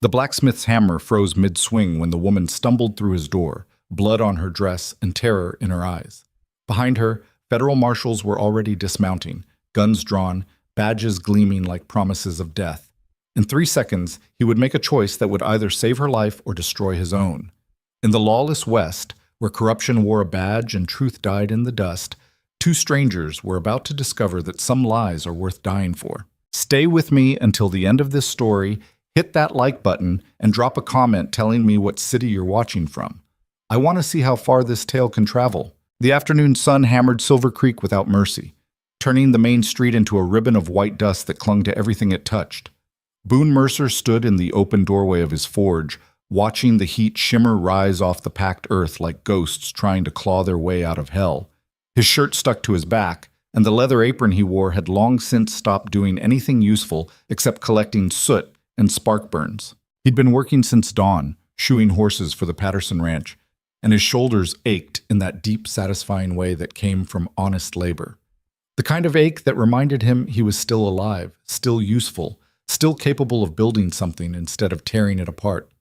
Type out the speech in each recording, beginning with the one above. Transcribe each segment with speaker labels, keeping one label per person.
Speaker 1: The blacksmith's hammer froze mid-swing when the woman stumbled through his door, blood on her dress and terror in her eyes. Behind her, federal marshals were already dismounting, guns drawn, badges gleaming like promises of death. In 3 seconds, he would make a choice that would either save her life or destroy his own. In the lawless West, where corruption wore a badge and truth died in the dust, two strangers were about to discover that some lies are worth dying for. Stay with me until the end of this story, hit that like button, and drop a comment telling me what city you're watching from. I want to see how far this tale can travel. The afternoon sun hammered Silver Creek without mercy, turning the main street into a ribbon of white dust that clung to everything it touched. Boone Mercer stood in the open doorway of his forge, watching the heat shimmer rise off the packed earth like ghosts trying to claw their way out of hell. His shirt stuck to his back, and the leather apron he wore had long since stopped doing anything useful except collecting soot and spark burns. He'd been working since dawn, shoeing horses for the Patterson Ranch, and his shoulders ached in that deep, satisfying way that came from honest labor. The kind of ache that reminded him he was still alive, still useful, still capable of building something instead of tearing it apart.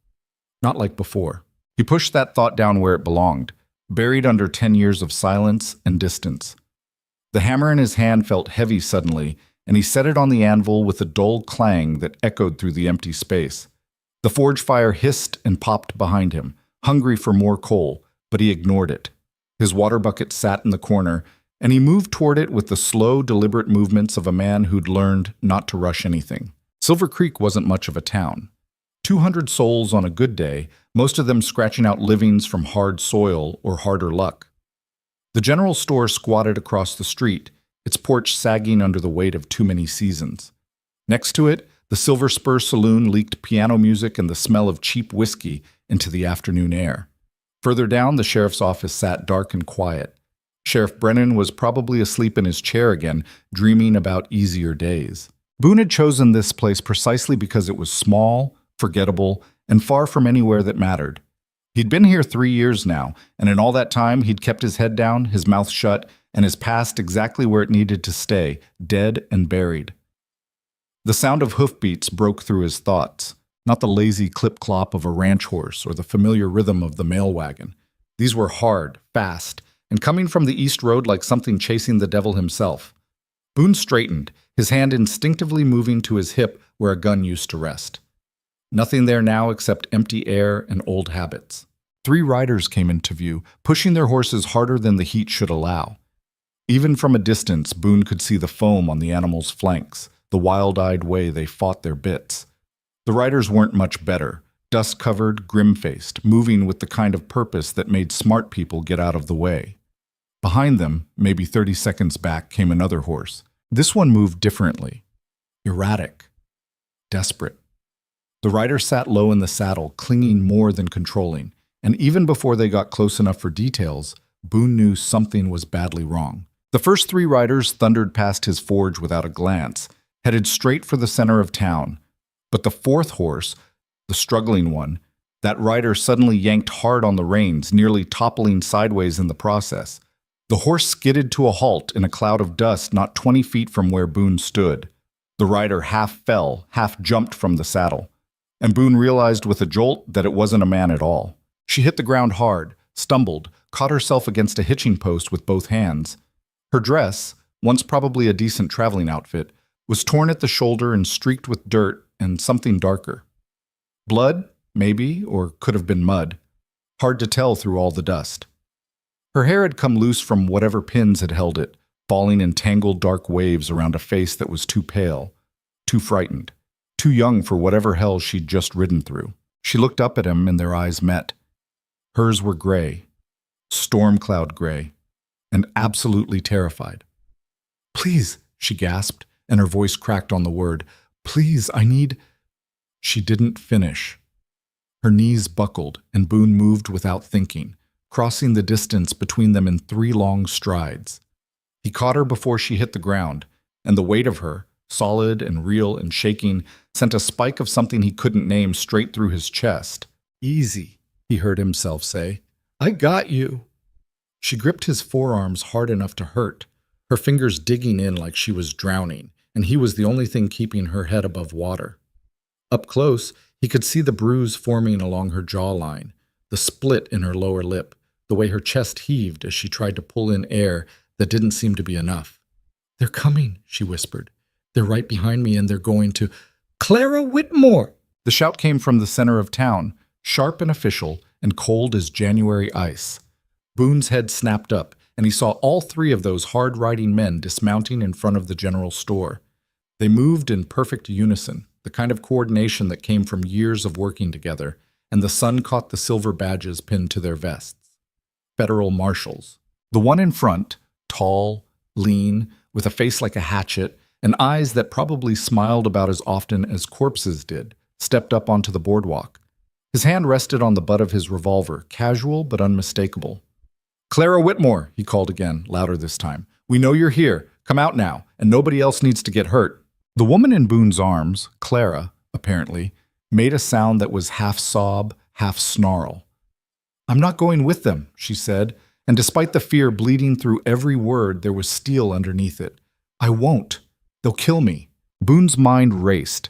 Speaker 1: Not like before. He pushed that thought down where it belonged, buried under 10 years of silence and distance. The hammer in his hand felt heavy suddenly, and he set it on the anvil with a dull clang that echoed through the empty space. The forge fire hissed and popped behind him, hungry for more coal, but he ignored it. His water bucket sat in the corner, and he moved toward it with the slow, deliberate movements of a man who'd learned not to rush anything. Silver Creek wasn't much of a town. 200 souls on a good day, most of them scratching out livings from hard soil or harder luck. The general store squatted across the street, its porch sagging under the weight of too many seasons. Next to it, the Silver Spur Saloon leaked piano music and the smell of cheap whiskey into the afternoon air. Further down, the sheriff's office sat dark and quiet. Sheriff Brennan was probably asleep in his chair again, dreaming about easier days. Boone had chosen this place precisely because it was small, forgettable, and far from anywhere that mattered. He'd been here 3 years now, and in all that time he'd kept his head down, his mouth shut, and his past exactly where it needed to stay, dead and buried. The sound of hoofbeats broke through his thoughts, not the lazy clip-clop of a ranch horse or the familiar rhythm of the mail wagon. These were hard, fast, and coming from the east road like something chasing the devil himself. Boone straightened, his hand instinctively moving to his hip where a gun used to rest. Nothing there now except empty air and old habits. 3 riders came into view, pushing their horses harder than the heat should allow. Even from a distance, Boone could see the foam on the animals' flanks, the wild-eyed way they fought their bits. The riders weren't much better, dust-covered, grim-faced, moving with the kind of purpose that made smart people get out of the way. Behind them, maybe 30 seconds back, came another horse. This one moved differently. Erratic. Desperate. The rider sat low in the saddle, clinging more than controlling, and even before they got close enough for details, Boone knew something was badly wrong. The first 3 riders thundered past his forge without a glance, headed straight for the center of town. But the 4th horse, the struggling one, that rider suddenly yanked hard on the reins, nearly toppling sideways in the process. The horse skidded to a halt in a cloud of dust not 20 feet from where Boone stood. The rider half fell, half jumped from the saddle. And Boone realized with a jolt that it wasn't a man at all. She hit the ground hard, stumbled, caught herself against a hitching post with both hands. Her dress, once probably a decent traveling outfit, was torn at the shoulder and streaked with dirt and something darker. Blood, maybe, or could have been mud. Hard to tell through all the dust. Her hair had come loose from whatever pins had held it, falling in tangled dark waves around a face that was too pale, too frightened, too young for whatever hell she'd just ridden through. She looked up at him and their eyes met. Hers were gray, storm cloud gray, and absolutely terrified. "Please," she gasped, and her voice cracked on the word. "Please, I need—" She didn't finish. Her knees buckled, and Boone moved without thinking, crossing the distance between them in 3 long strides. He caught her before she hit the ground, and the weight of her, solid and real and shaking, sent a spike of something he couldn't name straight through his chest. "Easy," he heard himself say. "I got you." She gripped his forearms hard enough to hurt, her fingers digging in like she was drowning, and he was the only thing keeping her head above water. Up close, he He could see the bruise forming along her jawline, the split in her lower lip, the way her chest heaved as she tried to pull in air that didn't seem to be enough. "They're coming," she whispered. "They're right behind me and they're going to—" "Clara Whitmore!" The shout came from the center of town, sharp and official and cold as January ice. Boone's head snapped up, and he saw all three of those hard-riding men dismounting in front of the general store. They moved in perfect unison, the kind of coordination that came from years of working together, and the sun caught the silver badges pinned to their vests. Federal Marshals. The one in front, tall, lean, with a face like a hatchet, and eyes that probably smiled about as often as corpses did, stepped up onto the boardwalk. His hand rested on the butt of his revolver, casual but unmistakable. "Clara Whitmore," he called again, louder this time. "We know you're here. Come out now, and nobody else needs to get hurt." The woman in Boone's arms, Clara, apparently, made a sound that was half sob, half snarl. "I'm not going with them," she said, and despite the fear bleeding through every word, there was steel underneath it. "I won't. They'll kill me." Boone's mind raced.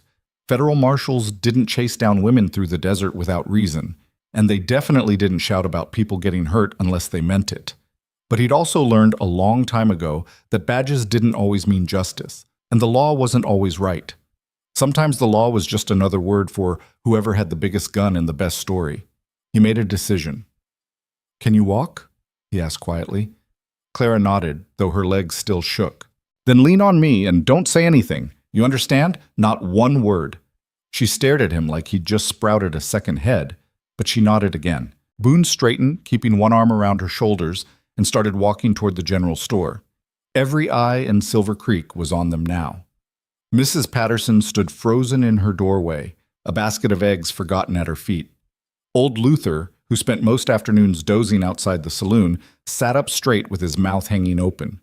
Speaker 1: Federal marshals didn't chase down women through the desert without reason, and they definitely didn't shout about people getting hurt unless they meant it. But he'd also learned a long time ago that badges didn't always mean justice, and the law wasn't always right. Sometimes the law was just another word for whoever had the biggest gun and the best story. He made a decision. "Can you walk?" he asked quietly. Clara nodded, though her legs still shook. "Then lean on me and don't say anything. You understand? Not one word." She stared at him like he'd just sprouted a second head, but she nodded again. Boone straightened, keeping one arm around her shoulders, and started walking toward the general store. Every eye in Silver Creek was on them now. Mrs. Patterson stood frozen in her doorway, a basket of eggs forgotten at her feet. Old Luther, who spent most afternoons dozing outside the saloon, sat up straight with his mouth hanging open.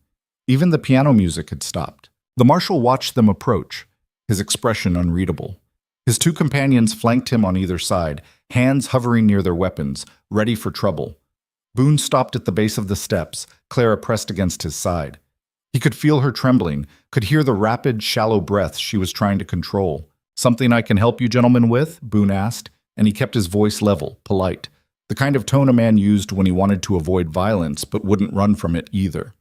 Speaker 1: Even the piano music had stopped. The marshal watched them approach, his expression unreadable. His two companions flanked him on either side, hands hovering near their weapons, ready for trouble. Boone stopped at the base of the steps, Clara pressed against his side. He could feel her trembling, could hear the rapid, shallow breaths she was trying to control. "Something I can help you gentlemen with?" Boone asked, and he kept his voice level, polite, the kind of tone a man used when he wanted to avoid violence but wouldn't run from it either.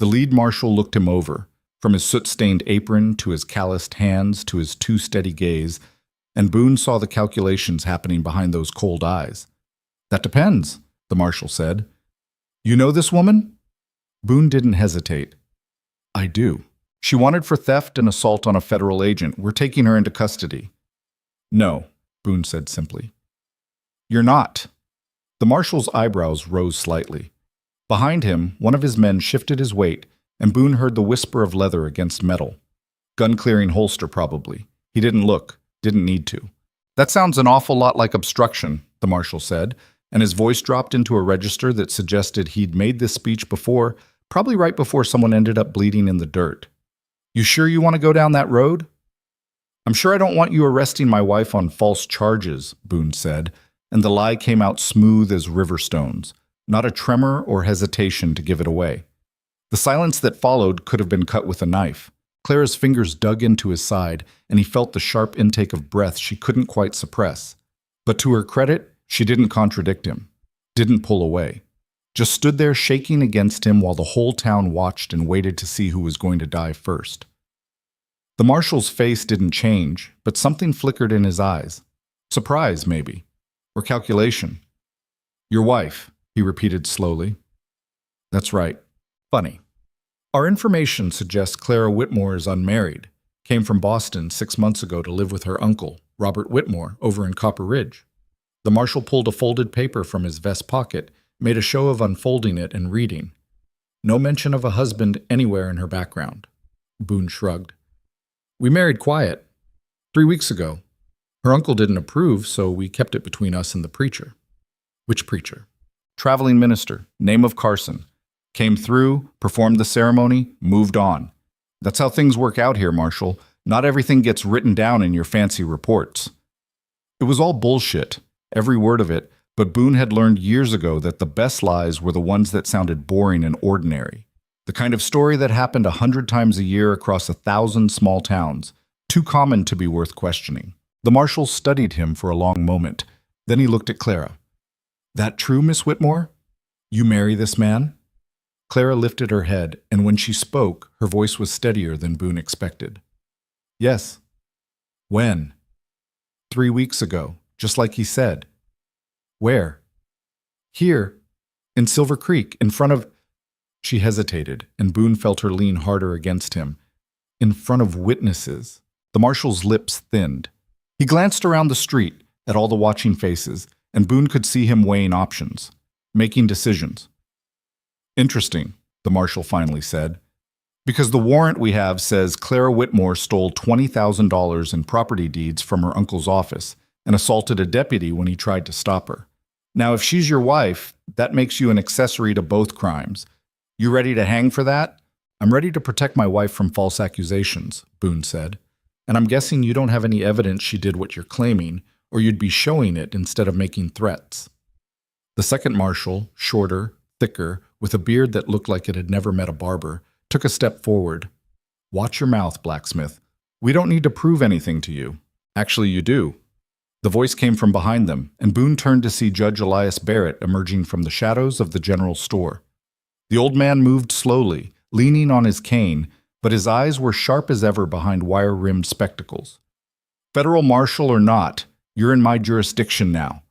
Speaker 1: The lead marshal looked him over, from his soot-stained apron to his calloused hands to his too steady gaze, and Boone saw the calculations happening behind those cold eyes. "That depends," the marshal said. "You know this woman?" Boone didn't hesitate. "I do. She wanted for theft and assault on a federal agent. We're taking her into custody." "No," Boone said simply. "You're not." The marshal's eyebrows rose slightly. Behind him, one of his men shifted his weight, and Boone heard the whisper of leather against metal. Gun-clearing holster, probably. He didn't look, didn't need to. "That sounds an awful lot like obstruction," the marshal said, and his voice dropped into a register that suggested he'd made this speech before, probably right before someone ended up bleeding in the dirt. "You sure you want to go down that road?" "I'm sure I don't want you arresting my wife on false charges," Boone said, and the lie came out smooth as river stones, not a tremor or hesitation to give it away. The silence that followed could have been cut with a knife. Clara's fingers dug into his side, and he felt the sharp intake of breath she couldn't quite suppress. But to her credit, she didn't contradict him, didn't pull away. Just stood there shaking against him while the whole town watched and waited to see who was going to die first. The marshal's face didn't change, but something flickered in his eyes. Surprise, maybe. Or calculation. "Your wife," he repeated slowly. "That's right. Funny. Our information suggests Clara Whitmore is unmarried, came from Boston 6 months ago to live with her uncle, Robert Whitmore, over in Copper Ridge." The marshal pulled a folded paper from his vest pocket, made a show of unfolding it and reading. No mention of a husband anywhere in her background. Boone shrugged. "We married quiet. 3 weeks ago. Her uncle didn't approve, so we kept it between us and the preacher." "Which preacher?" "Traveling minister, name of Carson. Came through, performed the ceremony, moved on. That's how things work out here, Marshal. Not everything gets written down in your fancy reports." It was all bullshit, every word of it, but Boone had learned years ago that the best lies were the ones that sounded boring and ordinary. The kind of story that happened 100 times a year across 1,000 small towns, too common to be worth questioning. The marshal studied him for a long moment. Then he looked at Clara. That true, Miss Whitmore? You marry this man? Clara lifted her head, and when she spoke, her voice was steadier than Boone expected. Yes. When? 3 weeks ago, just like he said. Where? Here, in Silver Creek, in front of... She hesitated, and Boone felt her lean harder against him. In front of witnesses. The marshal's lips thinned. He glanced around the street at all the watching faces, and Boone could see him weighing options, making decisions. Interesting, the marshal finally said, because the warrant we have says Clara Whitmore stole $20,000 in property deeds from her uncle's office and assaulted a deputy when he tried to stop her. Now, if she's your wife, that makes you an accessory to both crimes. You ready to hang for that? I'm ready to protect my wife from false accusations, Boone said. And I'm guessing you don't have any evidence she did what you're claiming, or you'd be showing it instead of making threats. The second marshal, shorter, thicker, with a beard that looked like it had never met a barber, took a step forward. Watch your mouth, blacksmith. We don't need to prove anything to you. Actually, you do. The voice came from behind them, and Boone turned to see Judge Elias Barrett emerging from the shadows of the general store. The old man moved slowly, leaning on his cane, but his eyes were sharp as ever behind wire-rimmed spectacles. Federal marshal or not, you're in my jurisdiction now.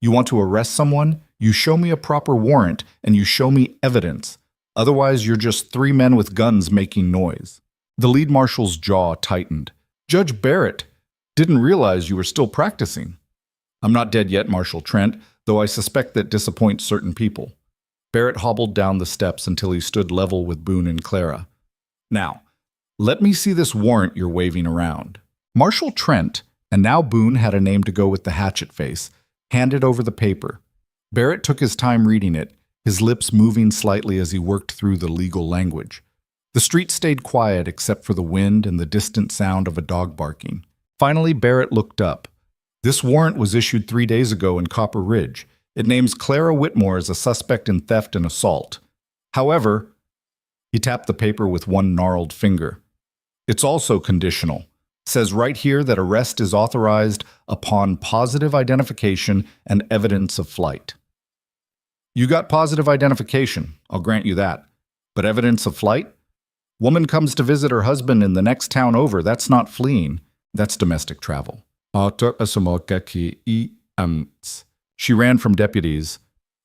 Speaker 1: You want to arrest someone? You show me a proper warrant, and you show me evidence. Otherwise, you're just 3 men with guns making noise. The lead marshal's jaw tightened. Judge Barrett, didn't realize you were still practicing. I'm not dead yet, Marshal Trent, though I suspect that disappoints certain people. Barrett hobbled down the steps until he stood level with Boone and Clara. Now, let me see this warrant you're waving around. Marshal Trent, and now Boone had a name to go with the hatchet face, handed over the paper. Barrett took his time reading it, his lips moving slightly as he worked through the legal language. The street stayed quiet except for the wind and the distant sound of a dog barking. Finally, Barrett looked up. This warrant was issued 3 days ago in Copper Ridge. It names Clara Whitmore as a suspect in theft and assault. However, he tapped the paper with one gnarled finger. It's also conditional. Says right here that arrest is authorized upon positive identification and evidence of flight. You got positive identification, I'll grant you that. But evidence of flight? Woman comes to visit her husband in the next town over. That's not fleeing. That's domestic travel. She ran from deputies,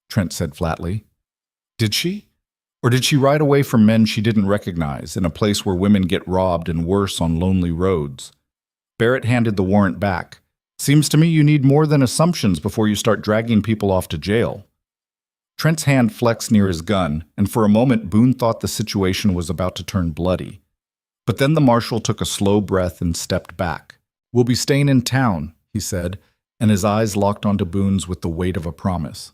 Speaker 1: Trent said flatly. Did she? Or did she ride away from men she didn't recognize in a place where women get robbed and worse on lonely roads? Barrett handed the warrant back. Seems to me you need more than assumptions before you start dragging people off to jail. Trent's hand flexed near his gun, and for a moment Boone thought the situation was about to turn bloody. But then the marshal took a slow breath and stepped back. We'll be staying in town, he said, and his eyes locked onto Boone's with the weight of a promise.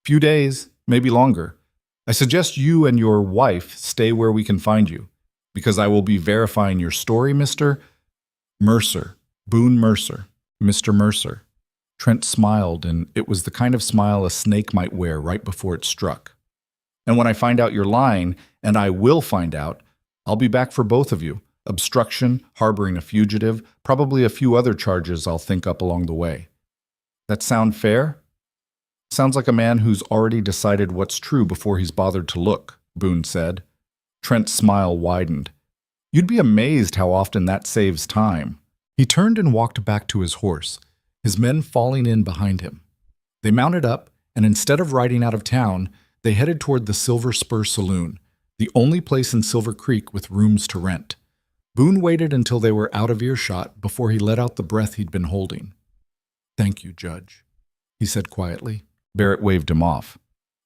Speaker 1: Few days, maybe longer. I suggest you and your wife stay where we can find you, because I will be verifying your story, Mr. Mercer. Boone Mercer. Mr. Mercer. Trent smiled, and it was the kind of smile a snake might wear right before it struck. And when I find out you're lying, and I will find out, I'll be back for both of you. Obstruction, harboring a fugitive, probably a few other charges I'll think up along the way. That sound fair? Sounds like a man who's already decided what's true before he's bothered to look, Boone said. Trent's smile widened. You'd be amazed how often that saves time. He turned and walked back to his horse, his men falling in behind him. They mounted up, and instead of riding out of town, they headed toward the Silver Spur Saloon, the only place in Silver Creek with rooms to rent. Boone waited until they were out of earshot before he let out the breath he'd been holding. Thank you, Judge, he said quietly. Barrett waved him off.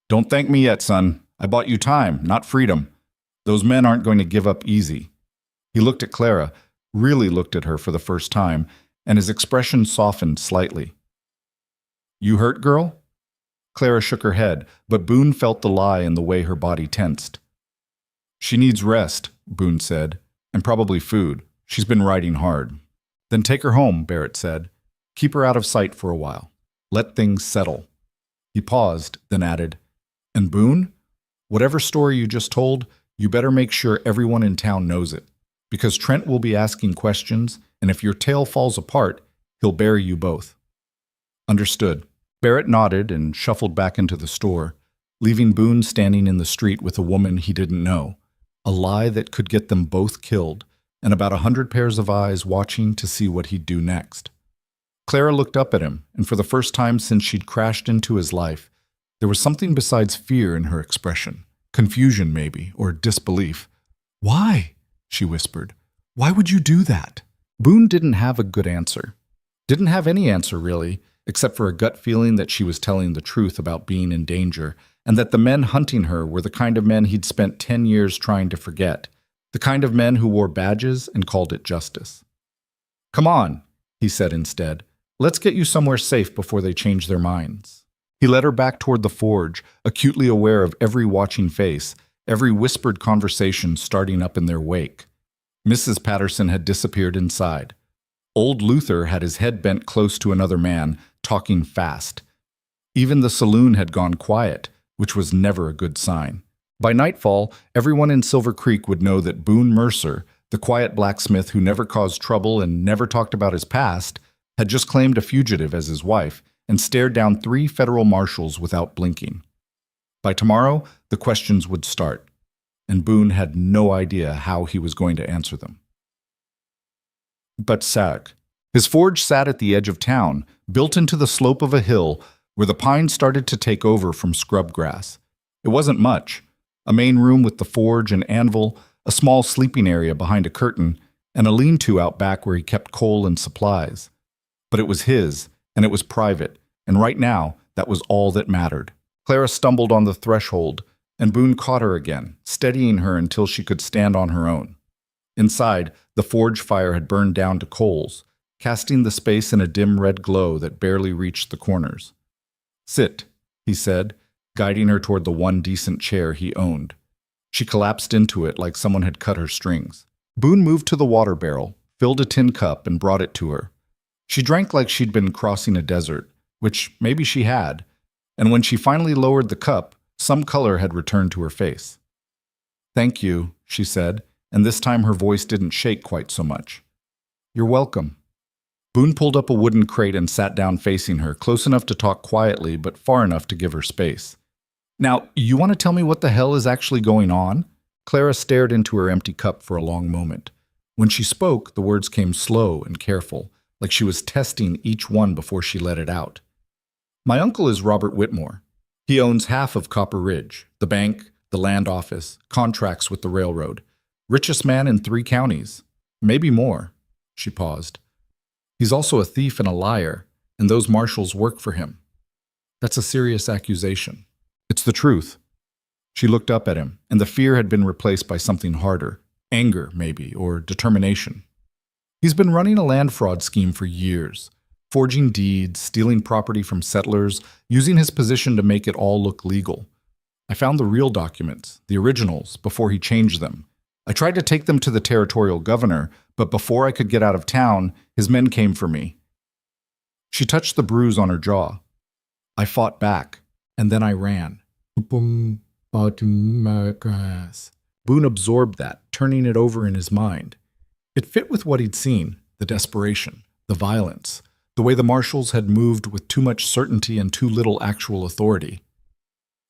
Speaker 1: Don't thank me yet, son. I bought you time, not freedom. Those men aren't going to give up easy. He looked at Clara, really looked at her for the first time, and his expression softened slightly. You hurt, girl? Clara shook her head, but Boone felt the lie in the way her body tensed. She needs rest, Boone said. And probably food. She's been riding hard. Then take her home, Barrett said. Keep her out of sight for a while. Let things settle. He paused, then added, And Boone, whatever story you just told, you better make sure everyone in town knows it. Because Trent will be asking questions, and if your tale falls apart, He'll bury you both." "Understood." Barrett nodded and shuffled back into the store, leaving Boone standing in the street with a woman he didn't know, a lie that could get them both killed, and about 100 pairs of eyes watching to see what he'd do next. Clara looked up at him, and for the first time since she'd crashed into his life, there was something besides fear in her expression. Confusion, maybe, or disbelief. "Why?" she whispered. "Why would you do that?" Boone didn't have a good answer. Didn't have any answer, really, except for a gut feeling that she was telling the truth about being in danger, and that the men hunting her were the kind of men he'd spent 10 years trying to forget, the kind of men who wore badges and called it justice. "Come on," he said instead. "Let's get you somewhere safe before they change their minds." He led her back toward the forge, acutely aware of every watching face, every whispered conversation starting up in their wake. Mrs. Patterson had disappeared inside. Old Luther had his head bent close to another man, talking fast. Even the saloon had gone quiet, which was never a good sign. By nightfall, everyone in Silver Creek would know that Boone Mercer, the quiet blacksmith who never caused trouble and never talked about his past, had just claimed a fugitive as his wife and stared down 3 federal marshals without blinking. By tomorrow, the questions would start, and Boone had no idea how he was going to answer them. But Sag. His forge sat at the edge of town, built into the slope of a hill where the pines started to take over from scrub grass. It wasn't much. A main room with the forge and anvil, a small sleeping area behind a curtain, and a lean-to out back where he kept coal and supplies. But it was his, and it was private, and right now, that was all that mattered. Clara stumbled on the threshold, and Boone caught her again, steadying her until she could stand on her own. Inside, the forge fire had burned down to coals, casting the space in a dim red glow that barely reached the corners. "Sit," he said, guiding her toward the one decent chair he owned. She collapsed into it like someone had cut her strings. Boone moved to the water barrel, filled a tin cup, and brought it to her. She drank like she'd been crossing a desert, which maybe she had, and when she finally lowered the cup, some color had returned to her face. "Thank you," she said, and this time her voice didn't shake quite so much. "You're welcome." Boone pulled up a wooden crate and sat down facing her, close enough to talk quietly, but far enough to give her space. "Now, you want to tell me what the hell is actually going on?" Clara stared into her empty cup for a long moment. When she spoke, the words came slow and careful, like she was testing each one before she let it out. "My uncle is Robert Whitmore. He owns half of Copper Ridge, the bank, the land office, contracts with the railroad. Richest man in 3 counties. Maybe more." She paused. "He's also a thief and a liar, and those marshals work for him. That's a serious accusation." "It's the truth." She looked up at him, and the fear had been replaced by something harder. Anger, maybe, or determination. "He's been running a land fraud scheme for years. Forging deeds, stealing property from settlers, using his position to make it all look legal. I found the real documents, the originals, before he changed them. I tried to take them to the territorial governor, but before I could get out of town, his men came for me." She touched the bruise on her jaw. "I fought back, and then I ran." Boom, bottom, my grass. Boone absorbed that, turning it over in his mind. It fit with what he'd seen, the desperation, the violence, the way the marshals had moved with too much certainty and too little actual authority.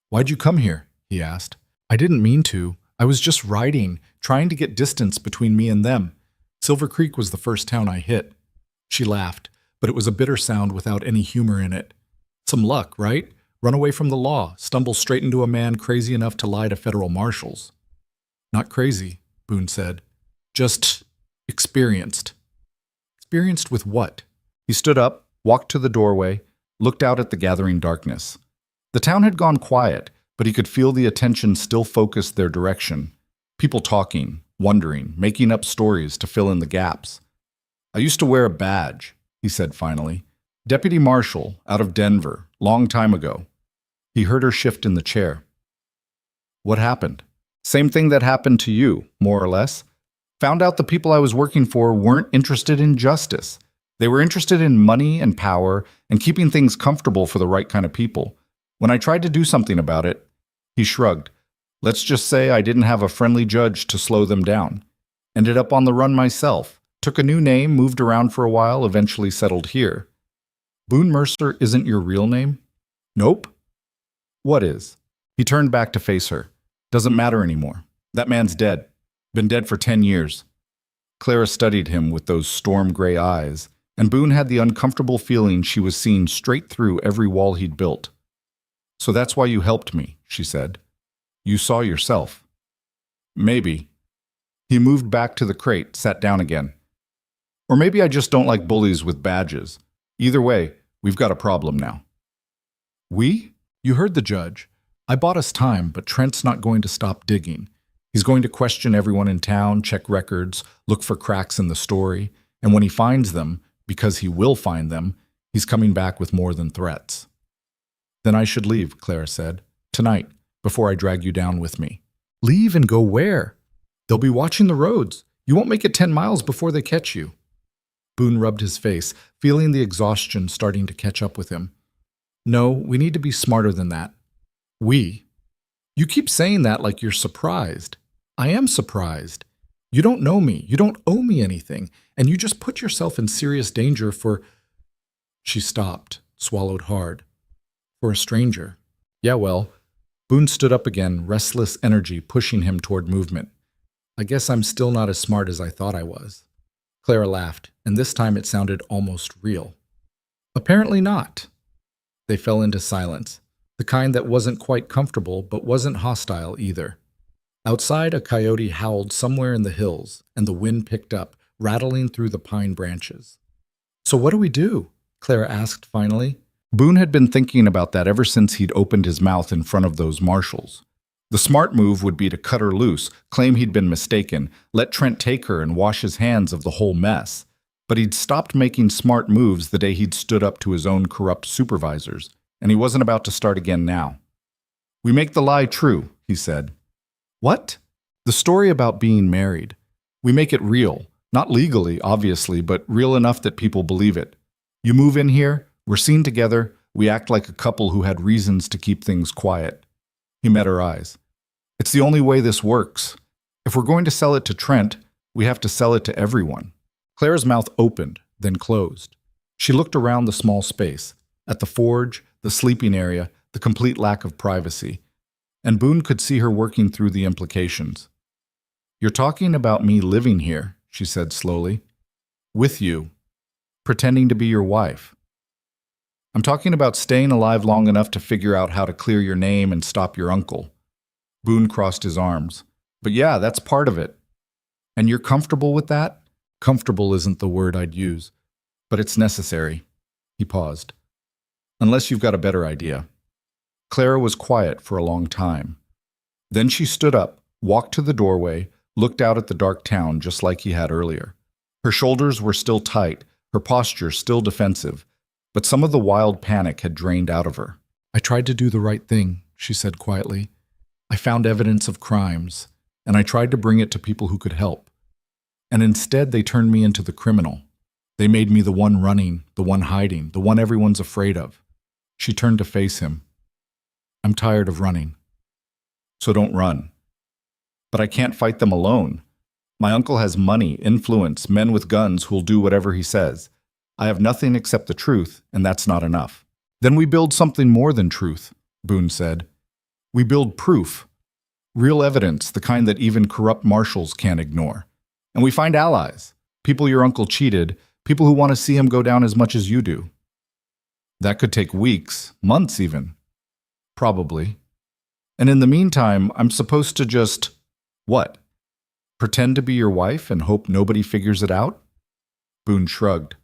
Speaker 1: "Why'd you come here?" he asked. "I didn't mean to. I was just riding, trying to get distance between me and them. Silver Creek was the first town I hit." She laughed, but it was a bitter sound without any humor in it. "Some luck, right? Run away from the law, stumble straight into a man crazy enough to lie to federal marshals." "Not crazy," Boone said. "Just experienced." "Experienced with what?" He stood up, walked to the doorway, looked out at the gathering darkness. The town had gone quiet, but he could feel the attention still focused their direction. People talking, wondering, making up stories to fill in the gaps. "I used to wear a badge," he said finally. "Deputy Marshal, out of Denver, long time ago." He heard her shift in the chair. "What happened?" "Same thing that happened to you, more or less. Found out the people I was working for weren't interested in justice. They were interested in money and power and keeping things comfortable for the right kind of people. When I tried to do something about it," he shrugged. "Let's just say I didn't have a friendly judge to slow them down. Ended up on the run myself, Took a new name, moved around for a while, eventually settled here. Boone Mercer isn't your real name? Nope. What is? He turned back to face her. Doesn't matter anymore. That man's dead. Been dead for 10 years. Clara studied him with those storm gray eyes, and Boone had the uncomfortable feeling she was seeing straight through every wall he'd built. So that's why you helped me, she said. You saw yourself. Maybe. He moved back to the crate, sat down again. Or maybe I just don't like bullies with badges. Either way, we've got a problem now. We? You heard the judge. I bought us time, but Trent's not going to stop digging. He's going to question everyone in town, check records, look for cracks in the story, and when he finds them, because he will find them, he's coming back with more than threats. Then I should leave, Clara said. Tonight, before I drag you down with me. Leave and go where? They'll be watching the roads. You won't make it 10 miles before they catch you. Boone rubbed his face, feeling the exhaustion starting to catch up with him. No, we need to be smarter than that. We? You keep saying that like you're surprised. I am surprised. You don't know me. You don't owe me anything. And you just put yourself in serious danger for... She stopped, swallowed hard. For a stranger. Yeah, well... Boone stood up again, restless energy pushing him toward movement. I guess I'm still not as smart as I thought I was. Clara laughed, and this time it sounded almost real. Apparently not. They fell into silence, the kind that wasn't quite comfortable but wasn't hostile either. Outside, a coyote howled somewhere in the hills, and the wind picked up, rattling through the pine branches. So what do we do? Clara asked finally. Boone had been thinking about that ever since he'd opened his mouth in front of those marshals. The smart move would be to cut her loose, claim he'd been mistaken, let Trent take her and wash his hands of the whole mess. But he'd stopped making smart moves the day he'd stood up to his own corrupt supervisors, and he wasn't about to start again now. We make the lie true, he said. What? The story about being married. We make it real. Not legally, obviously, but real enough that people believe it. You move in here, we're seen together, we act like a couple who had reasons to keep things quiet. He met her eyes. It's the only way this works. If we're going to sell it to Trent, we have to sell it to everyone. Clara's mouth opened, then closed. She looked around the small space, at the forge, the sleeping area, the complete lack of privacy. And Boone could see her working through the implications. You're talking about me living here, she said slowly. With you. Pretending to be your wife. I'm talking about staying alive long enough to figure out how to clear your name and stop your uncle. Boone crossed his arms. But yeah, that's part of it. And you're comfortable with that? Comfortable isn't the word I'd use. But it's necessary. He paused. Unless you've got a better idea. Clara was quiet for a long time. Then she stood up, walked to the doorway, looked out at the dark town just like he had earlier. Her shoulders were still tight, her posture still defensive, but some of the wild panic had drained out of her. I tried to do the right thing, she said quietly. I found evidence of crimes, and I tried to bring it to people who could help. And instead they turned me into the criminal. They made me the one running, the one hiding, the one everyone's afraid of. She turned to face him. I'm tired of running. So don't run. But I can't fight them alone. My uncle has money, influence, men with guns who'll do whatever he says. I have nothing except the truth, and that's not enough. Then we build something more than truth, Boone said. We build proof. Real evidence, the kind that even corrupt marshals can't ignore. And we find allies, people your uncle cheated, people who want to see him go down as much as you do. That could take weeks, months even. Probably. And in the meantime, I'm supposed to just... what? Pretend to be your wife and hope nobody figures it out? Boone shrugged.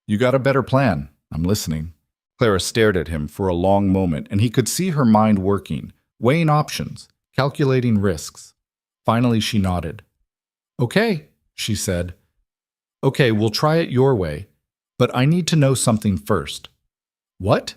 Speaker 1: You got a better plan. I'm listening. Clara stared at him for a long moment, and he could see her mind working, weighing options, calculating risks. Finally, she nodded. Okay, she said. Okay, we'll try it your way, but I need to know something first. What?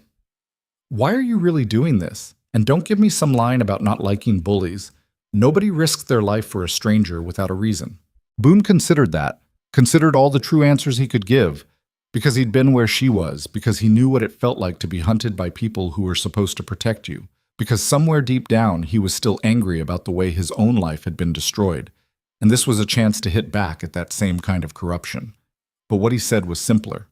Speaker 1: Why are you really doing this? And don't give me some line about not liking bullies. Nobody risks their life for a stranger without a reason. Boone considered that, considered all the true answers he could give, because he'd been where she was, because he knew what it felt like to be hunted by people who were supposed to protect you, because somewhere deep down he was still angry about the way his own life had been destroyed. and this was a chance to hit back at that same kind of corruption. But what he said was simpler.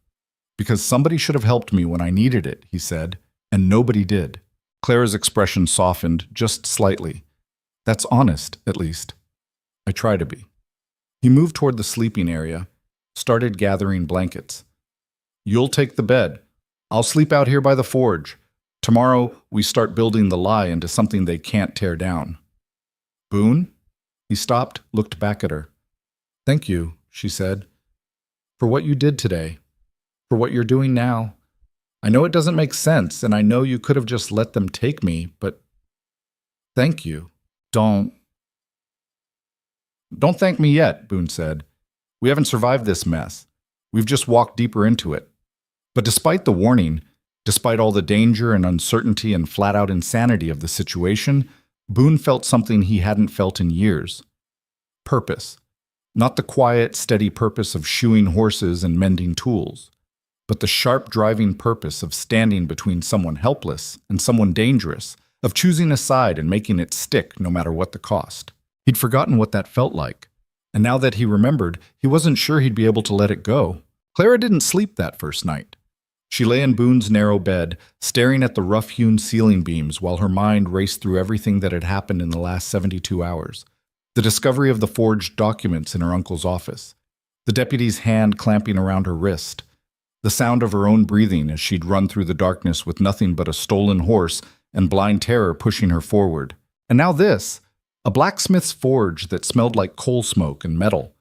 Speaker 1: Because somebody should have helped me when I needed it, he said, and nobody did. Clara's expression softened just slightly. That's honest, at least. I try to be. He moved toward the sleeping area, started gathering blankets. You'll take the bed. I'll sleep out here by the forge. Tomorrow, we start building the lie into something they can't tear down. Boone? He stopped, looked back at her. Thank you, she said, for what you did today, for what you're doing now. I know it doesn't make sense, and I know you could have just let them take me, but thank you. Don't thank me yet, Boone said. We haven't survived this mess. We've just walked deeper into it. But despite the warning, despite all the danger and uncertainty and flat-out insanity of the situation, Boone felt something he hadn't felt in years. Purpose. Not the quiet, steady purpose of shoeing horses and mending tools, but the sharp, driving purpose of standing between someone helpless and someone dangerous, of choosing a side and making it stick no matter what the cost. He'd forgotten what that felt like, and now that he remembered, he wasn't sure he'd be able to let it go. Clara didn't sleep that first night. She lay in Boone's narrow bed, staring at the rough-hewn ceiling beams while her mind raced through everything that had happened in the last 72 hours. The discovery of the forged documents in her uncle's office, the deputy's hand clamping around her wrist, the sound of her own breathing as she'd run through the darkness with nothing but a stolen horse and blind terror pushing her forward. And now this, a blacksmith's forge that smelled like coal smoke and metal,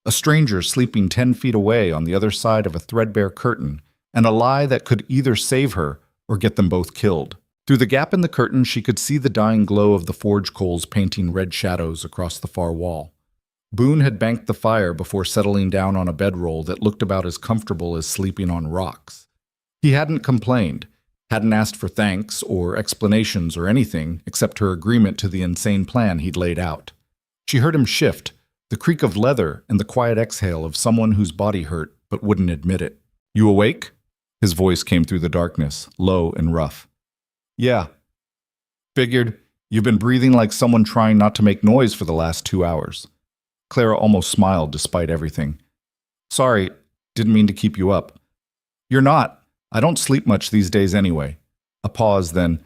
Speaker 1: a stranger sleeping 10 feet away on the other side of a threadbare curtain, and a lie that could either save her or get them both killed. Through the gap in the curtain, she could see the dying glow of the forge coals painting red shadows across the far wall. Boone had banked the fire before settling down on a bedroll that looked about as comfortable as sleeping on rocks. He hadn't complained, hadn't asked for thanks or explanations or anything except her agreement to the insane plan he'd laid out. She heard him shift, the creak of leather and the quiet exhale of someone whose body hurt but wouldn't admit it. You awake? His voice came through the darkness, low and rough. Yeah. Figured. You've been breathing like someone trying not to make noise for the last 2 hours. Clara almost smiled despite everything. Sorry, didn't mean to keep you up. You're not. I don't sleep much these days anyway. A pause, then.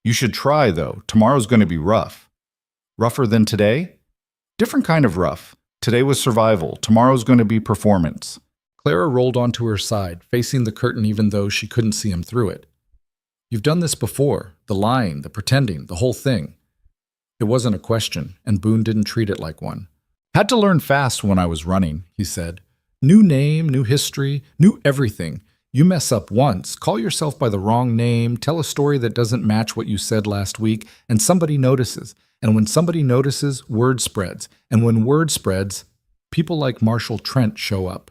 Speaker 1: You should try, though. Tomorrow's going to be rough. Rougher than today? Different kind of rough. Today was survival. Tomorrow's going to be performance. Clara rolled onto her side, facing the curtain even though she couldn't see him through it. You've done this before. The lying, the pretending, the whole thing. It wasn't a question, and Boone didn't treat it like one. Had to learn fast when I was running, he said. New name, new history, new everything. You mess up once, call yourself by the wrong name, tell a story that doesn't match what you said last week, and somebody notices. And when somebody notices, word spreads. And when word spreads, people like Marshal Trent show up.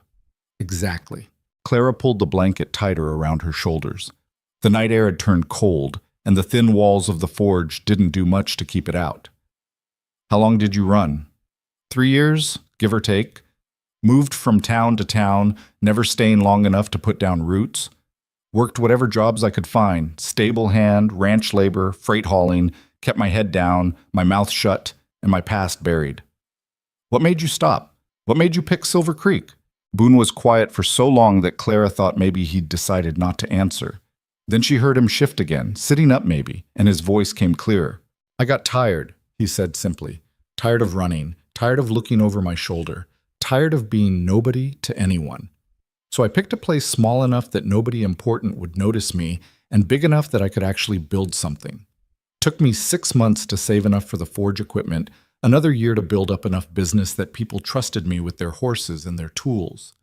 Speaker 1: Exactly. Clara pulled the blanket tighter around her shoulders. The night air had turned cold, and the thin walls of the forge didn't do much to keep it out. How long did you run? 3 years, give or take. Moved from town to town, never staying long enough to put down roots. Worked whatever jobs I could find, stable hand, ranch labor, freight hauling, kept my head down, my mouth shut, and my past buried. What made you stop? What made you pick Silver Creek? Boone was quiet for so long that Clara thought maybe he'd decided not to answer. Then she heard him shift again, sitting up maybe, and his voice came clearer. I got tired, he said simply. Tired of running, tired of looking over my shoulder, tired of being nobody to anyone. So I picked a place small enough that nobody important would notice me and big enough that I could actually build something. Took me 6 months to save enough for the forge equipment, another year to build up enough business that people trusted me with their horses and their tools.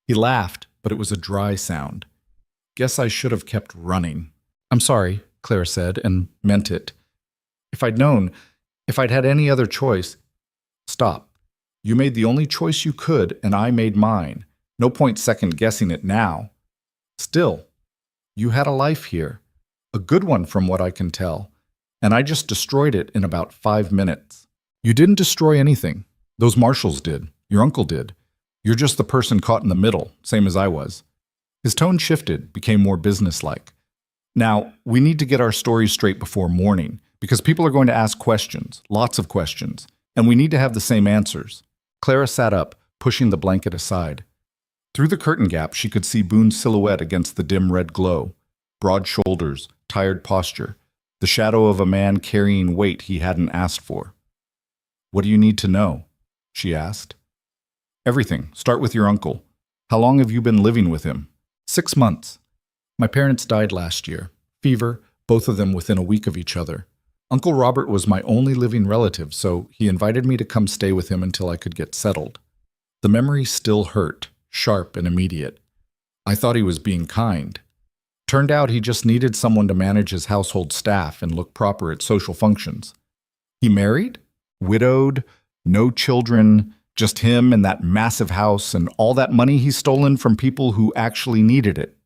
Speaker 1: He laughed, but it was a dry sound. Guess I should have kept running. I'm sorry, Clara said, and meant it. If I'd known, if I'd had any other choice. Stop. You made the only choice you could, and I made mine. No point second-guessing it now. Still, you had a life here. A good one from what I can tell. And I just destroyed it in about 5 minutes. You didn't destroy anything. Those Marshals did. Your uncle did. You're just the person caught in the middle, same as I was. His tone shifted, became more businesslike. Now, we need to get our stories straight before morning, because people are going to ask questions, lots of questions, and we need to have the same answers. Clara sat up, pushing the blanket aside. Through the curtain gap, she could see Boone's silhouette against the dim red glow. Broad shoulders, tired posture, the shadow of a man carrying weight he hadn't asked for. "What do you need to know?" she asked. "Everything. Start with your uncle. How long have you been living with him?" "6 months. My parents died last year. Fever, both of them within a week of each other. Uncle Robert was my only living relative, so he invited me to come stay with him until I could get settled." The memory still hurt, sharp and immediate. I thought he was being kind. Turned out he just needed someone to manage his household staff and look proper at social functions. He married? Widowed? No children? Just him and that massive house and all that money he's stolen from people who actually needed it?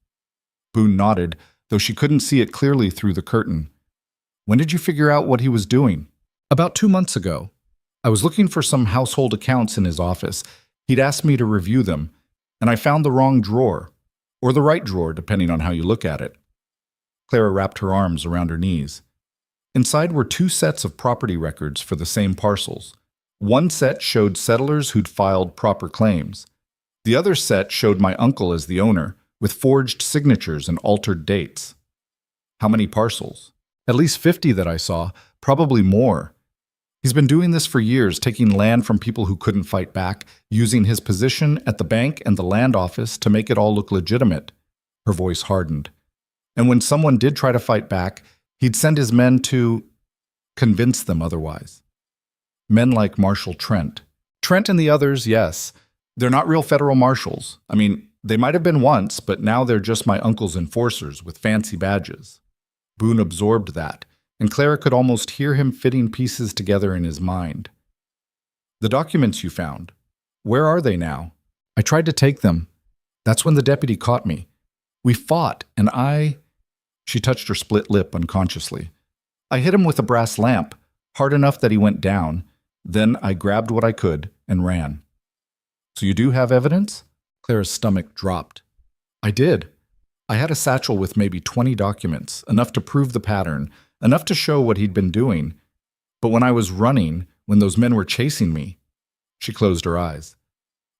Speaker 1: Boone nodded, though she couldn't see it clearly through the curtain. "When did you figure out what he was doing?" "About 2 months ago. I was looking for some household accounts in his office. He'd asked me to review them, and I found the wrong drawer. Or the right drawer, depending on how you look at it." Clara wrapped her arms around her knees. Inside were 2 sets of property records for the same parcels. One set showed settlers who'd filed proper claims. The other set showed my uncle as the owner, with forged signatures and altered dates. "How many parcels?" "At least 50 that I saw, probably more. He's been doing this for years, taking land from people who couldn't fight back, using his position at the bank and the land office to make it all look legitimate." Her voice hardened. "And when someone did try to fight back, he'd send his men to convince them otherwise. Men like Marshal Trent. Trent and the others, yes. They're not real federal marshals. I mean, they might have been once, but now they're just my uncle's enforcers with fancy badges." Boone absorbed that, and Clara could almost hear him fitting pieces together in his mind. "The documents you found, where are they now?" "I tried to take them. That's when the deputy caught me. We fought, and She touched her split lip unconsciously. "I hit him with a brass lamp, hard enough that he went down. Then I grabbed what I could and ran." "So you do have evidence?" Clara's stomach dropped. "I did. I had a satchel with maybe 20 documents, enough to prove the pattern, enough to show what he'd been doing. But when I was running, when those men were chasing me," she closed her eyes,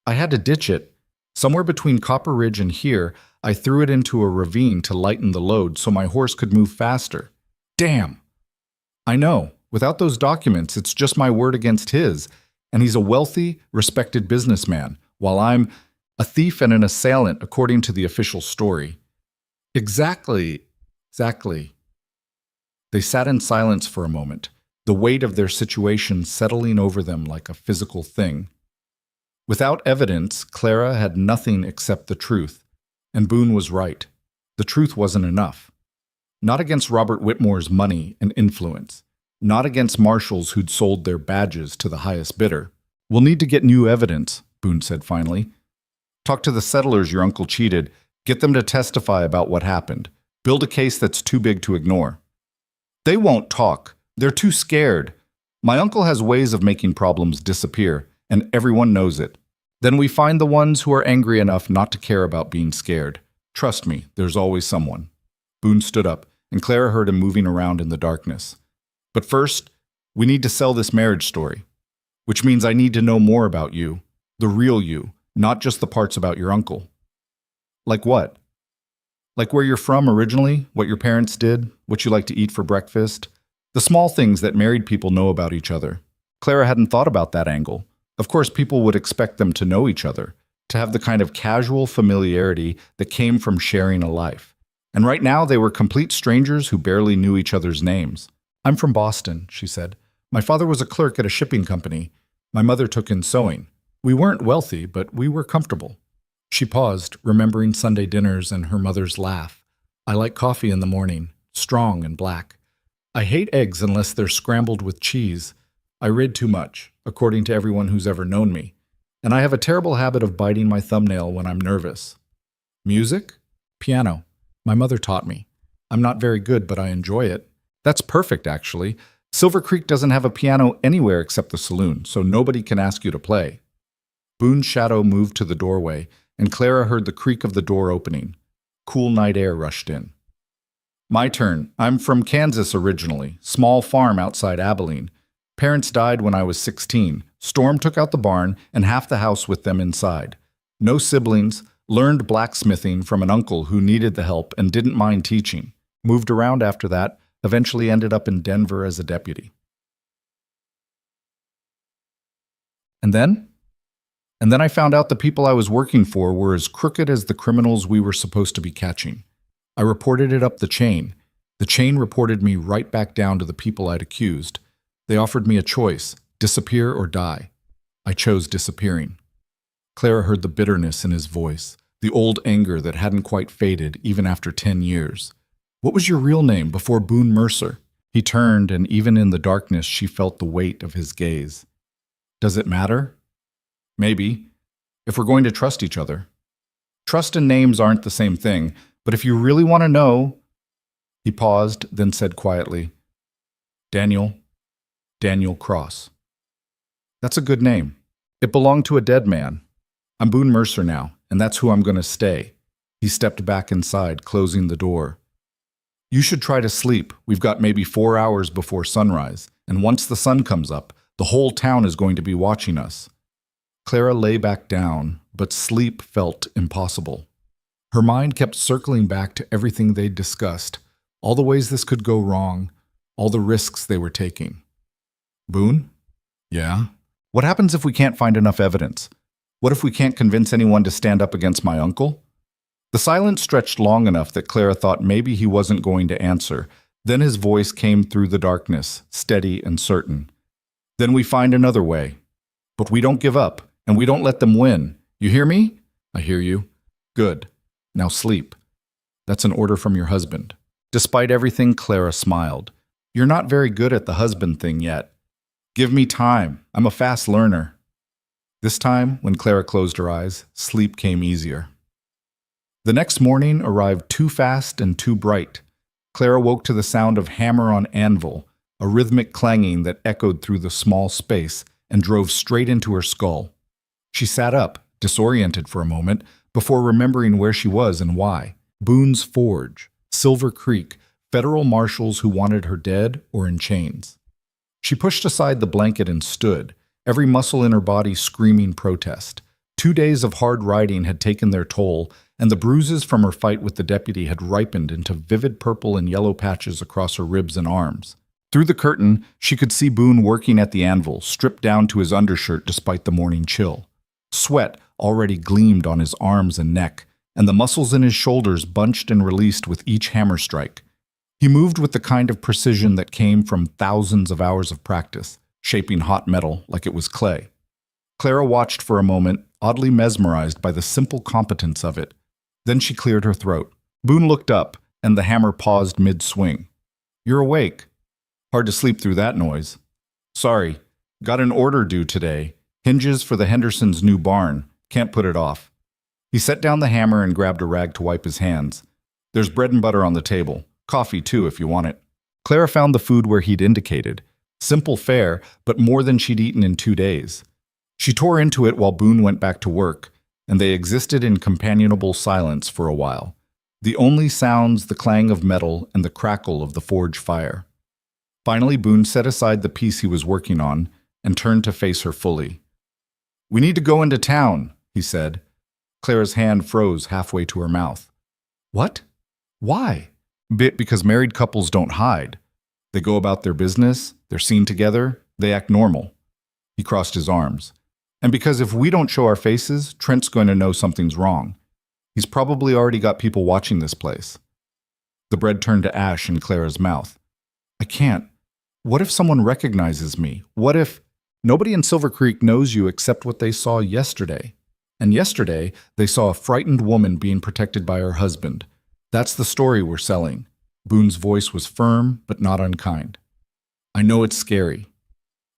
Speaker 1: "I had to ditch it. Somewhere between Copper Ridge and here, I threw it into a ravine to lighten the load so my horse could move faster." "Damn!" "I know. Without those documents, it's just my word against his, and he's a wealthy, respected businessman, while I'm a thief and an assailant according to the official story." Exactly. They sat in silence for a moment, the weight of their situation settling over them like a physical thing. Without evidence, Clara had nothing except the truth, and Boone was right. The truth wasn't enough. Not against Robert Whitmore's money and influence. Not against marshals who'd sold their badges to the highest bidder. "We'll need to get new evidence," Boone said finally. "Talk to the settlers your uncle cheated. Get them to testify about what happened. Build a case that's too big to ignore." "They won't talk. They're too scared. My uncle has ways of making problems disappear, and everyone knows it. Then we find the ones who are angry enough not to care about being scared. Trust me, there's always someone." Boone stood up, and Clara heard him moving around in the darkness. "But first, we need to sell this marriage story. Which means I need to know more about you, the real you, not just the parts about your uncle." "Like what?" "Like where you're from originally, what your parents did, what you like to eat for breakfast. The small things that married people know about each other." Clara hadn't thought about that angle. Of course, people would expect them to know each other, to have the kind of casual familiarity that came from sharing a life. And right now, they were complete strangers who barely knew each other's names. "I'm from Boston," she said. "My father was a clerk at a shipping company. My mother took in sewing. We weren't wealthy, but we were comfortable." She paused, remembering Sunday dinners and her mother's laugh. "I like coffee in the morning, strong and black. I hate eggs unless they're scrambled with cheese. I read too much, according to everyone who's ever known me. And I have a terrible habit of biting my thumbnail when I'm nervous." "Music?" "Piano. My mother taught me. I'm not very good, but I enjoy it." "That's perfect, actually. Silver Creek doesn't have a piano anywhere except the saloon, so nobody can ask you to play." Boone's shadow moved to the doorway, and Clara heard the creak of the door opening. Cool night air rushed in. "My turn. I'm from Kansas originally, small farm outside Abilene. Parents died when I was 16. Storm took out the barn and half the house with them inside. No siblings, learned blacksmithing from an uncle who needed the help and didn't mind teaching. Moved around after that, eventually ended up in Denver as a deputy. And then? And then I found out the people I was working for were as crooked as the criminals we were supposed to be catching. I reported it up the chain. The chain reported me right back down to the people I'd accused. They offered me a choice, disappear or die. I chose disappearing. Clara heard the bitterness in his voice, the old anger that hadn't quite faded even after 10 years. What was your real name before Boone Mercer? He turned, and even in the darkness she felt the weight of his gaze. Does it matter? Maybe, if we're going to trust each other. Trust and names aren't the same thing, but if you really want to know... He paused, then said quietly, Daniel Cross. That's a good name. It belonged to a dead man. I'm Boone Mercer now, and that's who I'm going to stay. He stepped back inside, closing the door. You should try to sleep. We've got maybe 4 hours before sunrise, and once the sun comes up, the whole town is going to be watching us. Clara lay back down, but sleep felt impossible. Her mind kept circling back to everything they'd discussed, all the ways this could go wrong, all the risks they were taking. Boone? Yeah? What happens if we can't find enough evidence? What if we can't convince anyone to stand up against my uncle? The silence stretched long enough that Clara thought maybe he wasn't going to answer. Then his voice came through the darkness, steady and certain. Then we find another way. But we don't give up, and we don't let them win. You hear me? I hear you. Good. Now sleep. That's an order from your husband. Despite everything, Clara smiled. You're not very good at the husband thing yet. Give me time. I'm a fast learner. This time, when Clara closed her eyes, sleep came easier. The next morning arrived too fast and too bright. Clara woke to the sound of hammer on anvil, a rhythmic clanging that echoed through the small space and drove straight into her skull. She sat up, disoriented for a moment, before remembering where she was and why. Boone's Forge, Silver Creek, federal marshals who wanted her dead or in chains. She pushed aside the blanket and stood, every muscle in her body screaming protest. 2 days of hard riding had taken their toll, and the bruises from her fight with the deputy had ripened into vivid purple and yellow patches across her ribs and arms. Through the curtain, she could see Boone working at the anvil, stripped down to his undershirt despite the morning chill. Sweat already gleamed on his arms and neck, and the muscles in his shoulders bunched and released with each hammer strike. He moved with the kind of precision that came from thousands of hours of practice, shaping hot metal like it was clay. Clara watched for a moment, oddly mesmerized by the simple competence of it. Then she cleared her throat. Boone looked up, and the hammer paused mid-swing. You're awake. Hard to sleep through that noise. Sorry, got an order due today. Hinges for the Hendersons' new barn. Can't put it off. He set down the hammer and grabbed a rag to wipe his hands. There's bread and butter on the table. Coffee, too, if you want it. Clara found the food where he'd indicated. Simple fare, but more than she'd eaten in 2 days. She tore into it while Boone went back to work, and they existed in companionable silence for a while. The only sounds the clang of metal and the crackle of the forge fire. Finally, Boone set aside the piece he was working on and turned to face her fully. We need to go into town, he said. Clara's hand froze halfway to her mouth. What? Why? Because married couples don't hide. They go about their business, they're seen together, they act normal. He crossed his arms. And because if we don't show our faces, Trent's going to know something's wrong. He's probably already got people watching this place. The bread turned to ash in Clara's mouth. I can't. What if someone recognizes me? What if... Nobody in Silver Creek knows you except what they saw yesterday. And yesterday, they saw a frightened woman being protected by her husband. That's the story we're selling. Boone's voice was firm, but not unkind. I know it's scary,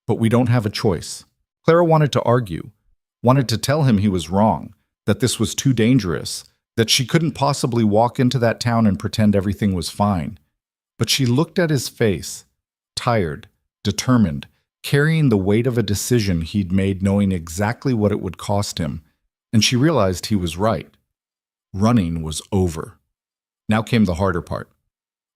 Speaker 1: but we don't have a choice. Clara wanted to argue, wanted to tell him he was wrong, that this was too dangerous, that she couldn't possibly walk into that town and pretend everything was fine. But she looked at his face, tired, determined, carrying the weight of a decision he'd made knowing exactly what it would cost him, and she realized he was right. Running was over. Now came the harder part.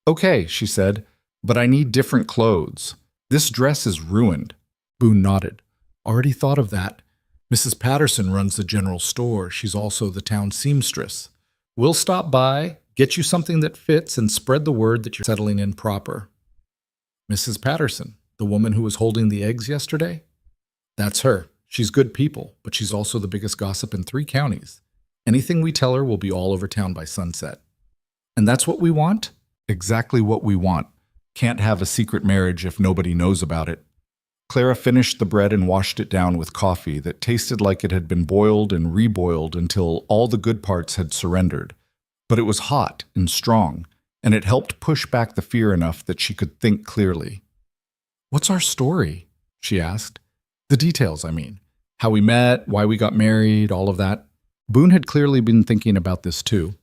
Speaker 1: Okay, she said, but I need different clothes. This dress is ruined. Boone nodded. Already thought of that. Mrs. Patterson runs the general store. She's also the town seamstress. We'll stop by, get you something that fits, and spread the word that you're settling in proper. Mrs. Patterson, the woman who was holding the eggs yesterday? That's her. She's good people, but she's also the biggest gossip in 3 counties. Anything we tell her will be all over town by sunset. And that's what we want? Exactly what we want. Can't have a secret marriage if nobody knows about it. Clara finished the bread and washed it down with coffee that tasted like it had been boiled and reboiled until all the good parts had surrendered. But it was hot and strong, and it helped push back the fear enough that she could think clearly. What's our story? She asked. The details, I mean. How we met, why we got married, all of that. Boone had clearly been thinking about this too.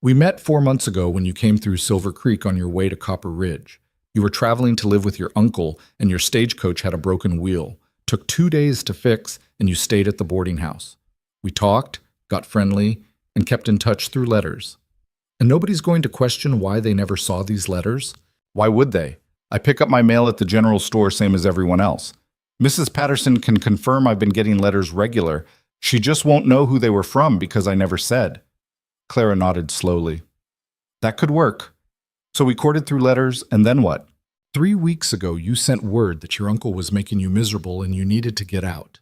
Speaker 1: We met 4 months ago when you came through Silver Creek on your way to Copper Ridge. You were traveling to live with your uncle, and your stagecoach had a broken wheel. Took 2 days to fix, and you stayed at the boarding house. We talked, got friendly, and kept in touch through letters. And nobody's going to question why they never saw these letters. Why would they? I pick up my mail at the general store same as everyone else. Mrs. Patterson can confirm I've been getting letters regular. She just won't know who they were from because I never said. Clara nodded slowly. That could work. So we courted through letters, and then what? 3 weeks ago, you sent word that your uncle was making you miserable and you needed to get out.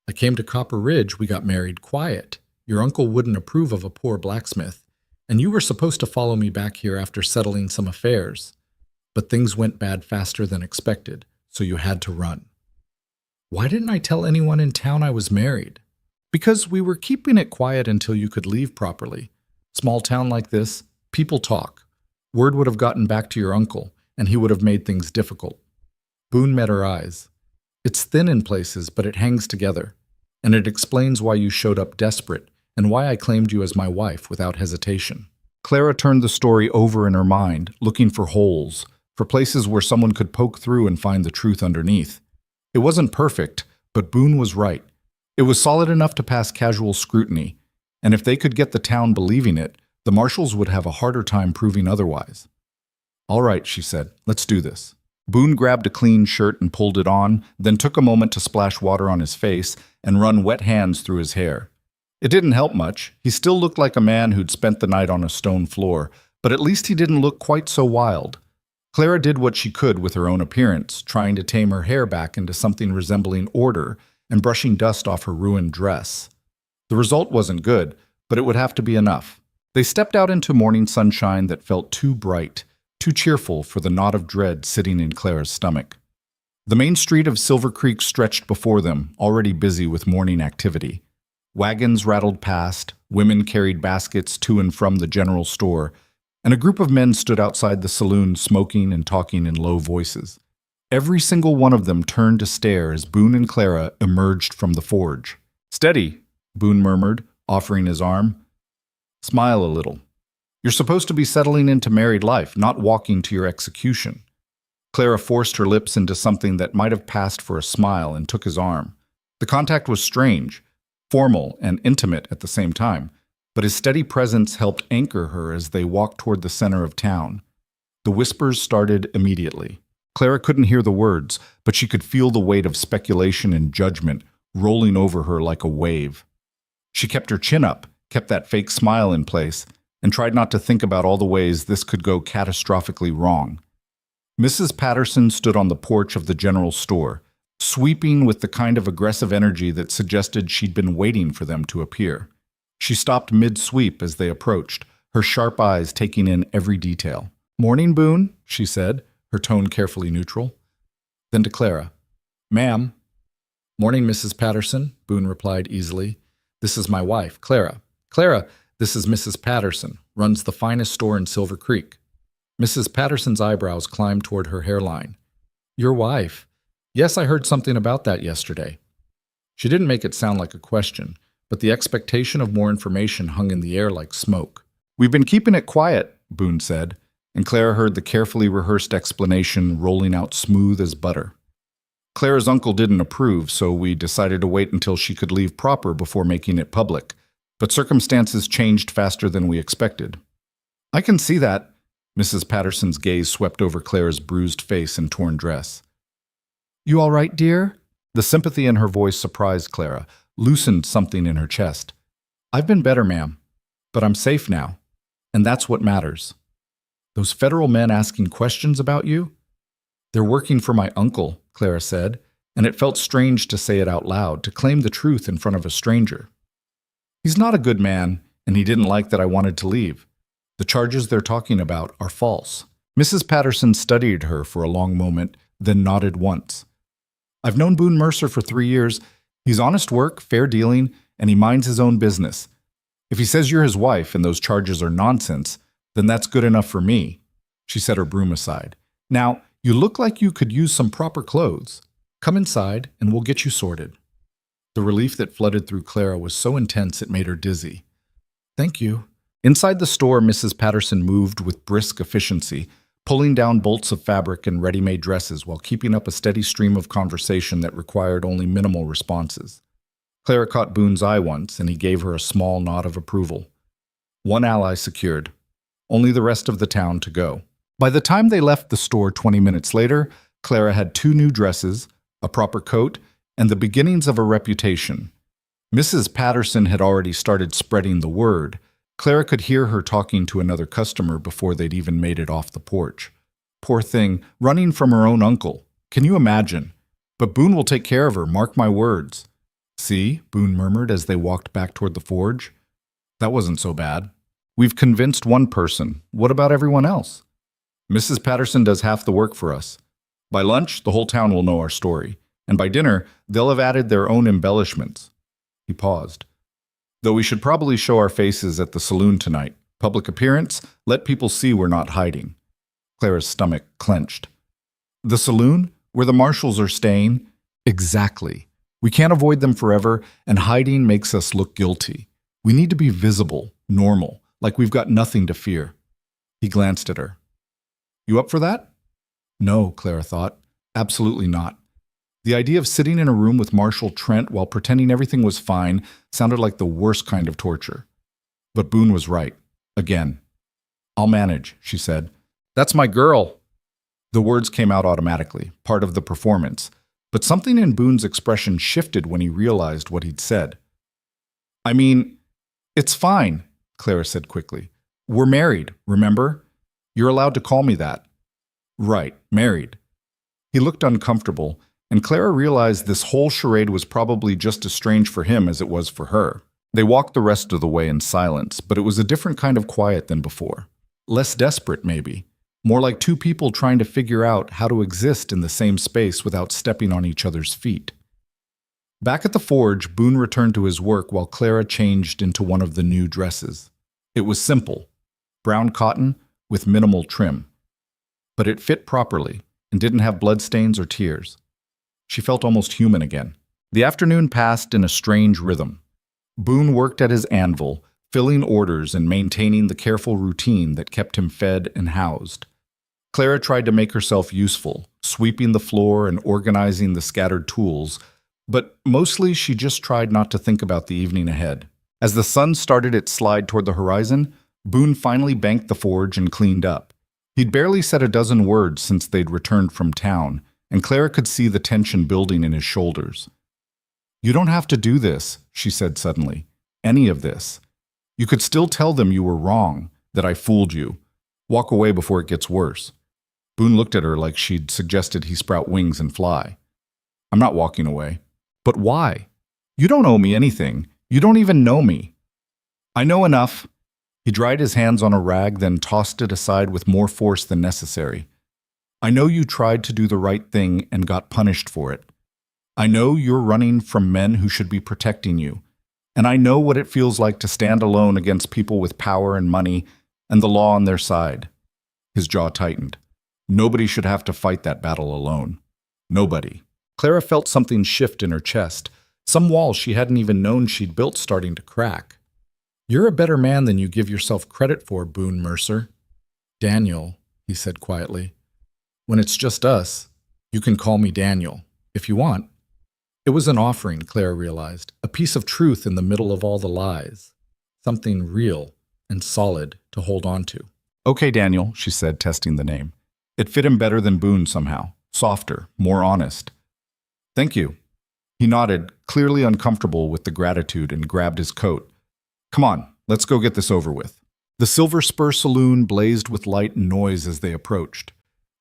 Speaker 1: I came to Copper Ridge, we got married quiet. Your uncle wouldn't approve of a poor blacksmith, and you were supposed to follow me back here after settling some affairs. But things went bad faster than expected, so you had to run. Why didn't I tell anyone in town I was married? Because we were keeping it quiet until you could leave properly. Small town like this, people talk. Word would have gotten back to your uncle, and he would have made things difficult. Boone met her eyes. It's thin in places, but it hangs together. And it explains why you showed up desperate, and why I claimed you as my wife without hesitation. Clara turned the story over in her mind, looking for holes, for places where someone could poke through and find the truth underneath. It wasn't perfect, but Boone was right. It was solid enough to pass casual scrutiny, and if they could get the town believing it, the Marshals would have a harder time proving otherwise. All right, she said, let's do this. Boone grabbed a clean shirt and pulled it on, then took a moment to splash water on his face and run wet hands through his hair. It didn't help much. He still looked like a man who'd spent the night on a stone floor, but at least he didn't look quite so wild. Clara did what she could with her own appearance, trying to tame her hair back into something resembling order and brushing dust off her ruined dress. The result wasn't good, but it would have to be enough. They stepped out into morning sunshine that felt too bright, too cheerful for the knot of dread sitting in Clara's stomach. The main street of Silver Creek stretched before them, already busy with morning activity. Wagons rattled past, women carried baskets to and from the general store, and a group of men stood outside the saloon smoking and talking in low voices. Every single one of them turned to stare as Boone and Clara emerged from the forge. Steady, Boone murmured, offering his arm. Smile a little. You're supposed to be settling into married life, not walking to your execution. Clara forced her lips into something that might have passed for a smile and took his arm. The contact was strange, formal and intimate at the same time, but his steady presence helped anchor her as they walked toward the center of town. The whispers started immediately. Clara couldn't hear the words, but she could feel the weight of speculation and judgment rolling over her like a wave. She kept her chin up, kept that fake smile in place, and tried not to think about all the ways this could go catastrophically wrong. Mrs. Patterson stood on the porch of the general store, sweeping with the kind of aggressive energy that suggested she'd been waiting for them to appear. She stopped mid-sweep as they approached, her sharp eyes taking in every detail. "Morning, Boone," she said, her tone carefully neutral. Then to Clara, "Ma'am." "Morning, Mrs. Patterson," Boone replied easily. "This is my wife, Clara. Clara, this is Mrs. Patterson, runs the finest store in Silver Creek." Mrs. Patterson's eyebrows climbed toward her hairline. "Your wife? Yes, I heard something about that yesterday." She didn't make it sound like a question, but the expectation of more information hung in the air like smoke. "We've been keeping it quiet," Boone said, and Clara heard the carefully rehearsed explanation rolling out smooth as butter. "Clara's uncle didn't approve, so we decided to wait until she could leave proper before making it public. But circumstances changed faster than we expected." "I can see that." Mrs. Patterson's gaze swept over Clara's bruised face and torn dress. You all right, dear? The sympathy in her voice surprised Clara, loosened something in her chest. I've been better, ma'am, but I'm safe now, and that's what matters. Those federal men asking questions about you? They're working for my uncle, Clara said, and it felt strange to say it out loud, to claim the truth in front of a stranger. He's not a good man, and he didn't like that I wanted to leave. The charges they're talking about are false. Mrs. Patterson studied her for a long moment, then nodded once. I've known Boone Mercer for 3 years. He's honest work, fair dealing, and he minds his own business. If he says you're his wife and those charges are nonsense, then that's good enough for me. She set her broom aside. Now, you look like you could use some proper clothes. Come inside and we'll get you sorted. The relief that flooded through Clara was so intense it made her dizzy. Thank you. Inside the store, Mrs. Patterson moved with brisk efficiency, pulling down bolts of fabric and ready-made dresses while keeping up a steady stream of conversation that required only minimal responses. Clara caught Boone's eye once, and he gave her a small nod of approval. One ally secured. Only the rest of the town to go. By the time they left the store 20 minutes later, Clara had 2 new dresses, a proper coat, and the beginnings of a reputation. Mrs. Patterson had already started spreading the word. Clara could hear her talking to another customer before they'd even made it off the porch. Poor thing, running from her own uncle. Can you imagine? But Boone will take care of her, mark my words. See, Boone murmured as they walked back toward the forge. That wasn't so bad. We've convinced one person. What about everyone else? Mrs. Patterson does half the work for us. By lunch, the whole town will know our story. And by dinner, they'll have added their own embellishments. He paused. Though we should probably show our faces at the saloon tonight. Public appearance, let people see we're not hiding. Clara's stomach clenched. The saloon? Where the Marshals are staying? Exactly. We can't avoid them forever, and hiding makes us look guilty. We need to be visible, normal, like we've got nothing to fear. He glanced at her. You up for that? No, Clara thought. Absolutely not. The idea of sitting in a room with Marshal Trent while pretending everything was fine sounded like the worst kind of torture. But Boone was right. Again. I'll manage, she said. That's my girl. The words came out automatically, part of the performance. But something in Boone's expression shifted when he realized what he'd said. I mean, it's fine, Clara said quickly. We're married, remember? You're allowed to call me that. Right, married. He looked uncomfortable, and Clara realized this whole charade was probably just as strange for him as it was for her. They walked the rest of the way in silence, but it was a different kind of quiet than before. Less desperate, maybe. More like 2 people trying to figure out how to exist in the same space without stepping on each other's feet. Back at the forge, Boone returned to his work while Clara changed into one of the new dresses. It was simple, brown cotton with minimal trim. But it fit properly and didn't have bloodstains or tears. She felt almost human again. The afternoon passed in a strange rhythm. Boone worked at his anvil, filling orders and maintaining the careful routine that kept him fed and housed. Clara tried to make herself useful, sweeping the floor and organizing the scattered tools, but mostly she just tried not to think about the evening ahead. As the sun started its slide toward the horizon, Boone finally banked the forge and cleaned up. He'd barely said a dozen words since they'd returned from town, and Clara could see the tension building in his shoulders. You don't have to do this, she said suddenly. Any of this. You could still tell them you were wrong, that I fooled you. Walk away before it gets worse. Boone looked at her like she'd suggested he sprout wings and fly. I'm not walking away. But why? You don't owe me anything. You don't even know me. I know enough. He dried his hands on a rag, then tossed it aside with more force than necessary. I know you tried to do the right thing and got punished for it. I know you're running from men who should be protecting you. And I know what it feels like to stand alone against people with power and money and the law on their side. His jaw tightened. Nobody should have to fight that battle alone. Nobody. Clara felt something shift in her chest, some wall she hadn't even known she'd built starting to crack. You're a better man than you give yourself credit for, Boone Mercer. Daniel, he said quietly. When it's just us, you can call me Daniel, if you want. It was an offering, Clara realized, a piece of truth in the middle of all the lies. Something real and solid to hold on to. Okay, Daniel, she said, testing the name. It fit him better than Boone somehow. Softer, more honest. Thank you. He nodded, clearly uncomfortable with the gratitude, and grabbed his coat. Come on, let's go get this over with. The Silver Spur Saloon blazed with light and noise as they approached.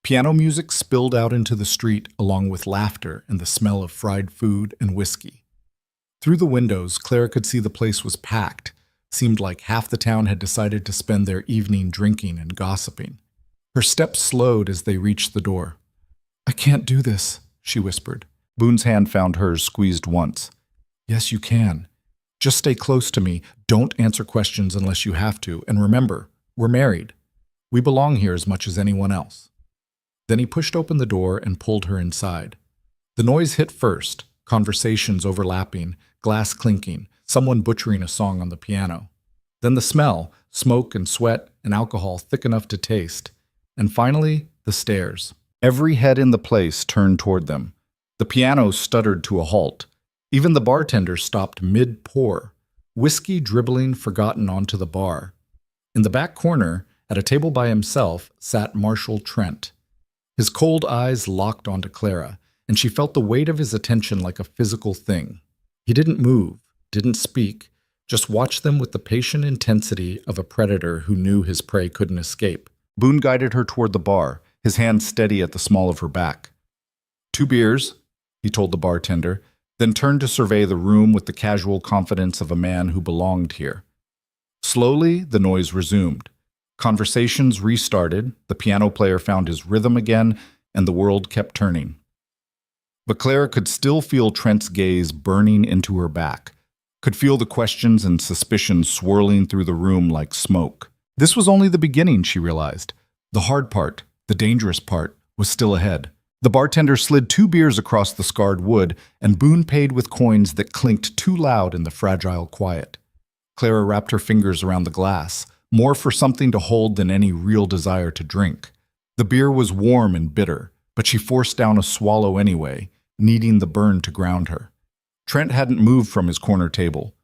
Speaker 1: Piano music spilled out into the street along with laughter and the smell of fried food and whiskey. Through the windows, Clara could see the place was packed. Seemed like half the town had decided to spend their evening drinking and gossiping. Her steps slowed as they reached the door. I can't do this, she whispered. Boone's hand found hers, squeezed once. Yes, you can. Just stay close to me. Don't answer questions unless you have to. And remember, we're married. We belong here as much as anyone else. Then he pushed open the door and pulled her inside. The noise hit first, conversations overlapping, glass clinking, someone butchering a song on the piano. Then the smell, smoke and sweat and alcohol thick enough to taste. And finally, the stares. Every head in the place turned toward them. The piano stuttered to a halt. Even the bartender stopped mid-pour, whiskey dribbling forgotten onto the bar. In the back corner, at a table by himself, sat Marshal Trent. His cold eyes locked onto Clara, and she felt the weight of his attention like a physical thing. He didn't move, didn't speak, just watched them with the patient intensity of a predator who knew his prey couldn't escape. Boone guided her toward the bar, his hand steady at the small of her back. 2 beers, he told the bartender, then turned to survey the room with the casual confidence of a man who belonged here. Slowly, the noise resumed. Conversations restarted, the piano player found his rhythm again, and the world kept turning. But Clara could still feel Trent's gaze burning into her back, could feel the questions and suspicions swirling through the room like smoke. This was only the beginning, she realized. The hard part, the dangerous part, was still ahead. The bartender slid 2 beers across the scarred wood, and Boone paid with coins that clinked too loud in the fragile quiet. Clara wrapped her fingers around the glass, more for something to hold than any real desire to drink. The beer was warm and bitter, but she forced down a swallow anyway, needing the burn to ground her. Trent hadn't moved from his corner table,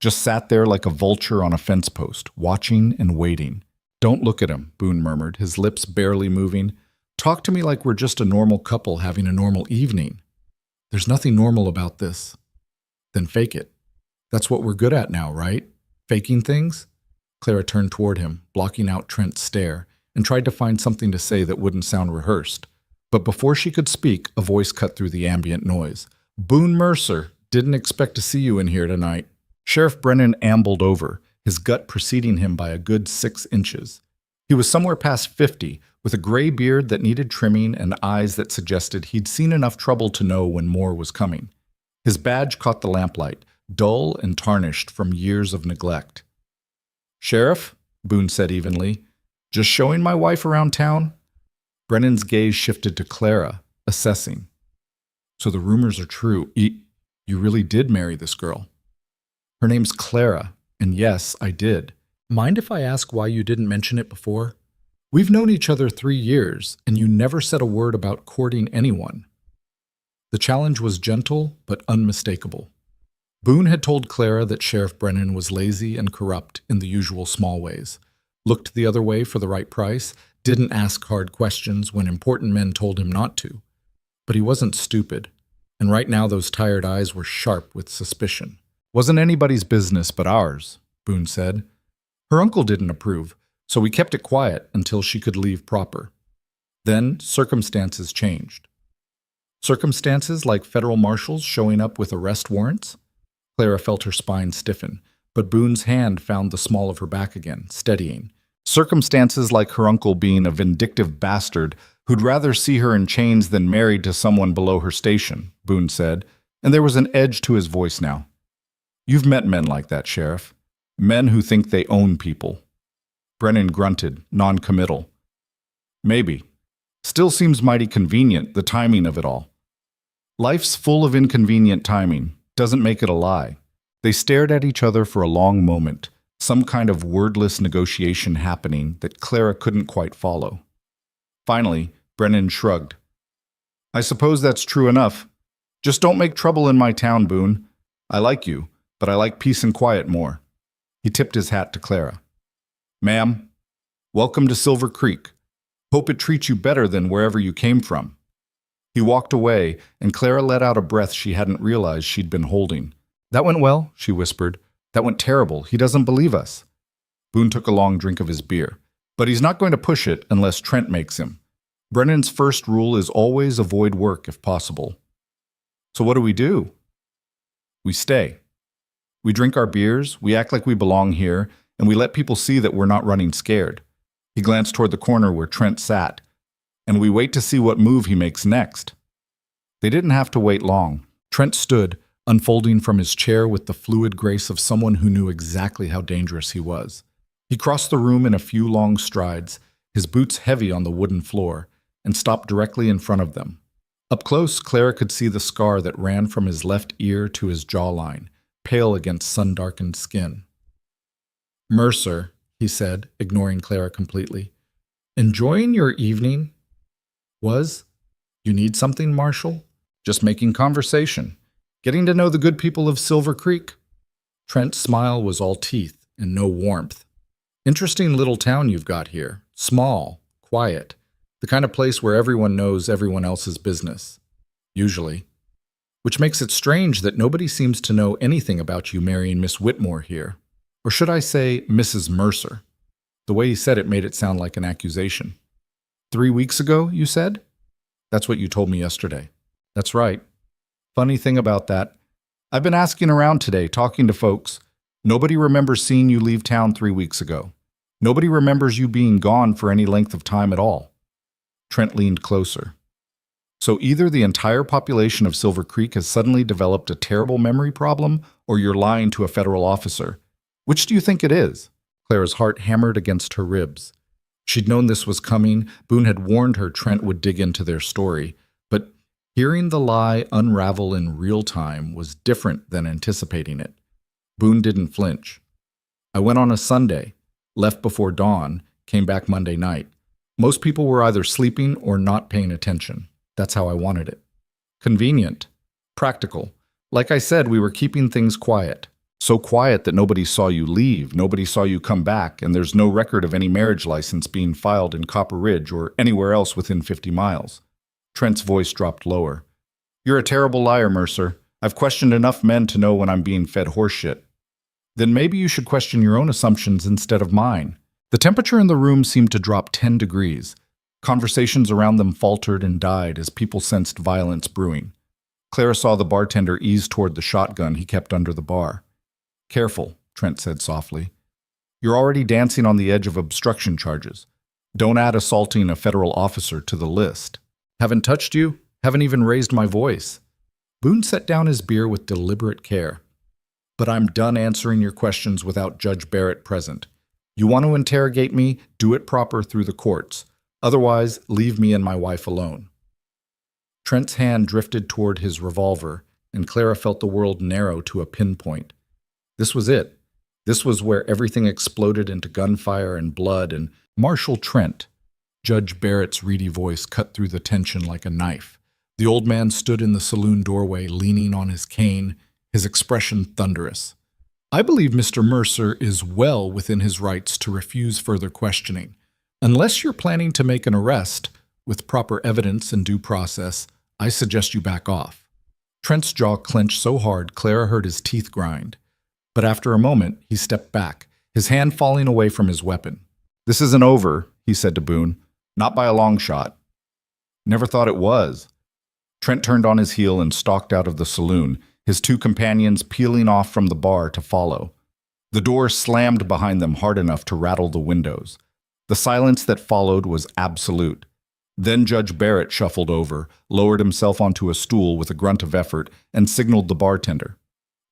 Speaker 1: just sat there like a vulture on a fence post, watching and waiting. Don't look at him, Boone murmured, his lips barely moving. Talk to me like we're just a normal couple having a normal evening. There's nothing normal about this. Then fake it. That's what we're good at now, right? Faking things? Clara turned toward him, blocking out Trent's stare, and tried to find something to say that wouldn't sound rehearsed. But before she could speak, a voice cut through the ambient noise. Boone Mercer, didn't expect to see you in here tonight. Sheriff Brennan ambled over, his gut preceding him by a good 6 inches. He was somewhere past 50, with a gray beard that needed trimming and eyes that suggested he'd seen enough trouble to know when more was coming. His badge caught the lamplight, dull and tarnished from years of neglect. Sheriff, Boone said evenly, just showing my wife around town? Brennan's gaze shifted to Clara, assessing. So the rumors are true. You really did marry this girl. Her name's Clara, and yes, I did. Mind if I ask why you didn't mention it before? We've known each other 3 years, and you never said a word about courting anyone. The challenge was gentle, but unmistakable. Boone had told Clara that Sheriff Brennan was lazy and corrupt in the usual small ways, looked the other way for the right price, didn't ask hard questions when important men told him not to. But he wasn't stupid, and right now those tired eyes were sharp with suspicion. Wasn't anybody's business but ours, Boone said. Her uncle didn't approve, so we kept it quiet until she could leave proper. Then circumstances changed. Circumstances like federal marshals showing up with arrest warrants? Clara felt her spine stiffen, but Boone's hand found the small of her back again, steadying. Circumstances like her uncle being a vindictive bastard who'd rather see her in chains than married to someone below her station, Boone said, and there was an edge to his voice now. You've met men like that, Sheriff. Men who think they own people. Brennan grunted, non-committal. Maybe. Still seems mighty convenient, the timing of it all. Life's full of inconvenient timing. Doesn't make it a lie. They stared at each other for a long moment, some kind of wordless negotiation happening that Clara couldn't quite follow. Finally, Brennan shrugged. I suppose that's true enough. Just don't make trouble in my town, Boone. I like you, but I like peace and quiet more. He tipped his hat to Clara. Ma'am, welcome to Silver Creek. Hope it treats you better than wherever you came from. He walked away, and Clara let out a breath she hadn't realized she'd been holding. "That went well," she whispered. "That went terrible. He doesn't believe us." Boone took a long drink of his beer. "But he's not going to push it unless Trent makes him. Brennan's first rule is always avoid work if possible." "So what do? We stay. We drink our beers, we act like we belong here, and we let people see that we're not running scared." He glanced toward the corner where Trent sat. "And we wait to see what move he makes next." They didn't have to wait long. Trent stood, unfolding from his chair with the fluid grace of someone who knew exactly how dangerous he was. He crossed the room in a few long strides, his boots heavy on the wooden floor, and stopped directly in front of them. Up close, Clara could see the scar that ran from his left ear to his jawline, pale against sun-darkened skin. "Mercer," he said, ignoring Clara completely. "Enjoying your evening?" "Was? You need something, Marshal?" "Just making conversation. Getting to know the good people of Silver Creek." Trent's smile was all teeth and no warmth. "Interesting little town you've got here. Small, quiet. The kind of place where everyone knows everyone else's business. Usually. Which makes it strange that nobody seems to know anything about you marrying Miss Whitmore here. Or should I say Mrs. Mercer?" The way he said it made it sound like an accusation. 3 weeks ago, you said? That's what you told me yesterday." "That's right. Funny thing about that, I've been asking around today, talking to folks. Nobody remembers seeing you leave town 3 weeks ago. Nobody remembers you being gone for any length of time at all." Trent leaned closer. "So either the entire population of Silver Creek has suddenly developed a terrible memory problem, or you're lying to a federal officer. Which do you think it is?" Clara's heart hammered against her ribs. She'd known this was coming. Boone had warned her Trent would dig into their story. But hearing the lie unravel in real time was different than anticipating it. Boone didn't flinch. "I went on a Sunday, left before dawn, came back Monday night. Most people were either sleeping or not paying attention. That's how I wanted it. Convenient. Practical. Like I said, we were keeping things quiet. So quiet that nobody saw you leave, nobody saw you come back, and there's no record of any marriage license being filed in Copper Ridge or anywhere else within 50 miles. Trent's voice dropped lower. "You're a terrible liar, Mercer. I've questioned enough men to know when I'm being fed horseshit." "Then maybe you should question your own assumptions instead of mine." The temperature in the room seemed to drop 10 degrees. Conversations around them faltered and died as people sensed violence brewing. Clara saw the bartender ease toward the shotgun he kept under the bar. "Careful," Trent said softly. "You're already dancing on the edge of obstruction charges. Don't add assaulting a federal officer to the list." "Haven't touched you, haven't even raised my voice." Boone set down his beer with deliberate care. "But I'm done answering your questions without Judge Barrett present. You want to interrogate me, do it proper through the courts. Otherwise, leave me and my wife alone." Trent's hand drifted toward his revolver, and Clara felt the world narrow to a pinpoint. This was it. This was where everything exploded into gunfire and blood, and Marshal Trent. Judge Barrett's reedy voice cut through the tension like a knife. The old man stood in the saloon doorway, leaning on his cane, his expression thunderous. "I believe Mr. Mercer is well within his rights to refuse further questioning. Unless you're planning to make an arrest, with proper evidence and due process, I suggest you back off." Trent's jaw clenched so hard Clara heard his teeth grind. But after a moment, he stepped back, his hand falling away from his weapon. "This isn't over," he said to Boone. "Not by a long shot." "Never thought it was." Trent turned on his heel and stalked out of the saloon, his two companions peeling off from the bar to follow. The door slammed behind them hard enough to rattle the windows. The silence that followed was absolute. Then Judge Barrett shuffled over, lowered himself onto a stool with a grunt of effort, and signaled the bartender.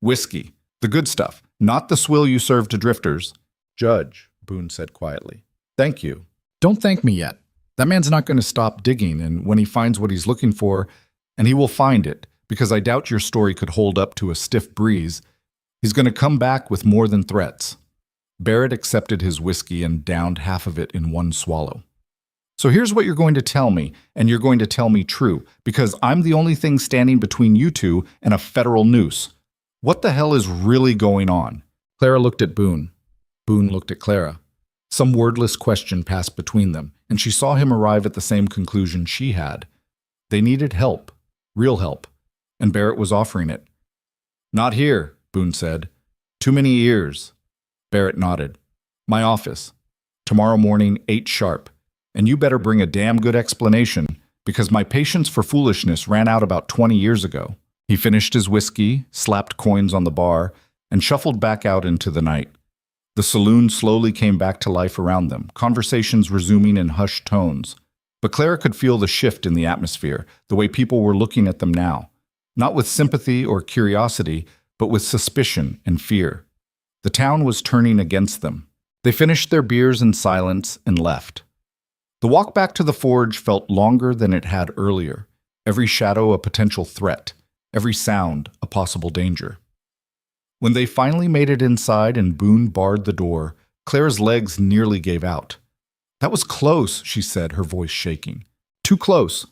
Speaker 1: "Whiskey. The good stuff, not the swill you serve to drifters." "Judge," Boone said quietly. "Thank you." "Don't thank me yet. That man's not going to stop digging, and when he finds what he's looking for, and he will find it, because I doubt your story could hold up to a stiff breeze, he's going to come back with more than threats." Barrett accepted his whiskey and downed half of it in one swallow. "So here's what you're going to tell me, and you're going to tell me true, because I'm the only thing standing between you two and a federal noose. What the hell is really going on?" Clara looked at Boone. Boone looked at Clara. Some wordless question passed between them, and she saw him arrive at the same conclusion she had. They needed help, real help, and Barrett was offering it. Not here, Boone said. Too many ears. Barrett nodded. My office. Tomorrow morning, 8 sharp. And you better bring a damn good explanation, because my patience for foolishness ran out about 20 years ago. He finished his whiskey, slapped coins on the bar, and shuffled back out into the night. The saloon slowly came back to life around them, conversations resuming in hushed tones. But Clara could feel the shift in the atmosphere, the way people were looking at them now. Not with sympathy or curiosity, but with suspicion and fear. The town was turning against them. They finished their beers in silence and left. The walk back to the forge felt longer than it had earlier, every shadow a potential threat, every sound a possible danger. When they finally made it inside and Boone barred the door, Clara's legs nearly gave out. That was close, she said, her voice shaking. Too close.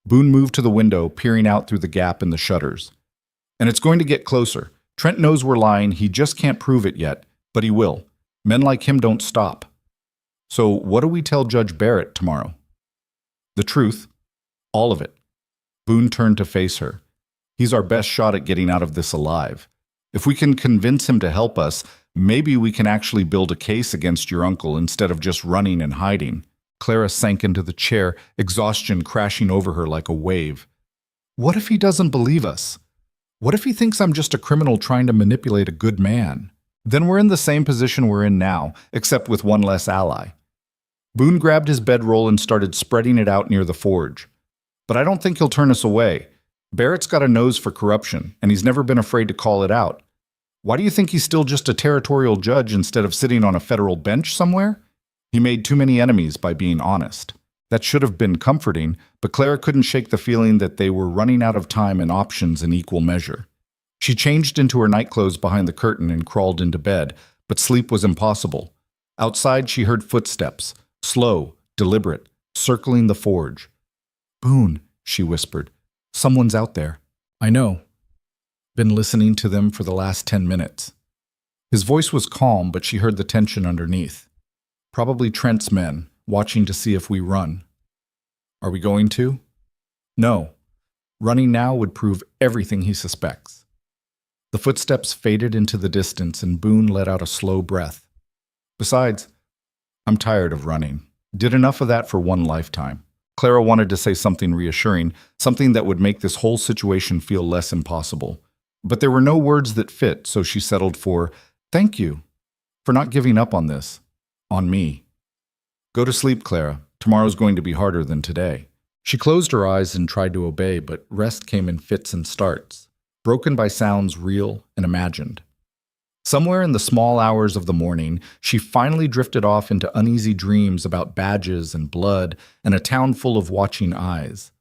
Speaker 1: Boone moved to the window, peering out through the gap in the shutters. And it's going to get closer. Trent knows we're lying, he just can't prove it yet, but he will. Men like him don't stop. So what do we tell Judge Barrett tomorrow? The truth. All of it. Boone turned to face her. He's our best shot at getting out of this alive. If we can convince him to help us, maybe we can actually build a case against your uncle instead of just running and hiding. Clara sank into the chair, exhaustion crashing over her like a wave. What if he doesn't believe us? What if he thinks I'm just a criminal trying to manipulate a good man? Then we're in the same position we're in now, except with one less ally. Boone grabbed his bedroll and started spreading it out near the forge. But I don't think he'll turn us away. Barrett's got a nose for corruption, and he's never been afraid to call it out. Why do you think he's still just a territorial judge instead of sitting on a federal bench somewhere? He made too many enemies by being honest. That should have been comforting, but Clara couldn't shake the feeling that they were running out of time and options in equal measure. She changed into her nightclothes behind the curtain and crawled into bed, but sleep was impossible. Outside, she heard footsteps, slow, deliberate, circling the forge. Boone, she whispered. Someone's out there. I know. Been listening to them for the last 10 minutes. His voice was calm, but she heard the tension underneath. Probably Trent's men, watching to see if we run. Are we going to? No. Running now would prove everything he suspects. The footsteps faded into the distance and Boone let out a slow breath. Besides, I'm tired of running. Did enough of that for one lifetime. Clara wanted to say something reassuring, something that would make this whole situation feel less impossible. But there were no words that fit, so she settled for, thank you for not giving up on this. On me. Go to sleep, Clara. Tomorrow's going to be harder than today. She closed her eyes and tried to obey, but rest came in fits and starts, broken by sounds real and imagined. Somewhere in the small hours of the morning, she finally drifted off into uneasy dreams about badges and blood and a town full of watching eyes.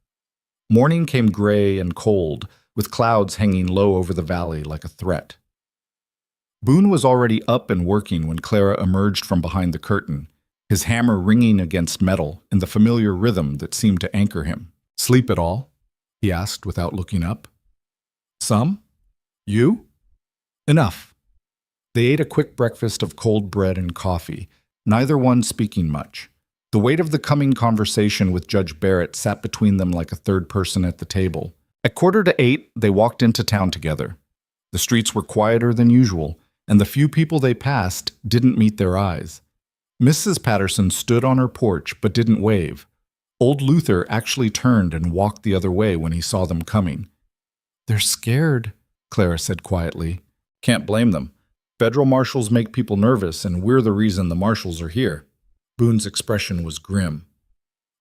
Speaker 1: Morning came gray and cold, with clouds hanging low over the valley like a threat. Boone was already up and working when Clara emerged from behind the curtain, his hammer ringing against metal in the familiar rhythm that seemed to anchor him. Sleep at all? He asked without looking up. Some? You? Enough. They ate a quick breakfast of cold bread and coffee, neither one speaking much. The weight of the coming conversation with Judge Barrett sat between them like a third person at the table. At 7:45, they walked into town together. The streets were quieter than usual, and the few people they passed didn't meet their eyes. Mrs. Patterson stood on her porch but didn't wave. Old Luther actually turned and walked the other way when he saw them coming. They're scared, Clara said quietly. Can't blame them. Federal marshals make people nervous, and we're the reason the marshals are here. Boone's expression was grim.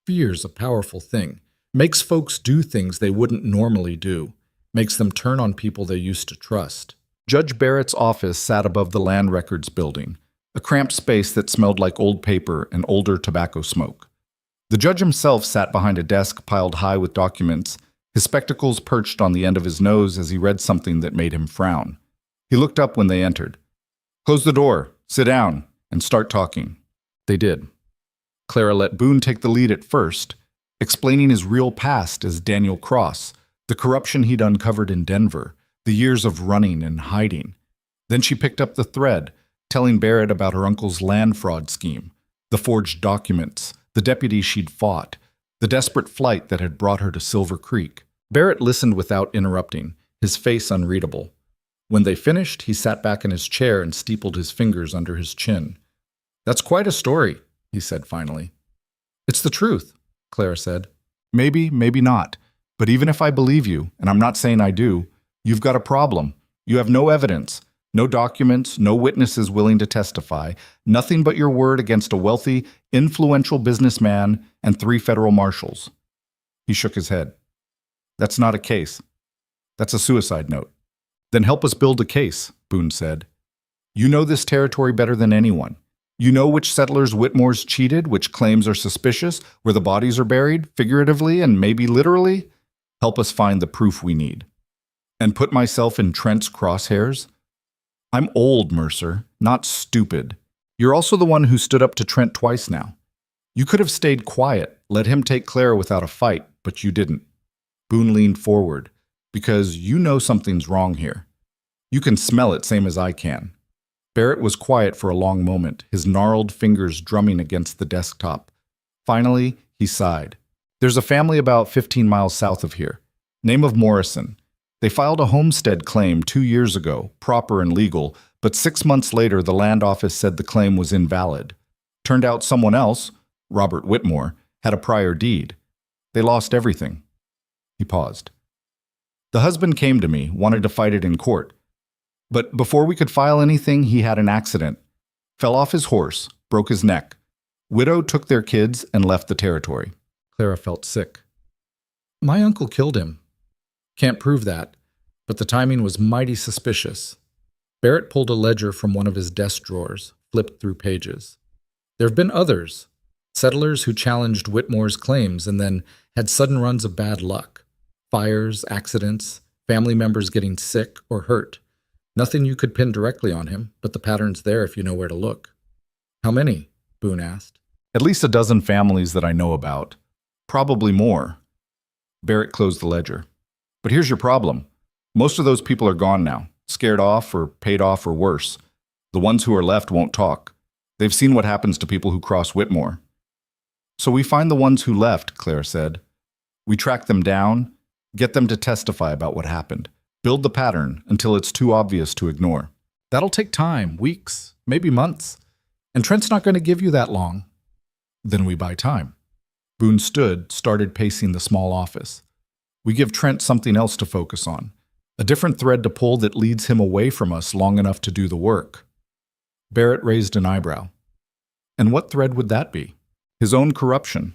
Speaker 1: Fear's a powerful thing. Makes folks do things they wouldn't normally do. Makes them turn on people they used to trust. Judge Barrett's office sat above the Land Records building, a cramped space that smelled like old paper and older tobacco smoke. The judge himself sat behind a desk piled high with documents, his spectacles perched on the end of his nose as he read something that made him frown. He looked up when they entered. Close the door, sit down, and start talking. They did. Clara let Boone take the lead at first, explaining his real past as Daniel Cross, the corruption he'd uncovered in Denver, the years of running and hiding. Then she picked up the thread, telling Barrett about her uncle's land fraud scheme, the forged documents, the deputy she'd fought, the desperate flight that had brought her to Silver Creek. Barrett listened without interrupting, his face unreadable. When they finished, he sat back in his chair and steepled his fingers under his chin. "That's quite a story," he said finally. "It's the truth," Clara said. "Maybe, maybe not. But even if I believe you, and I'm not saying I do, you've got a problem. You have no evidence, no documents, no witnesses willing to testify, nothing but your word against a wealthy, influential businessman and 3 federal marshals." He shook his head. "That's not a case. That's a suicide note." "Then help us build a case," Boone said. "You know this territory better than anyone. You know which settlers Whitmore's cheated, which claims are suspicious, where the bodies are buried, figuratively and maybe literally. Help us find the proof we need." "And put myself in Trent's crosshairs?" "I'm old, Mercer, not stupid. You're also the one who stood up to Trent twice now. You could have stayed quiet, let him take Clara without a fight, but you didn't." Boone leaned forward. "Because you know something's wrong here. You can smell it same as I can." Barrett was quiet for a long moment, his gnarled fingers drumming against the desktop. Finally, he sighed. "There's a family about 15 miles south of here. Name of Morrison. They filed a homestead claim 2 years ago, proper and legal, but 6 months later the land office said the claim was invalid. Turned out someone else, Robert Whitmore, had a prior deed. They lost everything." He paused. "The husband came to me, wanted to fight it in court. But before we could file anything, he had an accident. Fell off his horse, broke his neck. Widow took their kids and left the territory." Clara felt sick. "My uncle killed him. Can't prove that, but the timing was mighty suspicious." Barrett pulled a ledger from one of his desk drawers, flipped through pages. "There have been others. Settlers who challenged Whitmore's claims and then had sudden runs of bad luck. Fires, accidents, family members getting sick or hurt. Nothing you could pin directly on him, but the pattern's there if you know where to look." "How many?" Boone asked. "At least a dozen families that I know about. Probably more." Barrett closed the ledger. "But here's your problem. Most of those people are gone now, scared off or paid off or worse. The ones who are left won't talk. They've seen what happens to people who cross Whitmore." "So we find the ones who left," Claire said. "We track them down, get them to testify about what happened. Build the pattern until it's too obvious to ignore. That'll take time, weeks, maybe months. And Trent's not going to give you that long." "Then we buy time." Boone stood, started pacing the small office. "We give Trent something else to focus on, a different thread to pull that leads him away from us long enough to do the work." Barrett raised an eyebrow. "And what thread would that be?" "His own corruption.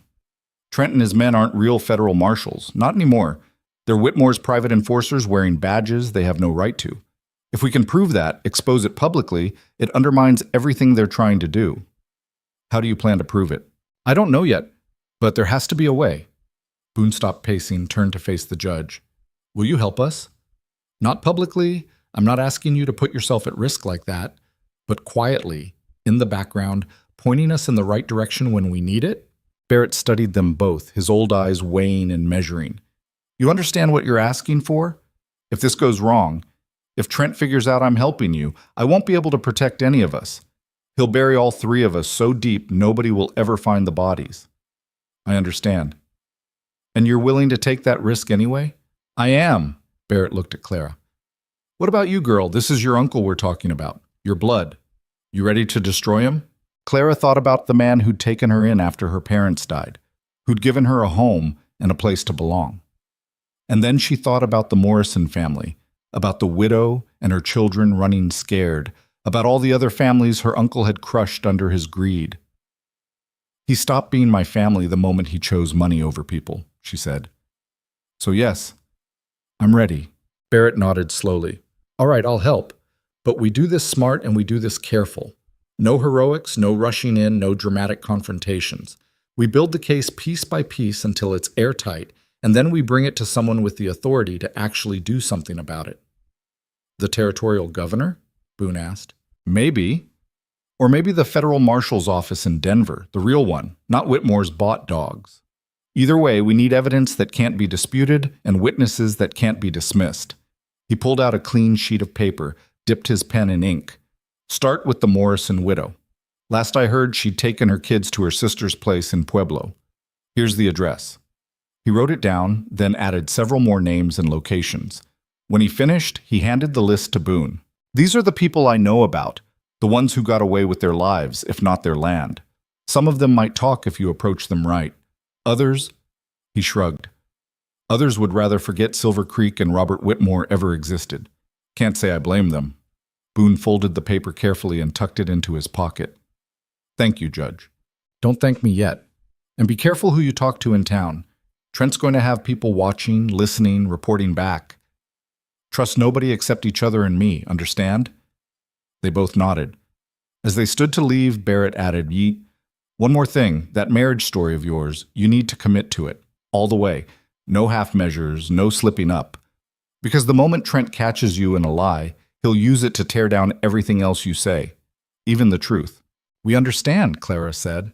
Speaker 1: Trent and his men aren't real federal marshals, not anymore. They're Whitmore's private enforcers wearing badges they have no right to. If we can prove that, expose it publicly, it undermines everything they're trying to do." "How do you plan to prove it?" "I don't know yet, but there has to be a way." Boone stopped pacing, turned to face the judge. "Will you help us? Not publicly, I'm not asking you to put yourself at risk like that, but quietly, in the background, pointing us in the right direction when we need it?" Barrett studied them both, his old eyes weighing and measuring. "You understand what you're asking for? If this goes wrong, if Trent figures out I'm helping you, I won't be able to protect any of us. He'll bury all 3 of us so deep nobody will ever find the bodies." "I understand." "And you're willing to take that risk anyway?" "I am." Barrett looked at Clara. "What about you, girl? This is your uncle we're talking about. Your blood. You ready to destroy him?" Clara thought about the man who'd taken her in after her parents died, who'd given her a home and a place to belong. And then she thought about the Morrison family, about the widow and her children running scared, about all the other families her uncle had crushed under his greed. "He stopped being my family the moment he chose money over people," she said. "So yes, I'm ready." Barrett nodded slowly. "All right, I'll help. But we do this smart and we do this careful. No heroics, no rushing in, no dramatic confrontations. We build the case piece by piece until it's airtight, and then we bring it to someone with the authority to actually do something about it." "The territorial governor?" Boone asked. "Maybe. Or maybe the federal marshal's office in Denver, the real one, not Whitmore's bought dogs. Either way, we need evidence that can't be disputed and witnesses that can't be dismissed." He pulled out a clean sheet of paper, dipped his pen in ink. "Start with the Morrison widow. Last I heard, she'd taken her kids to her sister's place in Pueblo. Here's the address. He wrote it down, then added several more names and locations. When he finished, he handed the list to Boone. These are the people I know about, the ones who got away with their lives, if not their land. Some of them might talk if you approach them right. Others, he shrugged. Others would rather forget Silver Creek and Robert Whitmore ever existed. Can't say I blame them. Boone folded the paper carefully and tucked it into his pocket. Thank you, Judge. Don't thank me yet. And be careful who you talk to in town. Trent's going to have people watching, listening, reporting back. Trust nobody except each other and me, understand? They both nodded. As they stood to leave, Barrett added, Yeet, one more thing, that marriage story of yours, you need to commit to it, all the way. No half measures, no slipping up. Because the moment Trent catches you in a lie, he'll use it to tear down everything else you say, even the truth. We understand, Clara said.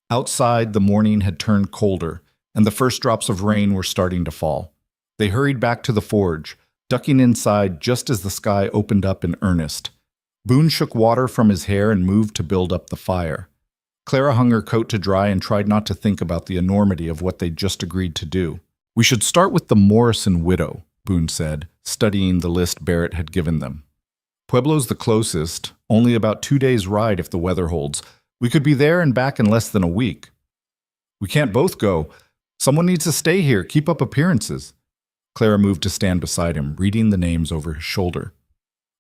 Speaker 1: Outside, the morning had turned colder, and the first drops of rain were starting to fall. They hurried back to the forge, ducking inside just as the sky opened up in earnest. Boone shook water from his hair and moved to build up the fire. Clara hung her coat to dry and tried not to think about the enormity of what they'd just agreed to do. We should start with the Morrison widow, Boone said, studying the list Barrett had given them. Pueblo's the closest, only about 2 days' ride if the weather holds. We could be there and back in less than a week. We can't both go. Someone needs to stay here, keep up appearances. Clara moved to stand beside him, reading the names over his shoulder.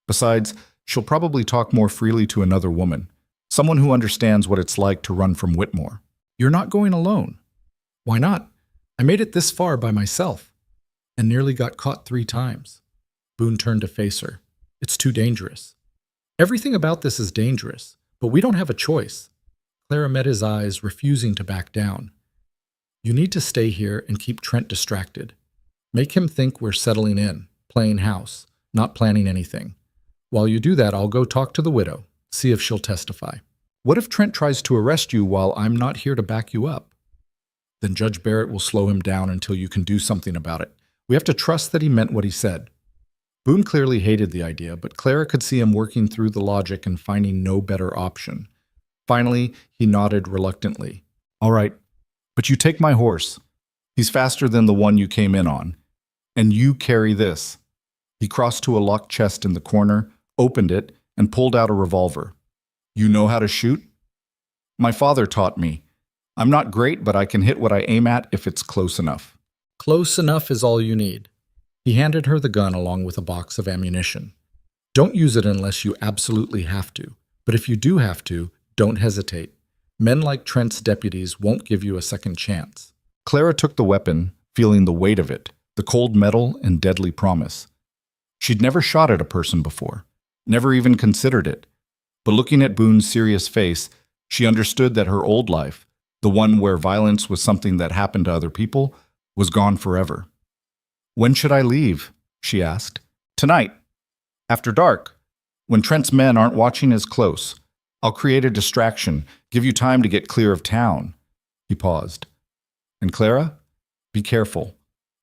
Speaker 1: Besides, she'll probably talk more freely to another woman, someone who understands what it's like to run from Whitmore. You're not going alone. Why not? I made it this far by myself, and nearly got caught 3 times. Boone turned to face her. It's too dangerous. Everything about this is dangerous, but we don't have a choice. Clara met his eyes, refusing to back down. You need to stay here and keep Trent distracted. Make him think we're settling in, playing house, not planning anything. While you do that, I'll go talk to the widow, see if she'll testify. What if Trent tries to arrest you while I'm not here to back you up? Then Judge Barrett will slow him down until you can do something about it. We have to trust that he meant what he said. Boone clearly hated the idea, but Clara could see him working through the logic and finding no better option. Finally, he nodded reluctantly. All right, but you take my horse. He's faster than the one you came in on. And you carry this. He crossed to a locked chest in the corner, opened it, and pulled out a revolver. You know how to shoot? My father taught me. I'm not great, but I can hit what I aim at if it's close enough. Close enough is all you need. He handed her the gun along with a box of ammunition. Don't use it unless you absolutely have to. But if you do have to, don't hesitate. Men like Trent's deputies won't give you a second chance. Clara took the weapon, feeling the weight of it, the cold metal and deadly promise. She'd never shot at a person before, never even considered it. But looking at Boone's serious face, she understood that her old life, the one where violence was something that happened to other people, was gone forever. When should I leave? She asked. Tonight. After dark. When Trent's men aren't watching as close. I'll create a distraction, give you time to get clear of town. He paused. And Clara, be careful.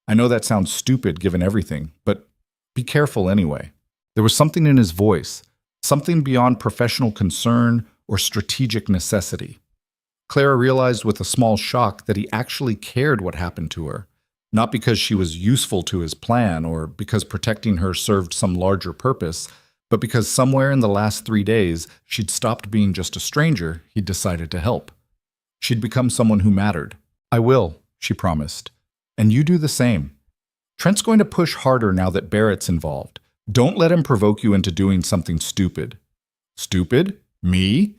Speaker 1: I know that sounds stupid given everything, but be careful anyway. There was something in his voice, something beyond professional concern or strategic necessity. Clara realized with a small shock that he actually cared what happened to her, not because she was useful to his plan or because protecting her served some larger purpose, but because somewhere in the last 3 days she'd stopped being just a stranger he'd decided to help. She'd become someone who mattered. I will, she promised. And you do the same. Trent's going to push harder now that Barrett's involved. Don't let him provoke you into doing something stupid. Stupid? Me?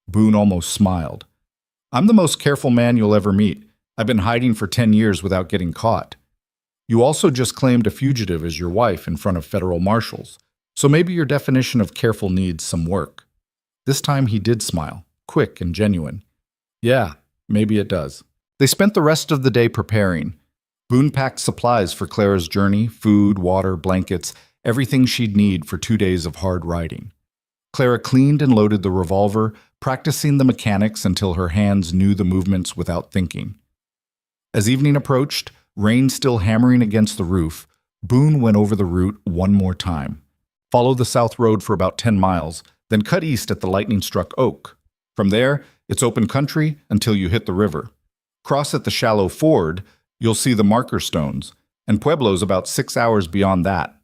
Speaker 1: Boone almost smiled. I'm the most careful man you'll ever meet. I've been hiding for 10 years without getting caught. You also just claimed a fugitive as your wife in front of federal marshals, so maybe your definition of careful needs some work. This time he did smile, quick and genuine. Yeah, maybe it does. They spent the rest of the day preparing. Boone packed supplies for Clara's journey, food, water, blankets, everything she'd need for 2 days of hard riding. Clara cleaned and loaded the revolver, practicing the mechanics until her hands knew the movements without thinking. As evening approached, rain still hammering against the roof, Boone went over the route one more time. Follow the south road for about 10 miles, then cut east at the lightning-struck oak. From there, it's open country until you hit the river. Cross at the shallow ford, you'll see the marker stones, and Pueblo's about 6 hours beyond that.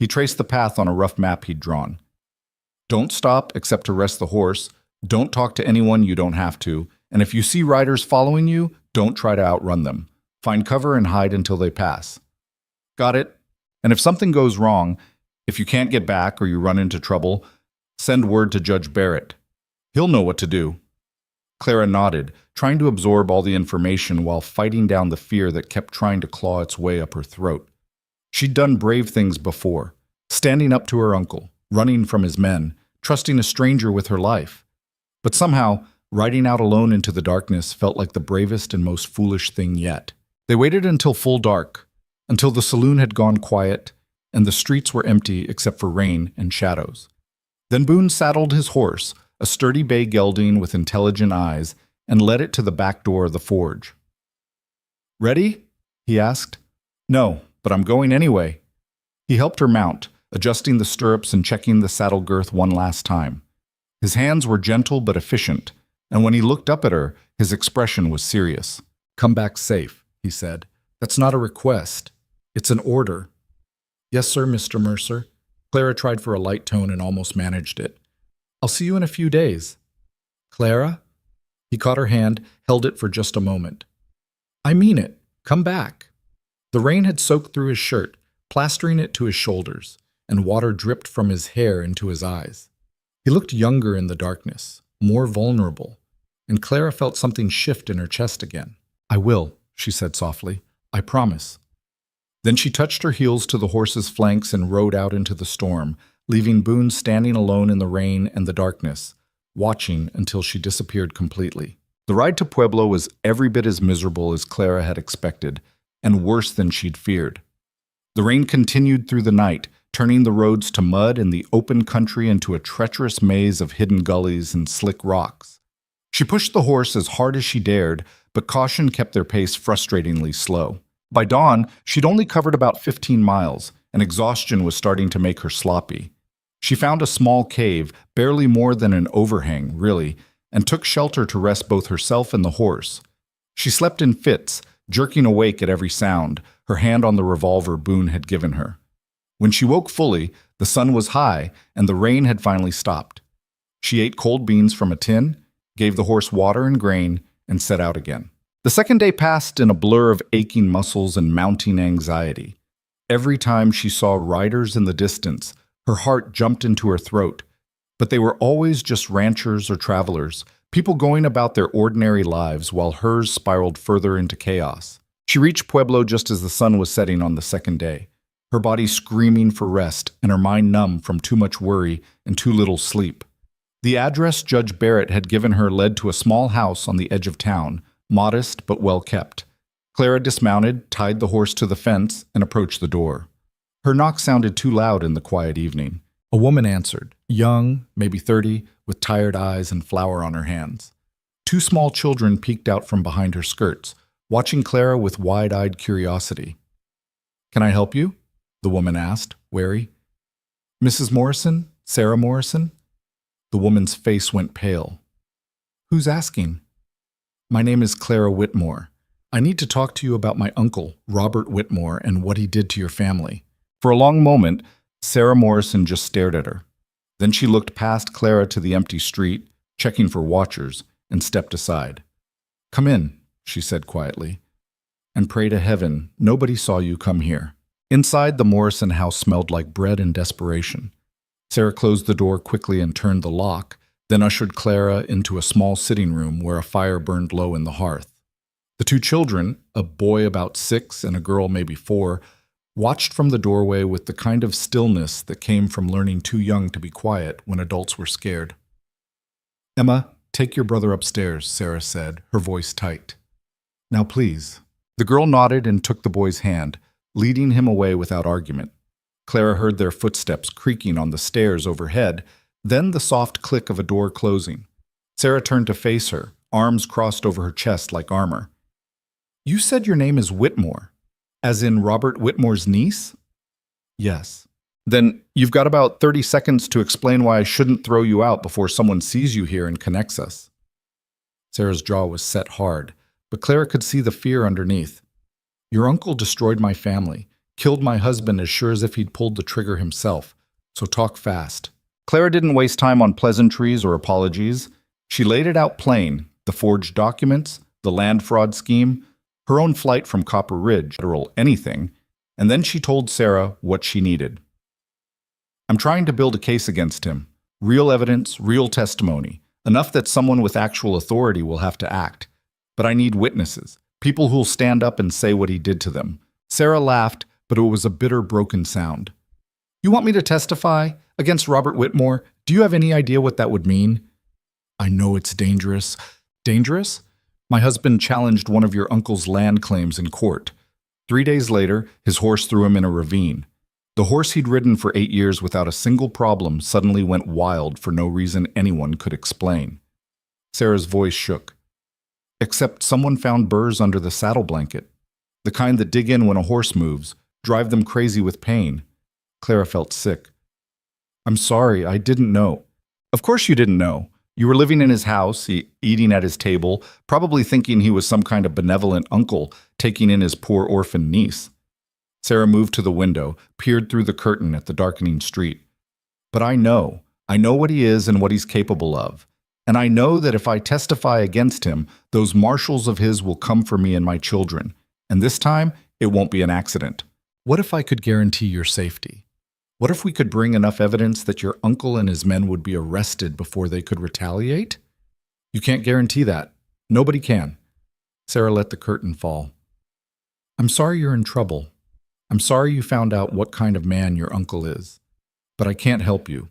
Speaker 1: He traced the path on a rough map he'd drawn. Don't stop except to rest the horse, don't talk to anyone you don't have to, and if you see riders following you, don't try to outrun them. Find cover and hide until they pass. Got it? And if something goes wrong, if you can't get back or you run into trouble, send word to Judge Barrett. He'll know what to do. Clara nodded, trying to absorb all the information while fighting down the fear that kept trying to claw its way up her throat. She'd done brave things before, standing up to her uncle, running from his men, trusting a stranger with her life. But somehow, riding out alone into the darkness felt like the bravest and most foolish thing yet. They waited until full dark, until the saloon had gone quiet and the streets were empty except for rain and shadows. Then Boone saddled his horse, a sturdy bay gelding with intelligent eyes, and led it to the back door of the forge. "Ready?" he asked. "No, but I'm going anyway." He helped her mount, adjusting the stirrups and checking the saddle girth one last time. His hands were gentle but efficient, and when he looked up at her, his expression was serious. "Come back safe," he said. "That's not a request. It's an order." "Yes, sir, Mr. Mercer." Clara tried for a light tone and almost managed it. "I'll see you in a few days." "Clara?" He caught her hand, held it for just a moment. "I mean it. Come back." The rain had soaked through his shirt, plastering it to his shoulders, and water dripped from his hair into his eyes. He looked younger in the darkness, more vulnerable, and Clara felt something shift in her chest again. "I will," she said softly. "I promise." Then she touched her heels to the horse's flanks and rode out into the storm, leaving Boone standing alone in the rain and the darkness, watching until she disappeared completely. The ride to Pueblo was every bit as miserable as Clara had expected, and worse than she'd feared. The rain continued through the night, turning the roads to mud and the open country into a treacherous maze of hidden gullies and slick rocks. She pushed the horse as hard as she dared, but caution kept their pace frustratingly slow. By dawn, she'd only covered about 15 miles, and exhaustion was starting to make her sloppy. She found a small cave, barely more than an overhang, really, and took shelter to rest both herself and the horse. She slept in fits, jerking awake at every sound, her hand on the revolver Boone had given her. When she woke fully, the sun was high, and the rain had finally stopped. She ate cold beans from a tin, gave the horse water and grain, and set out again. The second day passed in a blur of aching muscles and mounting anxiety. Every time she saw riders in the distance, her heart jumped into her throat. But they were always just ranchers or travelers, people going about their ordinary lives while hers spiraled further into chaos. She reached Pueblo just as the sun was setting on the second day, her body screaming for rest and her mind numb from too much worry and too little sleep. The address Judge Barrett had given her led to a small house on the edge of town, modest but well kept. Clara dismounted, tied the horse to the fence, and approached the door. Her knock sounded too loud in the quiet evening. A woman answered, young, maybe 30, with tired eyes and flour on her hands. Two small children peeked out from behind her skirts, watching Clara with wide-eyed curiosity. "Can I help you?" the woman asked, wary. "Mrs. Morrison? Sarah Morrison?" The woman's face went pale. "Who's asking?" "My name is Clara Whitmore. I need to talk to you about my uncle, Robert Whitmore, and what he did to your family." For a long moment, Sarah Morrison just stared at her. Then she looked past Clara to the empty street, checking for watchers, and stepped aside. "Come in," she said quietly, "and pray to heaven nobody saw you come here." Inside, the Morrison house smelled like bread and desperation. Sarah closed the door quickly and turned the lock, then ushered Clara into a small sitting room where a fire burned low in the hearth. The two children, a boy about 6 and a girl maybe 4, watched from the doorway with the kind of stillness that came from learning too young to be quiet when adults were scared. "Emma, take your brother upstairs," Sarah said, her voice tight. "Now please." The girl nodded and took the boy's hand, leading him away without argument. Clara heard their footsteps creaking on the stairs overhead, then the soft click of a door closing. Sarah turned to face her, arms crossed over her chest like armor. "You said your name is Whitmore, as in Robert Whitmore's niece?" "Yes." "Then you've got about 30 seconds to explain why I shouldn't throw you out before someone sees you here and connects us." Sarah's jaw was set hard, but Clara could see the fear underneath. Your uncle destroyed my family, killed my husband as sure as if he'd pulled the trigger himself, so talk fast. Clara didn't waste time on pleasantries or apologies. She laid it out plain, the forged documents, the land fraud scheme, her own flight from Copper Ridge, federal anything, and then she told Sarah what she needed. I'm trying to build a case against him. Real evidence, real testimony, enough that someone with actual authority will have to act. But I need witnesses, people who'll stand up and say what he did to them. Sarah laughed, but it was a bitter, broken sound. You want me to testify against Robert Whitmore? Do you have any idea what that would mean? I know it's dangerous. Dangerous? My husband challenged one of your uncle's land claims in court. 3 days later, his horse threw him in a ravine. The horse he'd ridden for 8 years without a single problem suddenly went wild for no reason anyone could explain. Sarah's voice shook. Except someone found burrs under the saddle blanket. The kind that dig in when a horse moves, drive them crazy with pain. Clara felt sick. I'm sorry, I didn't know. Of course you didn't know. You were living in his house, eating at his table, probably thinking he was some kind of benevolent uncle taking in his poor orphan niece. Sarah moved to the window, peered through the curtain at the darkening street. But I know what he is and what he's capable of. And I know that if I testify against him, those marshals of his will come for me and my children. And this time, it won't be an accident. What if I could guarantee your safety? What if we could bring enough evidence that your uncle and his men would be arrested before they could retaliate? You can't guarantee that. Nobody can. Sarah let the curtain fall. I'm sorry you're in trouble. I'm sorry you found out what kind of man your uncle is. But I can't help you.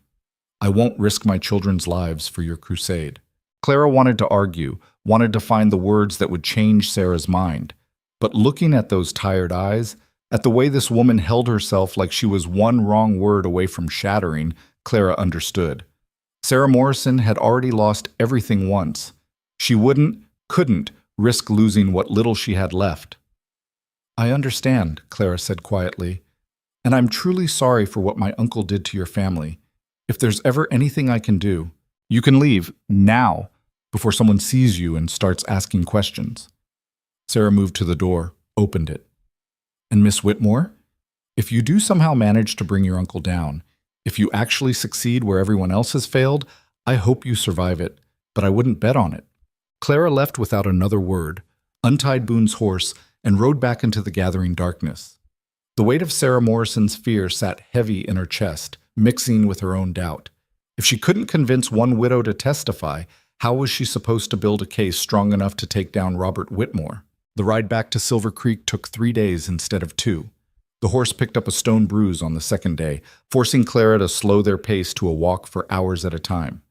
Speaker 1: I won't risk my children's lives for your crusade. Clara wanted to argue, wanted to find the words that would change Sarah's mind. But looking at those tired eyes, at the way this woman held herself like she was one wrong word away from shattering, Clara understood. Sarah Morrison had already lost everything once. She couldn't risk losing what little she had left. I understand, Clara said quietly, and I'm truly sorry for what my uncle did to your family. If there's ever anything I can do, you can leave now before someone sees you and starts asking questions. Sarah moved to the door, opened it. And Miss Whitmore, if you do somehow manage to bring your uncle down, if you actually succeed where everyone else has failed, I hope you survive it, but I wouldn't bet on it. Clara left without another word, untied Boone's horse, and rode back into the gathering darkness. The weight of Sarah Morrison's fear sat heavy in her chest, mixing with her own doubt. If she couldn't convince one widow to testify, how was she supposed to build a case strong enough to take down Robert Whitmore? The ride back to Silver Creek took 3 days instead of 2. The horse picked up a stone bruise on the second day, forcing Clara to slow their pace to a walk for hours at a time.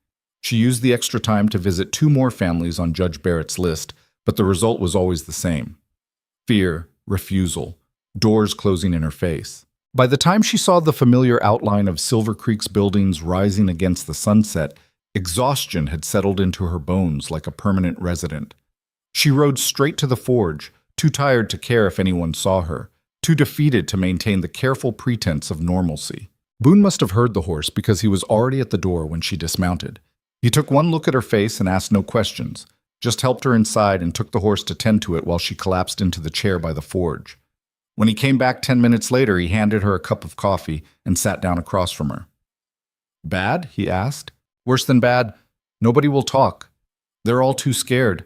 Speaker 1: She used the extra time to visit 2 more families on Judge Barrett's list, but the result was always the same. Fear, refusal, doors closing in her face. By the time she saw the familiar outline of Silver Creek's buildings rising against the sunset, exhaustion had settled into her bones like a permanent resident. She rode straight to the forge, too tired to care if anyone saw her, too defeated to maintain the careful pretense of normalcy. Boone must have heard the horse because he was already at the door when she dismounted. He took one look at her face and asked no questions, just helped her inside and took the horse to tend to it while she collapsed into the chair by the forge. When he came back 10 minutes later, he handed her a cup of coffee and sat down across from her. Bad? He asked. Worse than bad. Nobody will talk. They're all too scared.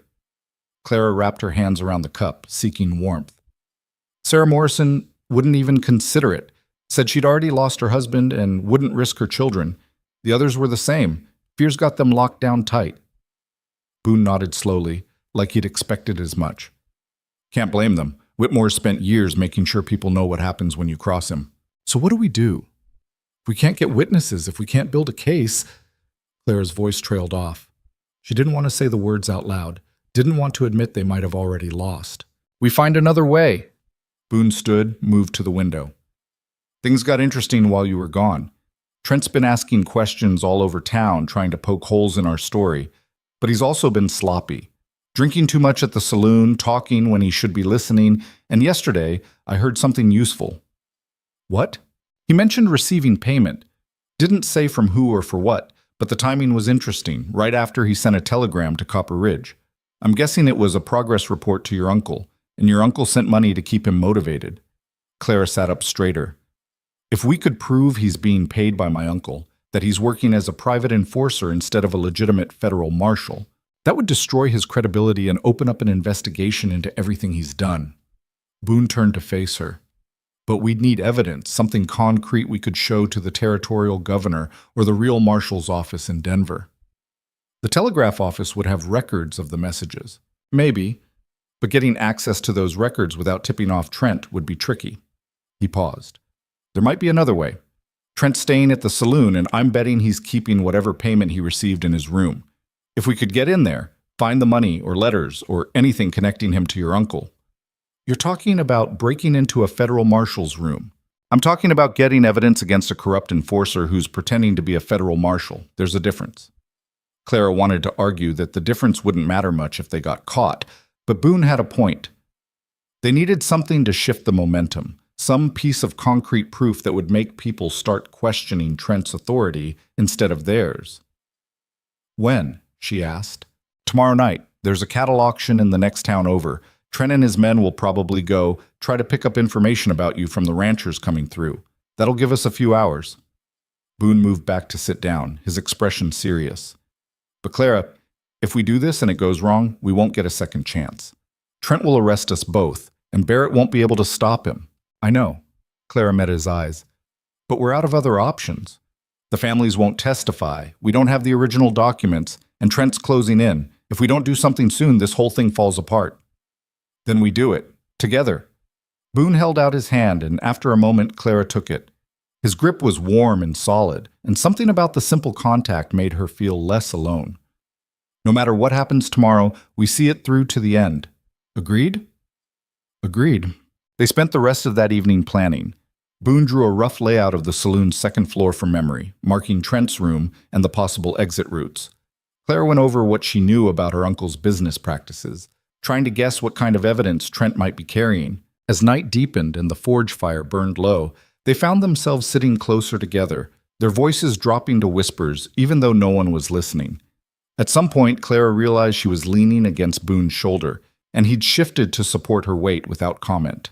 Speaker 1: Clara wrapped her hands around the cup, seeking warmth. Sarah Morrison wouldn't even consider it, said she'd already lost her husband and wouldn't risk her children. The others were the same. Fears got them locked down tight. Boone nodded slowly, like he'd expected as much. Can't blame them. Whitmore spent years making sure people know what happens when you cross him. So what do we do? If we can't get witnesses, if we can't build a case... Clara's voice trailed off. She didn't want to say the words out loud, didn't want to admit they might have already lost. We find another way. Boone stood, moved to the window. Things got interesting while you were gone. Trent's been asking questions all over town, trying to poke holes in our story, but he's also been sloppy. Drinking too much at the saloon, talking when he should be listening, and yesterday I heard something useful. What? He mentioned receiving payment. Didn't say from who or for what, but the timing was interesting, right after he sent a telegram to Copper Ridge. I'm guessing it was a progress report to your uncle, and your uncle sent money to keep him motivated. Clara sat up straighter. If we could prove he's being paid by my uncle, that he's working as a private enforcer instead of a legitimate federal marshal, that would destroy his credibility and open up an investigation into everything he's done. Boone turned to face her. But we'd need evidence, something concrete we could show to the territorial governor or the real marshal's office in Denver. The telegraph office would have records of the messages. Maybe, but getting access to those records without tipping off Trent would be tricky. He paused. There might be another way. Trent's staying at the saloon, and I'm betting he's keeping whatever payment he received in his room. If we could get in there, find the money or letters or anything connecting him to your uncle. You're talking about breaking into a federal marshal's room. I'm talking about getting evidence against a corrupt enforcer who's pretending to be a federal marshal. There's a difference. Clara wanted to argue that the difference wouldn't matter much if they got caught, but Boone had a point. They needed something to shift the momentum, some piece of concrete proof that would make people start questioning Trent's authority instead of theirs. When? She asked. Tomorrow night. There's a cattle auction in the next town over. Trent and his men will probably go try to pick up information about you from the ranchers coming through. That'll give us a few hours. Boone moved back to sit down, his expression serious. But Clara, if we do this and it goes wrong, we won't get a second chance. Trent will arrest us both, and Barrett won't be able to stop him. I know. Clara met his eyes. But we're out of other options. The families won't testify. We don't have the original documents, and Trent's closing in. If we don't do something soon, this whole thing falls apart. Then we do it. Together. Boone held out his hand, and after a moment, Clara took it. His grip was warm and solid, and something about the simple contact made her feel less alone. No matter what happens tomorrow, we see it through to the end. Agreed? Agreed. They spent the rest of that evening planning. Boone drew a rough layout of the saloon's second floor from memory, marking Trent's room and the possible exit routes. Clara went over what she knew about her uncle's business practices, trying to guess what kind of evidence Trent might be carrying. As night deepened and the forge fire burned low, they found themselves sitting closer together, their voices dropping to whispers, even though no one was listening. At some point, Clara realized she was leaning against Boone's shoulder, and he'd shifted to support her weight without comment.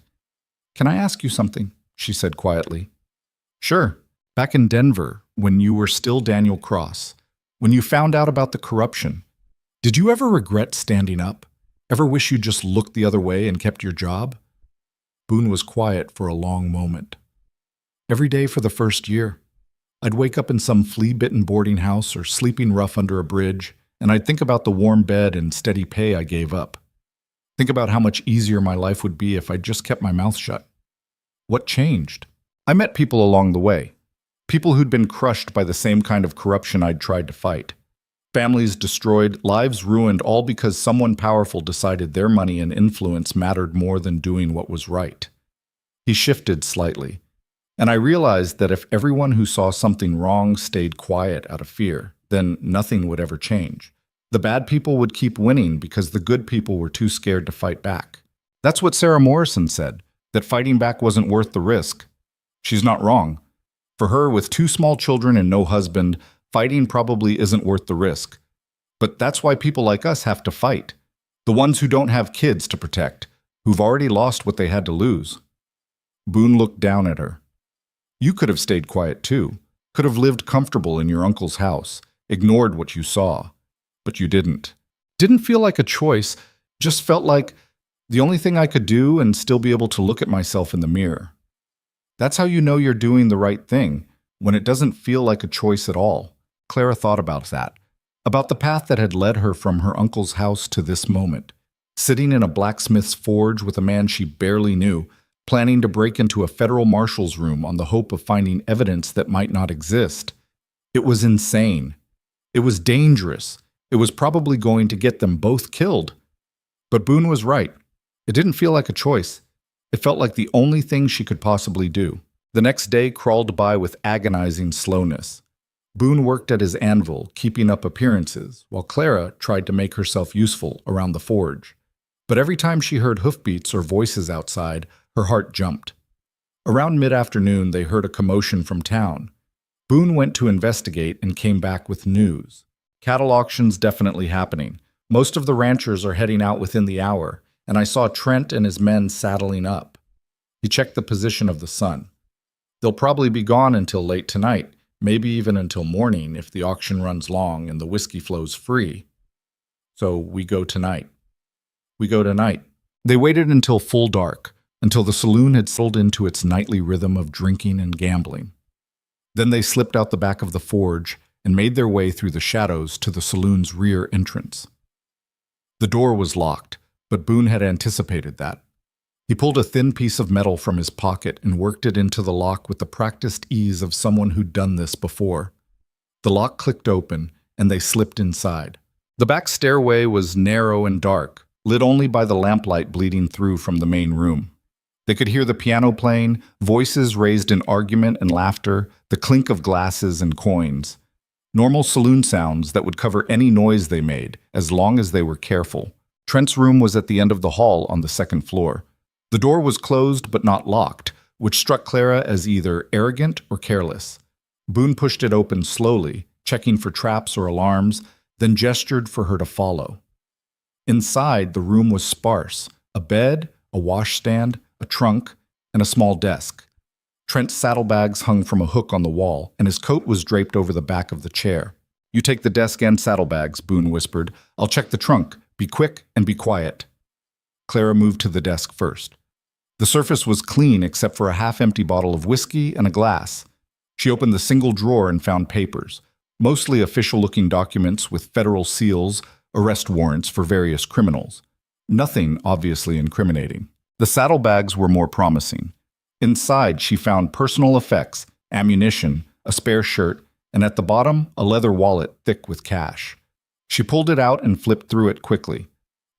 Speaker 1: Can I ask you something? She said quietly. Sure. Back in Denver, when you were still Daniel Cross, when you found out about the corruption, did you ever regret standing up? Ever wish you just looked the other way and kept your job? Boone was quiet for a long moment. Every day for the first year. I'd wake up in some flea-bitten boarding house or sleeping rough under a bridge, and I'd think about the warm bed and steady pay I gave up. Think about how much easier my life would be if I just kept my mouth shut. What changed? I met people along the way. People who'd been crushed by the same kind of corruption I'd tried to fight. Families destroyed, lives ruined, all because someone powerful decided their money and influence mattered more than doing what was right. He shifted slightly, and I realized that if everyone who saw something wrong stayed quiet out of fear, then nothing would ever change. The bad people would keep winning because the good people were too scared to fight back. That's what Sarah Morrison said, that fighting back wasn't worth the risk. She's not wrong. For her, with 2 small children and no husband, fighting probably isn't worth the risk. But that's why people like us have to fight. The ones who don't have kids to protect, who've already lost what they had to lose. Boone looked down at her. You could have stayed quiet too, could have lived comfortable in your uncle's house, ignored what you saw. But you didn't. Didn't feel like a choice, just felt like the only thing I could do and still be able to look at myself in the mirror. That's how you know you're doing the right thing, when it doesn't feel like a choice at all. Clara thought about that, about the path that had led her from her uncle's house to this moment, sitting in a blacksmith's forge with a man she barely knew, planning to break into a federal marshal's room on the hope of finding evidence that might not exist. It was insane. It was dangerous. It was probably going to get them both killed. But Boone was right. It didn't feel like a choice. It felt like the only thing she could possibly do. The next day crawled by with agonizing slowness. Boone worked at his anvil, keeping up appearances, while Clara tried to make herself useful around the forge. But every time she heard hoofbeats or voices outside, her heart jumped. Around mid-afternoon, they heard a commotion from town. Boone went to investigate and came back with news. Cattle auctions definitely happening. Most of the ranchers are heading out within the hour, and I saw Trent and his men saddling up. He checked the position of the sun. They'll probably be gone until late tonight, maybe even until morning if the auction runs long and the whiskey flows free. So we go tonight. We go tonight. They waited until full dark, until the saloon had settled into its nightly rhythm of drinking and gambling. Then they slipped out the back of the forge and made their way through the shadows to the saloon's rear entrance. The door was locked, but Boone had anticipated that. He pulled a thin piece of metal from his pocket and worked it into the lock with the practiced ease of someone who'd done this before. The lock clicked open, and they slipped inside. The back stairway was narrow and dark, lit only by the lamplight bleeding through from the main room. They could hear the piano playing, voices raised in argument and laughter, the clink of glasses and coins. Normal saloon sounds that would cover any noise they made, as long as they were careful. Trent's room was at the end of the hall on the second floor. The door was closed but not locked, which struck Clara as either arrogant or careless. Boone pushed it open slowly, checking for traps or alarms, then gestured for her to follow. Inside, the room was sparse: a bed, a washstand, a trunk, and a small desk. Trent's saddlebags hung from a hook on the wall, and his coat was draped over the back of the chair. "You take the desk and saddlebags," Boone whispered. "I'll check the trunk. Be quick and be quiet." Clara moved to the desk first. The surface was clean except for a half-empty bottle of whiskey and a glass. She opened the single drawer and found papers, mostly official-looking documents with federal seals, arrest warrants for various criminals. Nothing obviously incriminating. The saddlebags were more promising. Inside, she found personal effects, ammunition, a spare shirt, and at the bottom, a leather wallet thick with cash. She pulled it out and flipped through it quickly.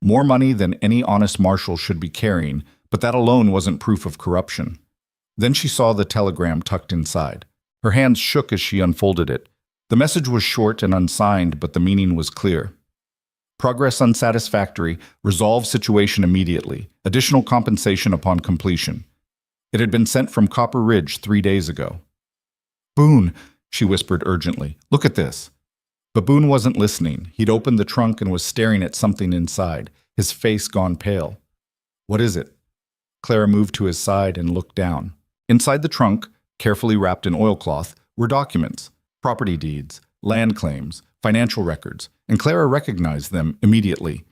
Speaker 1: More money than any honest marshal should be carrying, but that alone wasn't proof of corruption. Then she saw the telegram tucked inside. Her hands shook as she unfolded it. The message was short and unsigned, but the meaning was clear. Progress unsatisfactory. Resolve situation immediately. Additional compensation upon completion. It had been sent from Copper Ridge 3 days ago. "Boone," she whispered urgently, "look at this." But Boone wasn't listening. He'd opened the trunk and was staring at something inside, his face gone pale. "What is it?" Clara moved to his side and looked down. Inside the trunk, carefully wrapped in oilcloth, were documents, property deeds, land claims, financial records, and Clara recognized them immediately.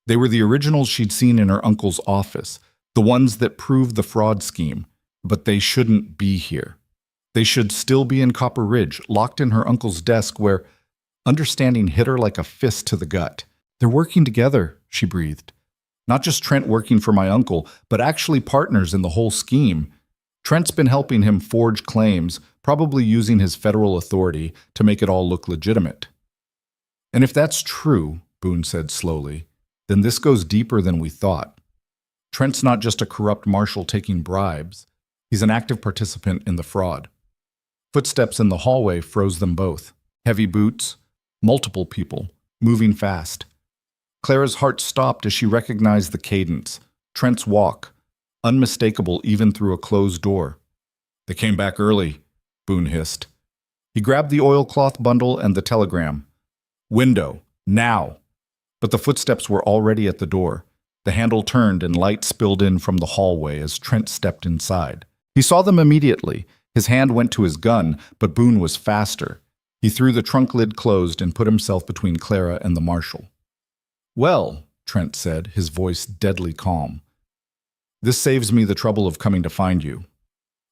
Speaker 1: They were the originals she'd seen in her uncle's office, the ones that proved the fraud scheme, but they shouldn't be here. They should still be in Copper Ridge, locked in her uncle's desk where understanding hit her like a fist to the gut. "They're working together," she breathed. "Not just Trent working for my uncle, but actually partners in the whole scheme. Trent's been helping him forge claims, probably using his federal authority to make it all look legitimate." "And if that's true," Boone said slowly, "then this goes deeper than we thought. Trent's not just a corrupt marshal taking bribes. He's an active participant in the fraud." Footsteps in the hallway froze them both. Heavy boots, multiple people, moving fast. Clara's heart stopped as she recognized the cadence, Trent's walk, unmistakable even through a closed door. "They came back early," Boone hissed. He grabbed the oilcloth bundle and the telegram. "Window, now!" But the footsteps were already at the door. The handle turned and light spilled in from the hallway as Trent stepped inside. He saw them immediately. His hand went to his gun, but Boone was faster. He threw the trunk lid closed and put himself between Clara and the marshal. "Well," Trent said, his voice deadly calm, "this saves me the trouble of coming to find you."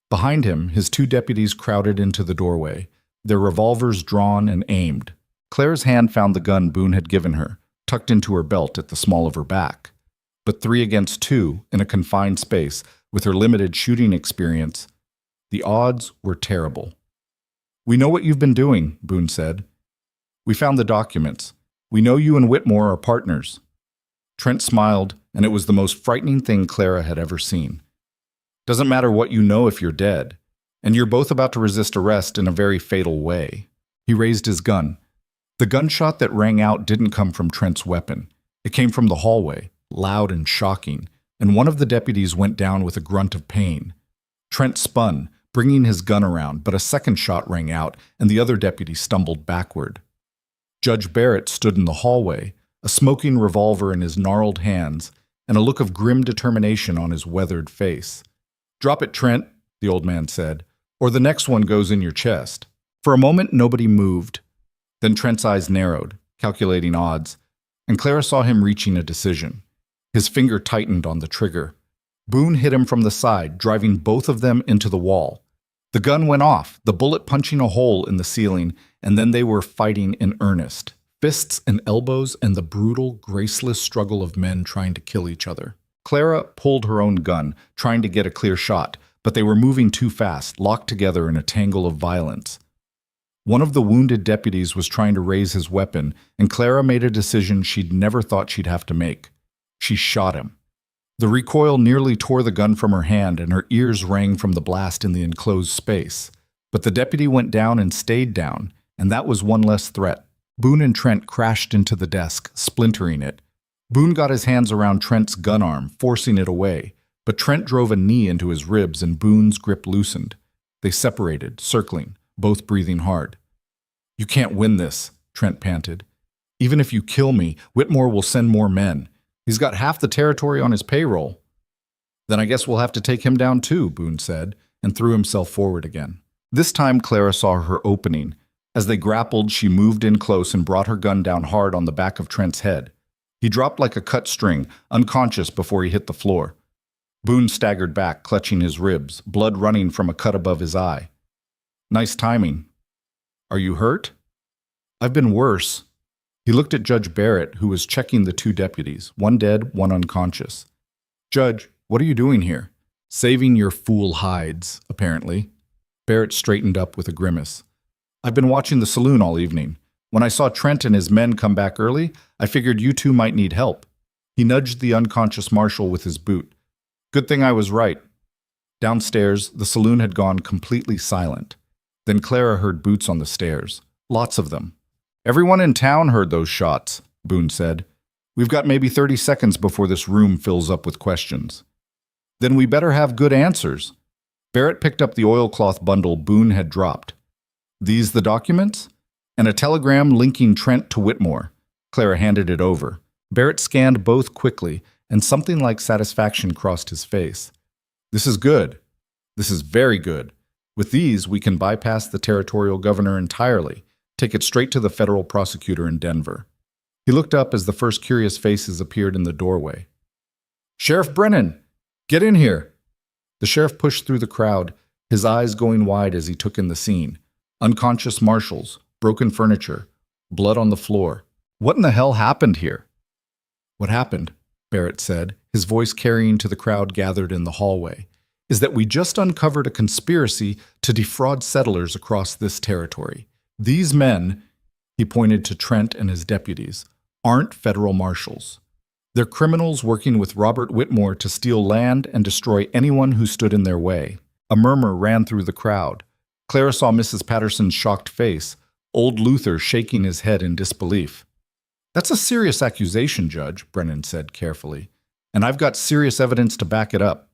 Speaker 1: Behind him, his 2 deputies crowded into the doorway, their revolvers drawn and aimed. Clara's hand found the gun Boone had given her, tucked into her belt at the small of her back. But 3 against 2, in a confined space, with her limited shooting experience, the odds were terrible. "We know what you've been doing," Boone said. "We found the documents. We know you and Whitmore are partners." Trent smiled, and it was the most frightening thing Clara had ever seen. "Doesn't matter what you know if you're dead, and you're both about to resist arrest in a very fatal way." He raised his gun. The gunshot that rang out didn't come from Trent's weapon. It came from the hallway, loud and shocking, and one of the deputies went down with a grunt of pain. Trent spun, bringing his gun around, but a second shot rang out, and the other deputy stumbled backward. Judge Barrett stood in the hallway, a smoking revolver in his gnarled hands, and a look of grim determination on his weathered face. "Drop it, Trent," the old man said, "or the next one goes in your chest." For a moment, nobody moved. Then Trent's eyes narrowed, calculating odds, and Clara saw him reaching a decision. His finger tightened on the trigger. Boone hit him from the side, driving both of them into the wall. The gun went off, the bullet punching a hole in the ceiling, and then they were fighting in earnest. Fists and elbows and the brutal, graceless struggle of men trying to kill each other. Clara pulled her own gun, trying to get a clear shot, but they were moving too fast, locked together in a tangle of violence. One of the wounded deputies was trying to raise his weapon, and Clara made a decision she'd never thought she'd have to make. She shot him. The recoil nearly tore the gun from her hand, and her ears rang from the blast in the enclosed space. But the deputy went down and stayed down, and that was one less threat. Boone and Trent crashed into the desk, splintering it. Boone got his hands around Trent's gun arm, forcing it away, but Trent drove a knee into his ribs and Boone's grip loosened. They separated, circling, both breathing hard. "You can't win this," Trent panted. "Even if you kill me, Whitmore will send more men. He's got half the territory on his payroll." "Then I guess we'll have to take him down too," Boone said, and threw himself forward again. This time Clara saw her opening. As they grappled, she moved in close and brought her gun down hard on the back of Trent's head. He dropped like a cut string, unconscious before he hit the floor. Boone staggered back, clutching his ribs, blood running from a cut above his eye. "Nice timing. Are you hurt?" "I've been worse." He looked at Judge Barrett, who was checking the two deputies, one dead, one unconscious. "Judge, what are you doing here?" "Saving your fool hides, apparently." Barrett straightened up with a grimace. "I've been watching the saloon all evening. When I saw Trent and his men come back early, I figured you two might need help." He nudged the unconscious marshal with his boot. "Good thing I was right." Downstairs, the saloon had gone completely silent. Then Clara heard boots on the stairs. Lots of them. "Everyone in town heard those shots," Boone said. "We've got maybe 30 seconds before this room fills up with questions." "Then we better have good answers." Barrett picked up the oilcloth bundle Boone had dropped. "These the documents?" "And a telegram linking Trent to Whitmore." Clara handed it over. Barrett scanned both quickly, and something like satisfaction crossed his face. "This is good. This is very good. With these, we can bypass the territorial governor entirely, take it straight to the federal prosecutor in Denver." He looked up as the first curious faces appeared in the doorway. "Sheriff Brennan, get in here." The sheriff pushed through the crowd, his eyes going wide as he took in the scene. Unconscious marshals, broken furniture, blood on the floor. "What in the hell happened here?" "What happened," Barrett said, his voice carrying to the crowd gathered in the hallway, "is that we just uncovered a conspiracy to defraud settlers across this territory. These men," he pointed to Trent and his deputies, "aren't federal marshals. They're criminals working with Robert Whitmore to steal land and destroy anyone who stood in their way." A murmur ran through the crowd. Clara saw Mrs. Patterson's shocked face, old Luther shaking his head in disbelief. "That's a serious accusation, Judge," Brennan said carefully, "and I've got serious evidence to back it up."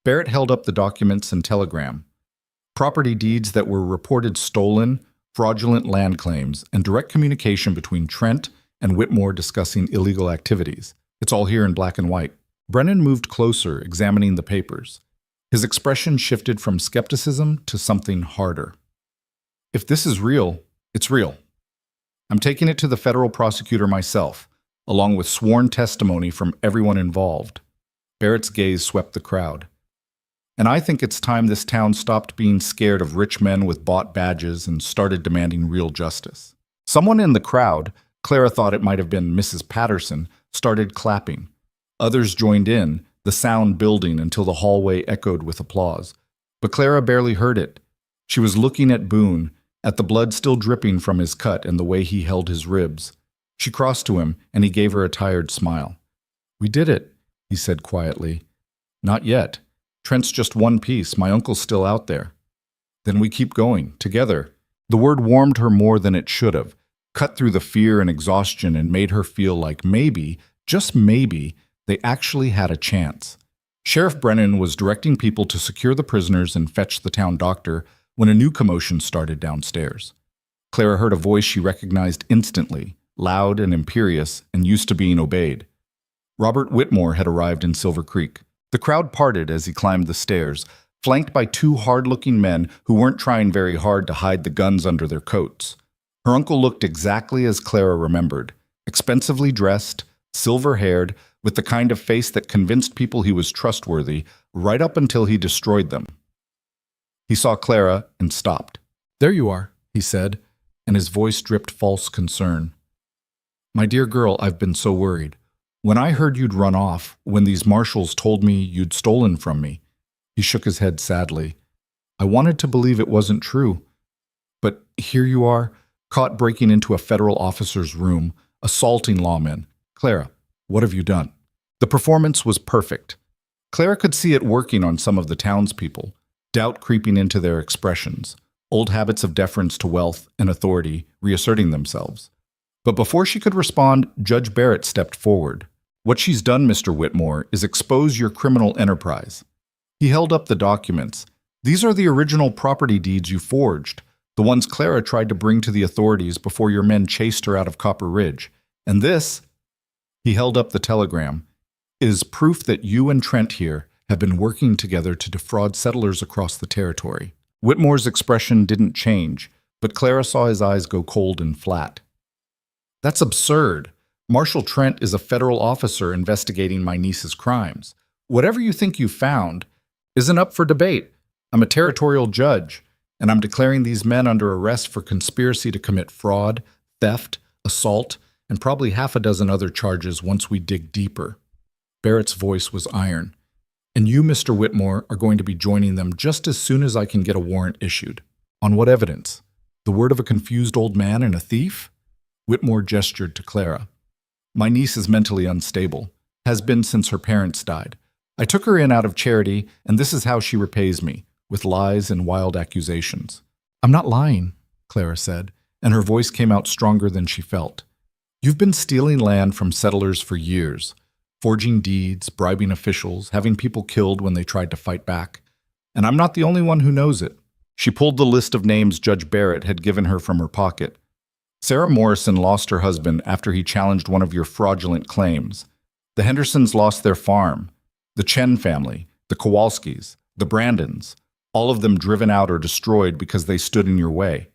Speaker 1: Barrett held up the documents and telegram. Property deeds that were reported stolen, fraudulent land claims, and direct communication between Trent and Whitmore discussing illegal activities. It's all here in black and white. Brennan moved closer, examining the papers. His expression shifted from skepticism to something harder. "If this is real, it's real. I'm taking it to the federal prosecutor myself, along with sworn testimony from everyone involved." Barrett's gaze swept the crowd. "And I think it's time this town stopped being scared of rich men with bought badges and started demanding real justice." Someone in the crowd, Clara thought it might have been Mrs. Patterson, started clapping. Others joined in, the sound building until the hallway echoed with applause. But Clara barely heard it. She was looking at Boone, at the blood still dripping from his cut and the way he held his ribs. She crossed to him, and he gave her a tired smile. "We did it," he said quietly. "Not yet. Trent's just one piece. My uncle's still out there." "Then we keep going, together." The word warmed her more than it should have, cut through the fear and exhaustion and made her feel like maybe, just maybe, they actually had a chance. Sheriff Brennan was directing people to secure the prisoners and fetch the town doctor when a new commotion started downstairs. Clara heard a voice she recognized instantly, loud and imperious and used to being obeyed. Robert Whitmore had arrived in Silver Creek. The crowd parted as he climbed the stairs, flanked by two hard-looking men who weren't trying very hard to hide the guns under their coats. Her uncle looked exactly as Clara remembered, expensively dressed, silver-haired, with the kind of face that convinced people he was trustworthy right up until he destroyed them. He saw Clara and stopped. "There you are," he said, and his voice dripped false concern. "My dear girl, I've been so worried. When I heard you'd run off, when these marshals told me you'd stolen from me," he shook his head sadly, "I wanted to believe it wasn't true. But here you are, caught breaking into a federal officer's room, assaulting lawmen. Clara, what have you done?" The performance was perfect. Clara could see it working on some of the townspeople, doubt creeping into their expressions, old habits of deference to wealth and authority reasserting themselves. But before she could respond, Judge Barrett stepped forward. "What she's done, Mr. Whitmore, is expose your criminal enterprise." He held up the documents. "These are the original property deeds you forged, the ones Clara tried to bring to the authorities before your men chased her out of Copper Ridge. And this," he held up the telegram, "is proof that you and Trent here have been working together to defraud settlers across the territory." Whitmore's expression didn't change, but Clara saw his eyes go cold and flat. "That's absurd. Marshal Trent is a federal officer investigating my niece's crimes. Whatever you think you found isn't up for debate. I'm a territorial judge, and I'm declaring these men under arrest for conspiracy to commit fraud, theft, assault, and probably half a dozen other charges once we dig deeper." Barrett's voice was iron. "And you, Mr. Whitmore, are going to be joining them just as soon as I can get a warrant issued. On what evidence? The word of a confused old man and a thief?" Whitmore gestured to Clara. "My niece is mentally unstable, has been since her parents died. I took her in out of charity, and this is how she repays me, with lies and wild accusations." "I'm not lying," Clara said, and her voice came out stronger than she felt. "You've been stealing land from settlers for years, forging deeds, bribing officials, having people killed when they tried to fight back. And I'm not the only one who knows it." She pulled the list of names Judge Barrett had given her from her pocket. "Sarah Morrison lost her husband after he challenged one of your fraudulent claims. The Hendersons lost their farm. The Chen family, the Kowalskis, the Brandons, all of them driven out or destroyed because they stood in your way.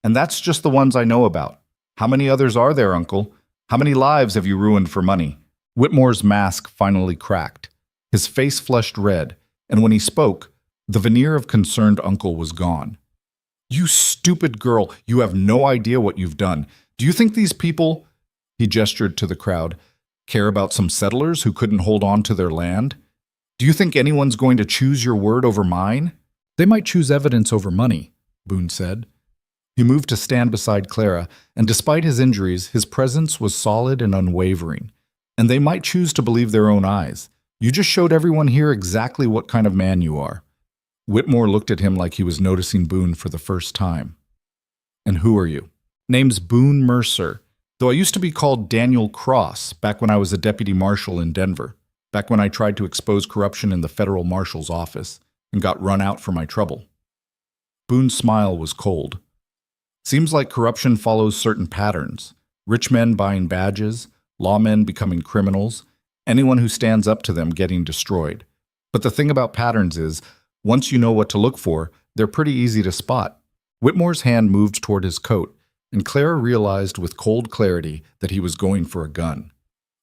Speaker 1: And that's just the ones I know about. How many others are there, Uncle? How many lives have you ruined for money?" Whitmore's mask finally cracked. His face flushed red, and when he spoke, the veneer of concerned uncle was gone. "You stupid girl, you have no idea what you've done. Do you think these people," he gestured to the crowd, "care about some settlers who couldn't hold on to their land? Do you think anyone's going to choose your word over mine?" "They might choose evidence over money," Boone said. He moved to stand beside Clara, and despite his injuries, his presence was solid and unwavering. "And they might choose to believe their own eyes. You just showed everyone here exactly what kind of man you are." Whitmore looked at him like he was noticing Boone for the first time. "And who are you?" "Name's Boone Mercer, though I used to be called Daniel Cross back when I was a deputy marshal in Denver, back when I tried to expose corruption in the federal marshal's office and got run out for my trouble." Boone's smile was cold. "Seems like corruption follows certain patterns. Rich men buying badges, lawmen becoming criminals, anyone who stands up to them getting destroyed. But the thing about patterns is, once you know what to look for, they're pretty easy to spot." Whitmore's hand moved toward his coat, and Clara realized with cold clarity that he was going for a gun.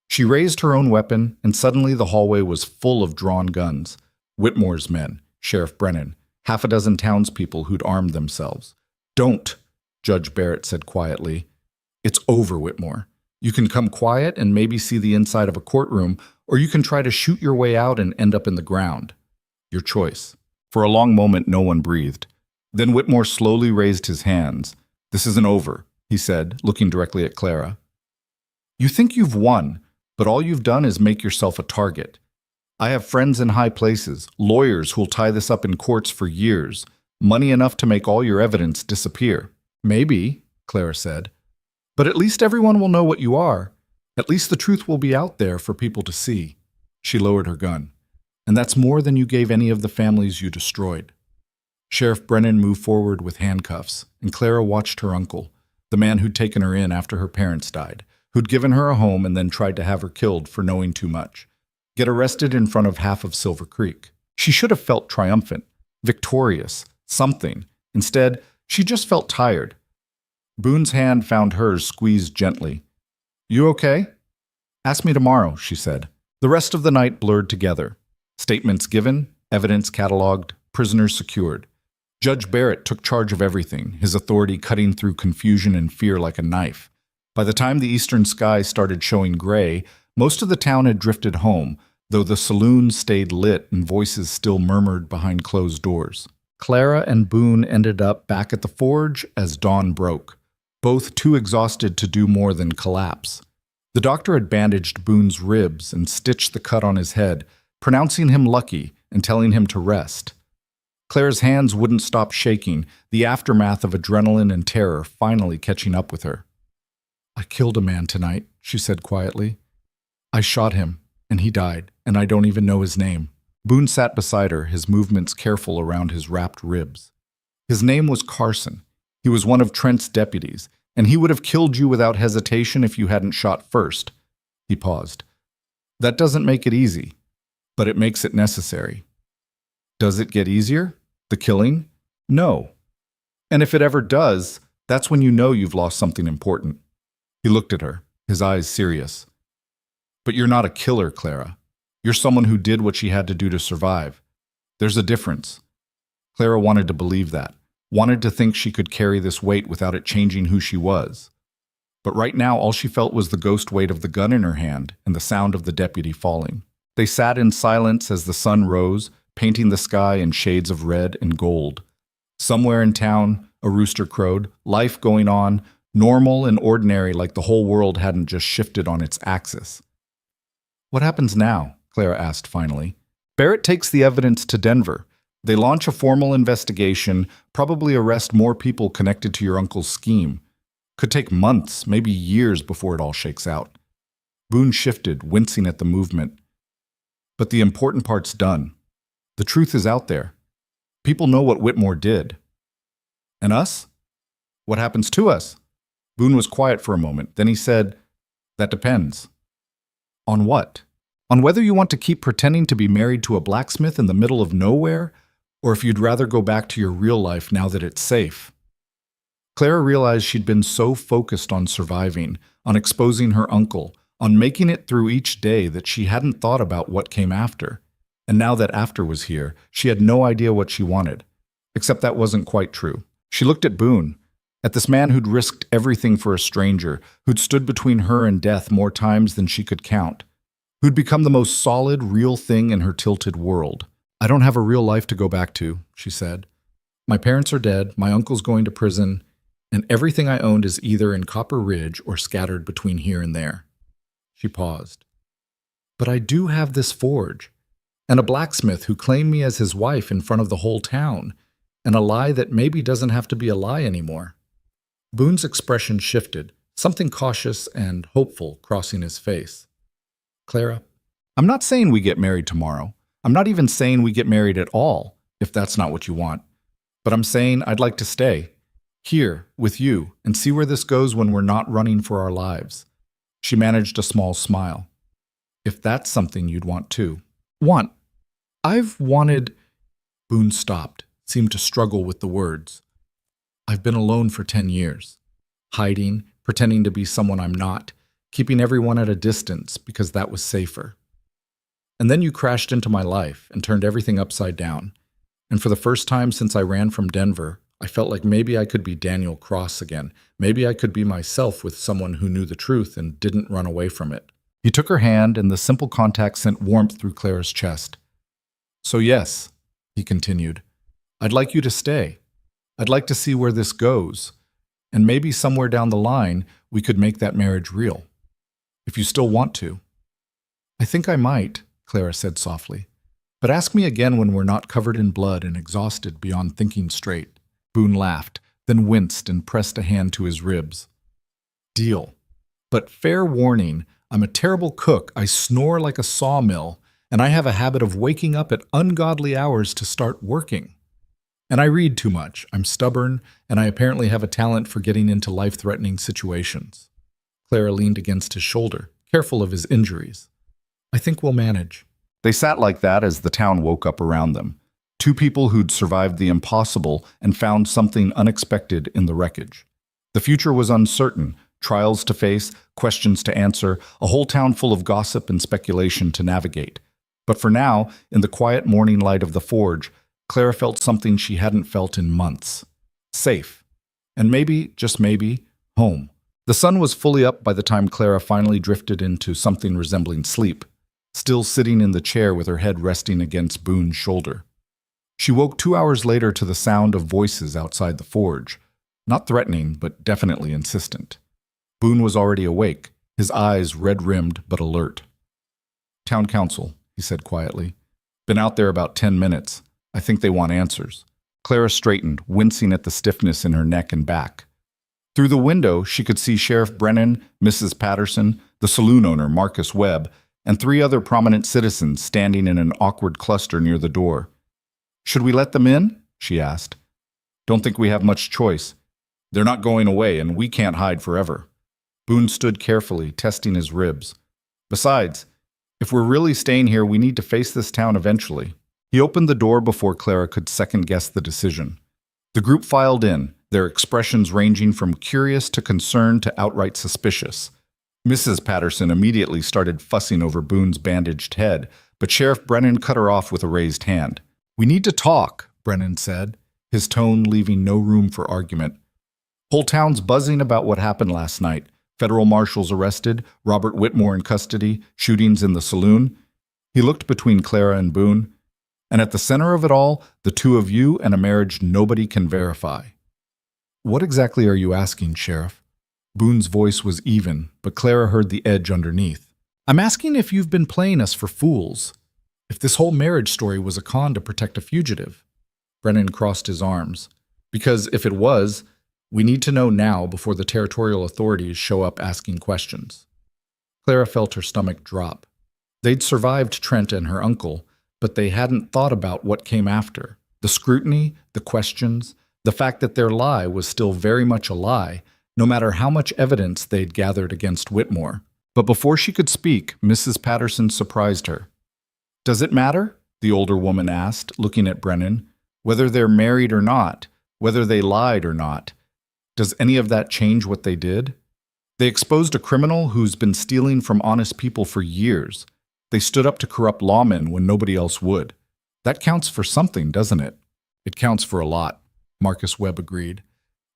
Speaker 1: She raised her own weapon, and suddenly the hallway was full of drawn guns. Whitmore's men, Sheriff Brennan, half a dozen townspeople who'd armed themselves. "Don't," Judge Barrett said quietly. "It's over, Whitmore. You can come quiet and maybe see the inside of a courtroom, or you can try to shoot your way out and end up in the ground. Your choice." For a long moment, no one breathed. Then Whitmore slowly raised his hands. "This isn't over," he said, looking directly at Clara. "You think you've won, but all you've done is make yourself a target. I have friends in high places, lawyers who'll tie this up in courts for years, money enough to make all your evidence disappear." "Maybe," Clara said. "But at least everyone will know what you are. At least the truth will be out there for people to see." She lowered her gun. "And that's more than you gave any of the families you destroyed." Sheriff Brennan moved forward with handcuffs, and Clara watched her uncle. The man who'd taken her in after her parents died, who'd given her a home and then tried to have her killed for knowing too much. Get arrested in front of half of Silver Creek. She should have felt triumphant, victorious, something. Instead, she just felt tired. Boone's hand found hers squeezed gently. "You okay?" "Ask me tomorrow," she said. The rest of the night blurred together. Statements given, evidence cataloged, prisoners secured. Judge Barrett took charge of everything, his authority cutting through confusion and fear like a knife. By the time the eastern sky started showing gray, most of the town had drifted home, though the saloons stayed lit and voices still murmured behind closed doors. Clara and Boone ended up back at the forge as dawn broke, both too exhausted to do more than collapse. The doctor had bandaged Boone's ribs and stitched the cut on his head, pronouncing him lucky and telling him to rest. Claire's hands wouldn't stop shaking, the aftermath of adrenaline and terror finally catching up with her. "I killed a man tonight," she said quietly. "I shot him, and he died, and I don't even know his name." Boone sat beside her, his movements careful around his wrapped ribs. "His name was Carson. He was one of Trent's deputies, and he would have killed you without hesitation if you hadn't shot first." He paused. "That doesn't make it easy, but it makes it necessary." "Does it get easier? The killing?" "No. And if it ever does, that's when you know you've lost something important." He looked at her, his eyes serious. "But you're not a killer, Clara. You're someone who did what she had to do to survive. There's a difference." Clara wanted to believe that, wanted to think she could carry this weight without it changing who she was. But right now, all she felt was the ghost weight of the gun in her hand and the sound of the deputy falling. They sat in silence as the sun rose, painting the sky in shades of red and gold. Somewhere in town, a rooster crowed, life going on, normal and ordinary, like the whole world hadn't just shifted on its axis. "What happens now?" Clara asked finally. "Barrett takes the evidence to Denver. They launch a formal investigation, probably arrest more people connected to your uncle's scheme. Could take months, maybe years before it all shakes out." Boone shifted, wincing at the movement. "But the important part's done. The truth is out there. People know what Whitmore did. And us? What happens to us?" Boone was quiet for a moment. Then he said, "That depends." "On what? On whether you want to keep pretending to be married to a blacksmith in the middle of nowhere, or if you'd rather go back to your real life now that it's safe." Clara realized she'd been so focused on surviving, on exposing her uncle, on making it through each day that she hadn't thought about what came after. And now that after was here, she had no idea what she wanted. Except that wasn't quite true. She looked at Boone, at this man who'd risked everything for a stranger, who'd stood between her and death more times than she could count, who'd become the most solid, real thing in her tilted world. "I don't have a real life to go back to," she said. "My parents are dead, my uncle's going to prison, and everything I owned is either in Copper Ridge or scattered between here and there." She paused. "But I do have this forge, and a blacksmith who claimed me as his wife in front of the whole town, and a lie that maybe doesn't have to be a lie anymore." Boone's expression shifted, something cautious and hopeful crossing his face. "Clara, I'm not saying we get married tomorrow. I'm not even saying we get married at all, if that's not what you want. But I'm saying I'd like to stay, here, with you, and see where this goes when we're not running for our lives." She managed a small smile. "If that's something you'd want too." "Want? I've wanted—" Boone stopped, seemed to struggle with the words. "I've been alone for 10 years, hiding, pretending to be someone I'm not, keeping everyone at a distance because that was safer. And then you crashed into my life and turned everything upside down. And for the first time since I ran from Denver, I felt like maybe I could be Daniel Cross again. Maybe I could be myself with someone who knew the truth and didn't run away from it." He took her hand, and the simple contact sent warmth through Clara's chest. "So yes," he continued, "I'd like you to stay. I'd like to see where this goes. And maybe somewhere down the line, we could make that marriage real. If you still want to." "I think I might," Clara said softly. "But ask me again when we're not covered in blood and exhausted beyond thinking straight." Boone laughed, then winced and pressed a hand to his ribs. "Deal. But fair warning, I'm a terrible cook, I snore like a sawmill, and I have a habit of waking up at ungodly hours to start working." And I read too much. I'm stubborn, and I apparently have a talent for getting into life-threatening situations. Clara leaned against his shoulder, careful of his injuries. I think we'll manage. They sat like that as the town woke up around them. Two people who'd survived the impossible and found something unexpected in the wreckage. The future was uncertain, trials to face, questions to answer, a whole town full of gossip and speculation to navigate. But for now, in the quiet morning light of the forge, Clara felt something she hadn't felt in months. Safe. And maybe, just maybe, home. The sun was fully up by the time Clara finally drifted into something resembling sleep, still sitting in the chair with her head resting against Boone's shoulder. She woke 2 hours later to the sound of voices outside the forge, not threatening, but definitely insistent. Boone was already awake, his eyes red-rimmed but alert. "Town council," he said quietly. "Been out there about 10 minutes. I think they want answers." Clara straightened, wincing at the stiffness in her neck and back. Through the window, she could see Sheriff Brennan, Mrs. Patterson, the saloon owner, Marcus Webb, and 3 other prominent citizens standing in an awkward cluster near the door. "Should we let them in?" she asked. "Don't think we have much choice. They're not going away, and we can't hide forever." Boone stood carefully, testing his ribs. "Besides, if we're really staying here, we need to face this town eventually." He opened the door before Clara could second-guess the decision. The group filed in, their expressions ranging from curious to concerned to outright suspicious. Mrs. Patterson immediately started fussing over Boone's bandaged head, but Sheriff Brennan cut her off with a raised hand. "We need to talk," Brennan said, his tone leaving no room for argument. "Whole town's buzzing about what happened last night. Federal marshals arrested, Robert Whitmore in custody, shootings in the saloon." He looked between Clara and Boone. "And at the center of it all, the two of you and a marriage nobody can verify." "What exactly are you asking, Sheriff?" Boone's voice was even, but Clara heard the edge underneath. "I'm asking if you've been playing us for fools. If this whole marriage story was a con to protect a fugitive." Brennan crossed his arms. "Because if it was, we need to know now before the territorial authorities show up asking questions." Clara felt her stomach drop. They'd survived Trent and her uncle, but they hadn't thought about what came after. The scrutiny, the questions, the fact that their lie was still very much a lie, no matter how much evidence they'd gathered against Whitmore. But before she could speak, Mrs. Patterson surprised her. "Does it matter?" the older woman asked, looking at Brennan. "Whether they're married or not, whether they lied or not. Does any of that change what they did? They exposed a criminal who's been stealing from honest people for years. They stood up to corrupt lawmen when nobody else would. That counts for something, doesn't it?" "It counts for a lot," Marcus Webb agreed.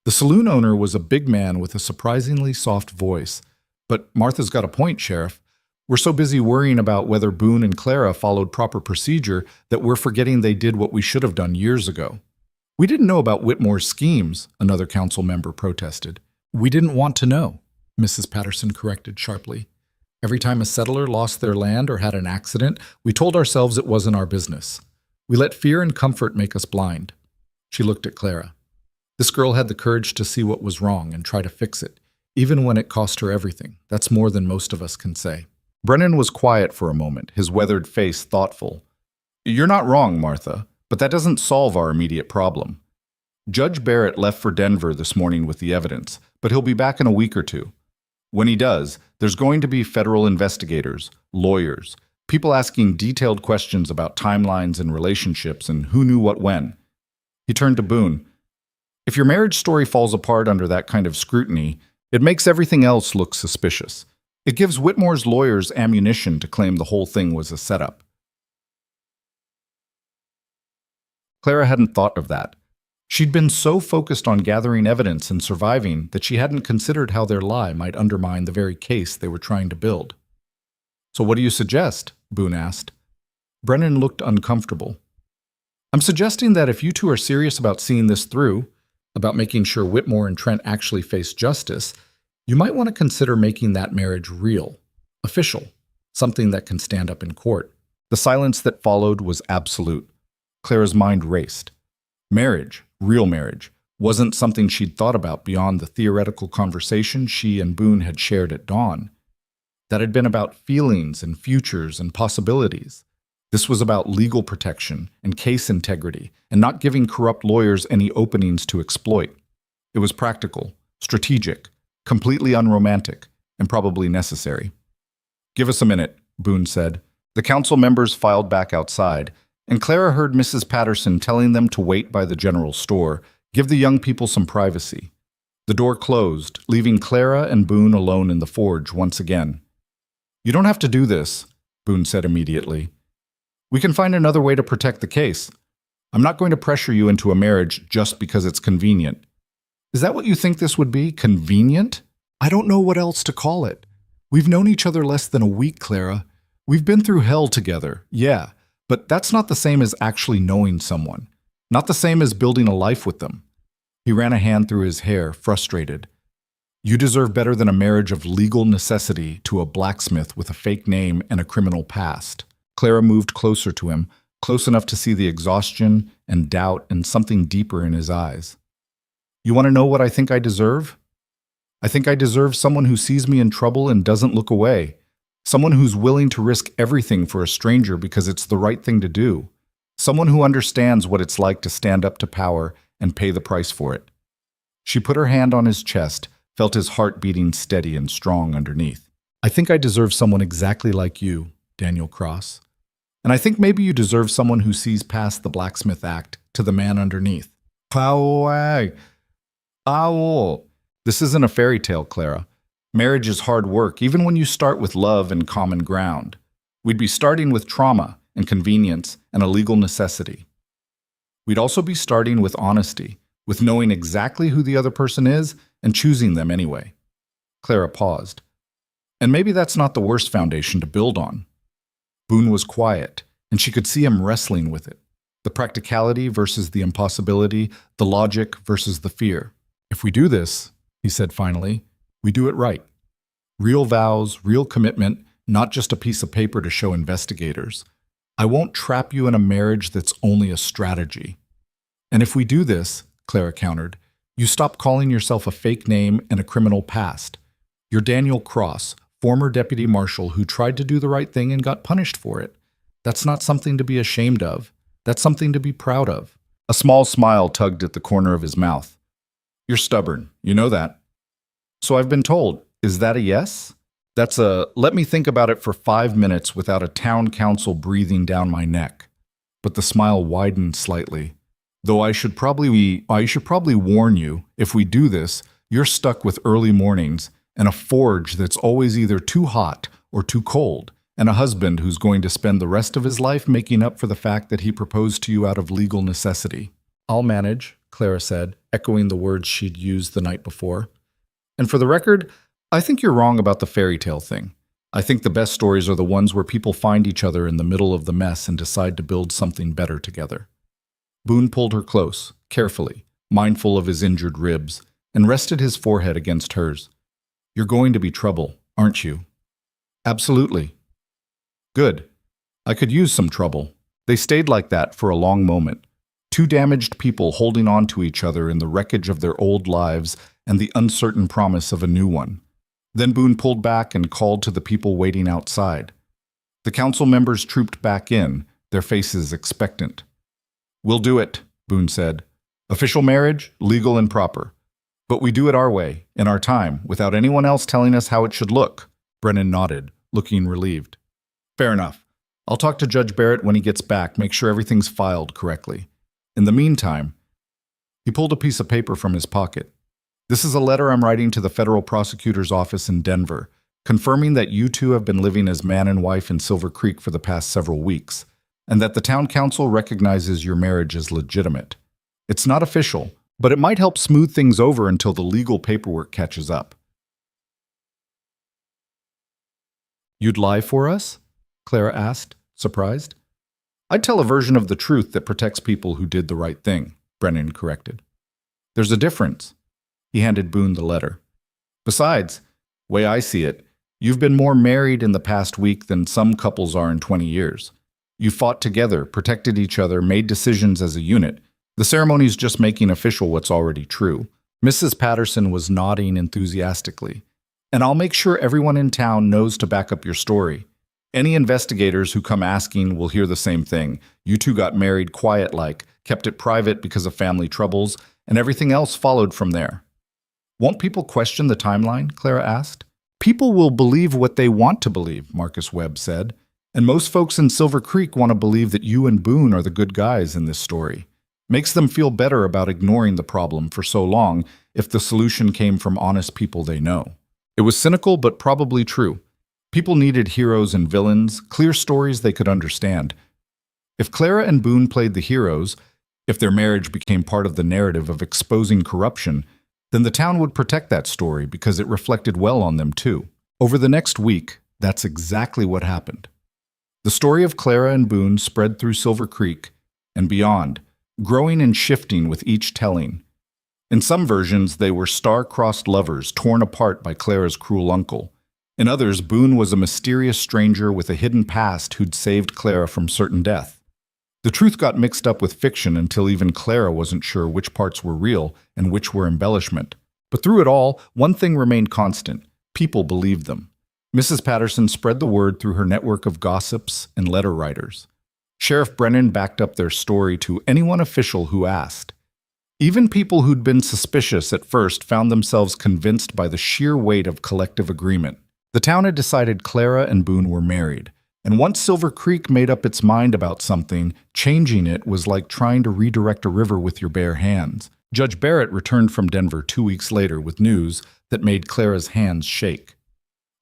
Speaker 1: The saloon owner was a big man with a surprisingly soft voice. "But Martha's got a point, Sheriff. We're so busy worrying about whether Boone and Clara followed proper procedure that we're forgetting they did what we should have done years ago." "We didn't know about Whitmore's schemes," another council member protested. "We didn't want to know," Mrs. Patterson corrected sharply. "Every time a settler lost their land or had an accident, we told ourselves it wasn't our business. We let fear and comfort make us blind." She looked at Clara. This girl had the courage to see what was wrong and try to fix it, even when it cost her everything. That's more than most of us can say. Brennan was quiet for a moment, his weathered face thoughtful. "You're not wrong, Martha, but that doesn't solve our immediate problem. Judge Barrett left for Denver this morning with the evidence, but he'll be back in a week or two. When he does, there's going to be federal investigators, lawyers, people asking detailed questions about timelines and relationships and who knew what when." He turned to Boone. "If your marriage story falls apart under that kind of scrutiny, it makes everything else look suspicious. It gives Whitmore's lawyers ammunition to claim the whole thing was a setup." Clara hadn't thought of that. She'd been so focused on gathering evidence and surviving that she hadn't considered how their lie might undermine the very case they were trying to build. "So what do you suggest?" Boone asked. Brennan looked uncomfortable. "I'm suggesting that if you two are serious about seeing this through, about making sure Whitmore and Trent actually face justice, you might want to consider making that marriage real, official, something that can stand up in court." The silence that followed was absolute. Clara's mind raced. Marriage, real marriage, wasn't something she'd thought about beyond the theoretical conversation she and Boone had shared at dawn. That had been about feelings and futures and possibilities. This was about legal protection and case integrity and not giving corrupt lawyers any openings to exploit. It was practical, strategic, completely unromantic, and probably necessary. "Give us a minute," Boone said. The council members filed back outside, and Clara heard Mrs. Patterson telling them to wait by the general store, give the young people some privacy. The door closed, leaving Clara and Boone alone in the forge once again. "You don't have to do this," Boone said immediately. "We can find another way to protect the case. I'm not going to pressure you into a marriage just because it's convenient." "Is that what you think this would be? Convenient? I don't know what else to call it. We've known each other less than a week, Clara. We've been through hell together, yeah, but that's not the same as actually knowing someone. Not the same as building a life with them." He ran a hand through his hair, frustrated. "You deserve better than a marriage of legal necessity to a blacksmith with a fake name and a criminal past." Clara moved closer to him, close enough to see the exhaustion and doubt and something deeper in his eyes. "You want to know what I think I deserve? I think I deserve someone who sees me in trouble and doesn't look away. Someone who's willing to risk everything for a stranger because it's the right thing to do. Someone who understands what it's like to stand up to power and pay the price for it." She put her hand on his chest, felt his heart beating steady and strong underneath. "I think I deserve someone exactly like you, Daniel Cross. And I think maybe you deserve someone who sees past the blacksmith act to the man underneath." "Cowboy! Owl!" "This isn't a fairy tale, Clara. Marriage is hard work, even when you start with love and common ground. We'd be starting with trauma and convenience and a legal necessity. We'd also be starting with honesty, with knowing exactly who the other person is and choosing them anyway." Clara paused. "And maybe that's not the worst foundation to build on." Boone was quiet, and she could see him wrestling with it. The practicality versus the impossibility, the logic versus the fear. "If we do this," he said finally, "we do it right. Real vows, real commitment, not just a piece of paper to show investigators. I won't trap you in a marriage that's only a strategy. And if we do this," Clara countered, "you stop calling yourself a fake name and a criminal past. You're Daniel Cross, former deputy marshal who tried to do the right thing and got punished for it. That's not something to be ashamed of. That's something to be proud of." A small smile tugged at the corner of his mouth. "You're stubborn, you know that." "So I've been told. Is that a yes?" "That's a let me think about it for 5 minutes without a town council breathing down my neck." But the smile widened slightly. "Though I should probably warn you, if we do this, you're stuck with early mornings and a forge that's always either too hot or too cold, and a husband who's going to spend the rest of his life making up for the fact that he proposed to you out of legal necessity." "I'll manage," Clara said, echoing the words she'd used the night before. "And for the record, I think you're wrong about the fairy tale thing. I think the best stories are the ones where people find each other in the middle of the mess and decide to build something better together." Boone pulled her close, carefully, mindful of his injured ribs, and rested his forehead against hers. "You're going to be trouble, aren't you?" "Absolutely." "Good. I could use some trouble." They stayed like that for a long moment. Two damaged people holding on to each other in the wreckage of their old lives and the uncertain promise of a new one. Then Boone pulled back and called to the people waiting outside. The council members trooped back in, their faces expectant. "We'll do it," Boone said. "Official marriage, legal and proper. But we do it our way, in our time, without anyone else telling us how it should look." Brennan nodded, looking relieved. "Fair enough. I'll talk to Judge Barrett when he gets back, make sure everything's filed correctly. In the meantime," he pulled a piece of paper from his pocket. "This is a letter I'm writing to the federal prosecutor's office in Denver, confirming that you two have been living as man and wife in Silver Creek for the past several weeks, and that the town council recognizes your marriage as legitimate. It's not official, but it might help smooth things over until the legal paperwork catches up." "You'd lie for us?" Clara asked, surprised. "I'd tell a version of the truth that protects people who did the right thing," Brennan corrected. "There's a difference." He handed Boone the letter. "Besides, way I see it, you've been more married in the past week than some couples are in 20 years. You fought together, protected each other, made decisions as a unit. The ceremony's just making official what's already true." Mrs. Patterson was nodding enthusiastically. "And I'll make sure everyone in town knows to back up your story. Any investigators who come asking will hear the same thing. You two got married quiet-like, kept it private because of family troubles, and everything else followed from there. Won't people question the timeline? Clara asked. People will believe what they want to believe, Marcus Webb said. And most folks in Silver Creek want to believe that you and Boone are the good guys in this story. Makes them feel better about ignoring the problem for so long if the solution came from honest people they know. It was cynical, but probably true. People needed heroes and villains, clear stories they could understand. If Clara and Boone played the heroes, if their marriage became part of the narrative of exposing corruption, then the town would protect that story because it reflected well on them too. Over the next week, that's exactly what happened. The story of Clara and Boone spread through Silver Creek and beyond, growing and shifting with each telling. In some versions, they were star-crossed lovers torn apart by Clara's cruel uncle. In others, Boone was a mysterious stranger with a hidden past who'd saved Clara from certain death. The truth got mixed up with fiction until even Clara wasn't sure which parts were real and which were embellishment. But through it all, one thing remained constant. People believed them. Mrs. Patterson spread the word through her network of gossips and letter writers. Sheriff Brennan backed up their story to anyone official who asked. Even people who'd been suspicious at first found themselves convinced by the sheer weight of collective agreement. The town had decided Clara and Boone were married, and once Silver Creek made up its mind about something, changing it was like trying to redirect a river with your bare hands. Judge Barrett returned from Denver 2 weeks later with news that made Clara's hands shake.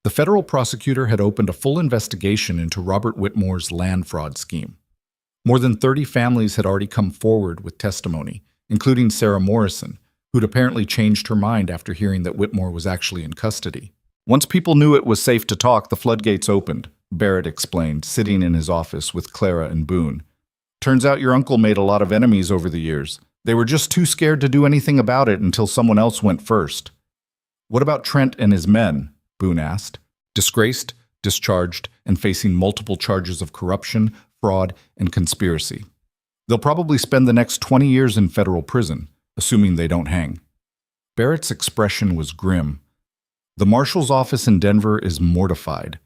Speaker 1: The federal prosecutor had opened a full investigation into Robert Whitmore's land fraud scheme. More than 30 families had already come forward with testimony, including Sarah Morrison, who'd apparently changed her mind after hearing that Whitmore was actually in custody. Once people knew it was safe to talk, the floodgates opened, Barrett explained, sitting in his office with Clara and Boone. Turns out your uncle made a lot of enemies over the years. They were just too scared to do anything about it until someone else went first. What about Trent and his men? Boone asked. Disgraced, discharged, and facing multiple charges of corruption, fraud, and conspiracy. They'll probably spend the next 20 years in federal prison, assuming they don't hang. Barrett's expression was grim. The Marshals' office in Denver is mortified.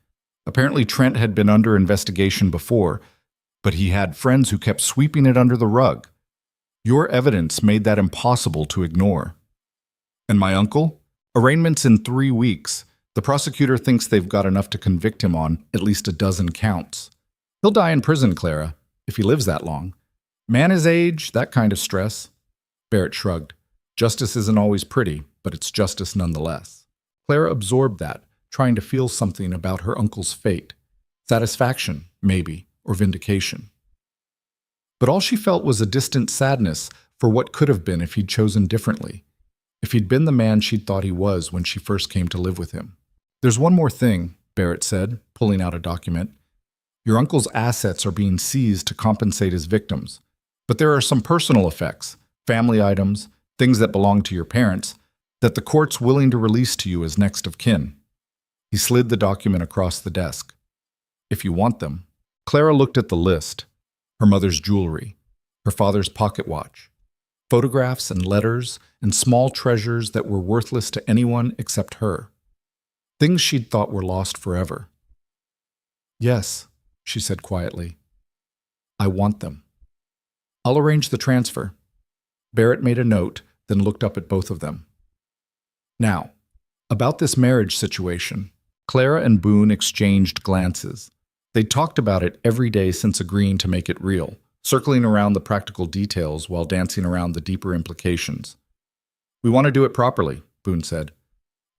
Speaker 1: Apparently Trent had been under investigation before, but he had friends who kept sweeping it under the rug. Your evidence made that impossible to ignore. And my uncle? Arraignment's in 3 weeks. The prosecutor thinks they've got enough to convict him on at least a dozen counts. He'll die in prison, Clara, if he lives that long. Man his age, that kind of stress. Barrett shrugged. Justice isn't always pretty, but it's justice nonetheless. Clara absorbed that, trying to feel something about her uncle's fate. Satisfaction, maybe, or vindication. But all she felt was a distant sadness for what could have been if he'd chosen differently, if he'd been the man she'd thought he was when she first came to live with him. There's one more thing, Barrett said, pulling out a document. Your uncle's assets are being seized to compensate his victims, but there are some personal effects, family items, things that belong to your parents, that the court's willing to release to you as next of kin. He slid the document across the desk. If you want them. Clara looked at the list. Her mother's jewelry, her father's pocket watch, photographs and letters and small treasures that were worthless to anyone except her. Things she'd thought were lost forever. Yes, she said quietly. I want them. I'll arrange the transfer. Barrett made a note, then looked up at both of them. Now, about this marriage situation, Clara and Boone exchanged glances. They'd talked about it every day since agreeing to make it real, circling around the practical details while dancing around the deeper implications. We want to do it properly, Boone said.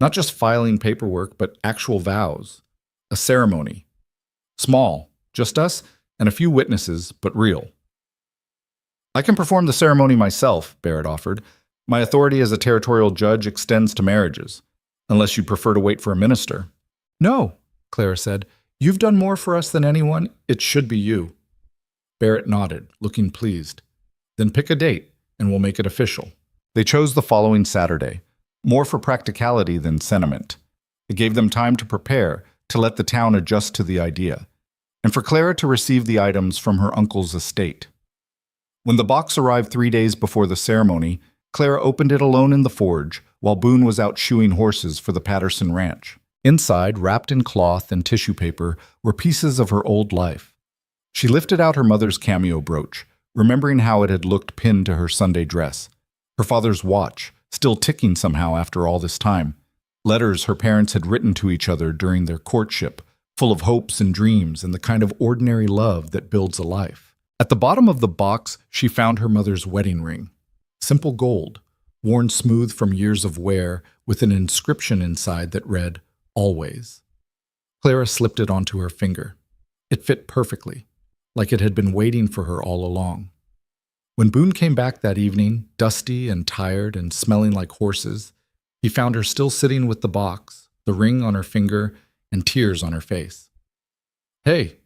Speaker 1: Not just filing paperwork, but actual vows. A ceremony. Small, just us and a few witnesses, but real. I can perform the ceremony myself, Barrett offered. My authority as a territorial judge extends to marriages, unless you'd prefer to wait for a minister. No, Clara said. You've done more for us than anyone. It should be you. Barrett nodded, looking pleased. Then pick a date, and we'll make it official. They chose the following Saturday, more for practicality than sentiment. It gave them time to prepare, to let the town adjust to the idea, and for Clara to receive the items from her uncle's estate. When the box arrived 3 days before the ceremony, Clara opened it alone in the forge, while Boone was out shoeing horses for the Patterson ranch. Inside, wrapped in cloth and tissue paper, were pieces of her old life. She lifted out her mother's cameo brooch, remembering how it had looked pinned to her Sunday dress. Her father's watch, still ticking somehow after all this time. Letters her parents had written to each other during their courtship, full of hopes and dreams and the kind of ordinary love that builds a life. At the bottom of the box, she found her mother's wedding ring. Simple gold, worn smooth from years of wear, with an inscription inside that read, "Always." Clara slipped it onto her finger. It fit perfectly, like it had been waiting for her all along. When Boone came back that evening, dusty and tired and smelling like horses, he found her still sitting with the box, the ring on her finger, and tears on her face. "Hey,"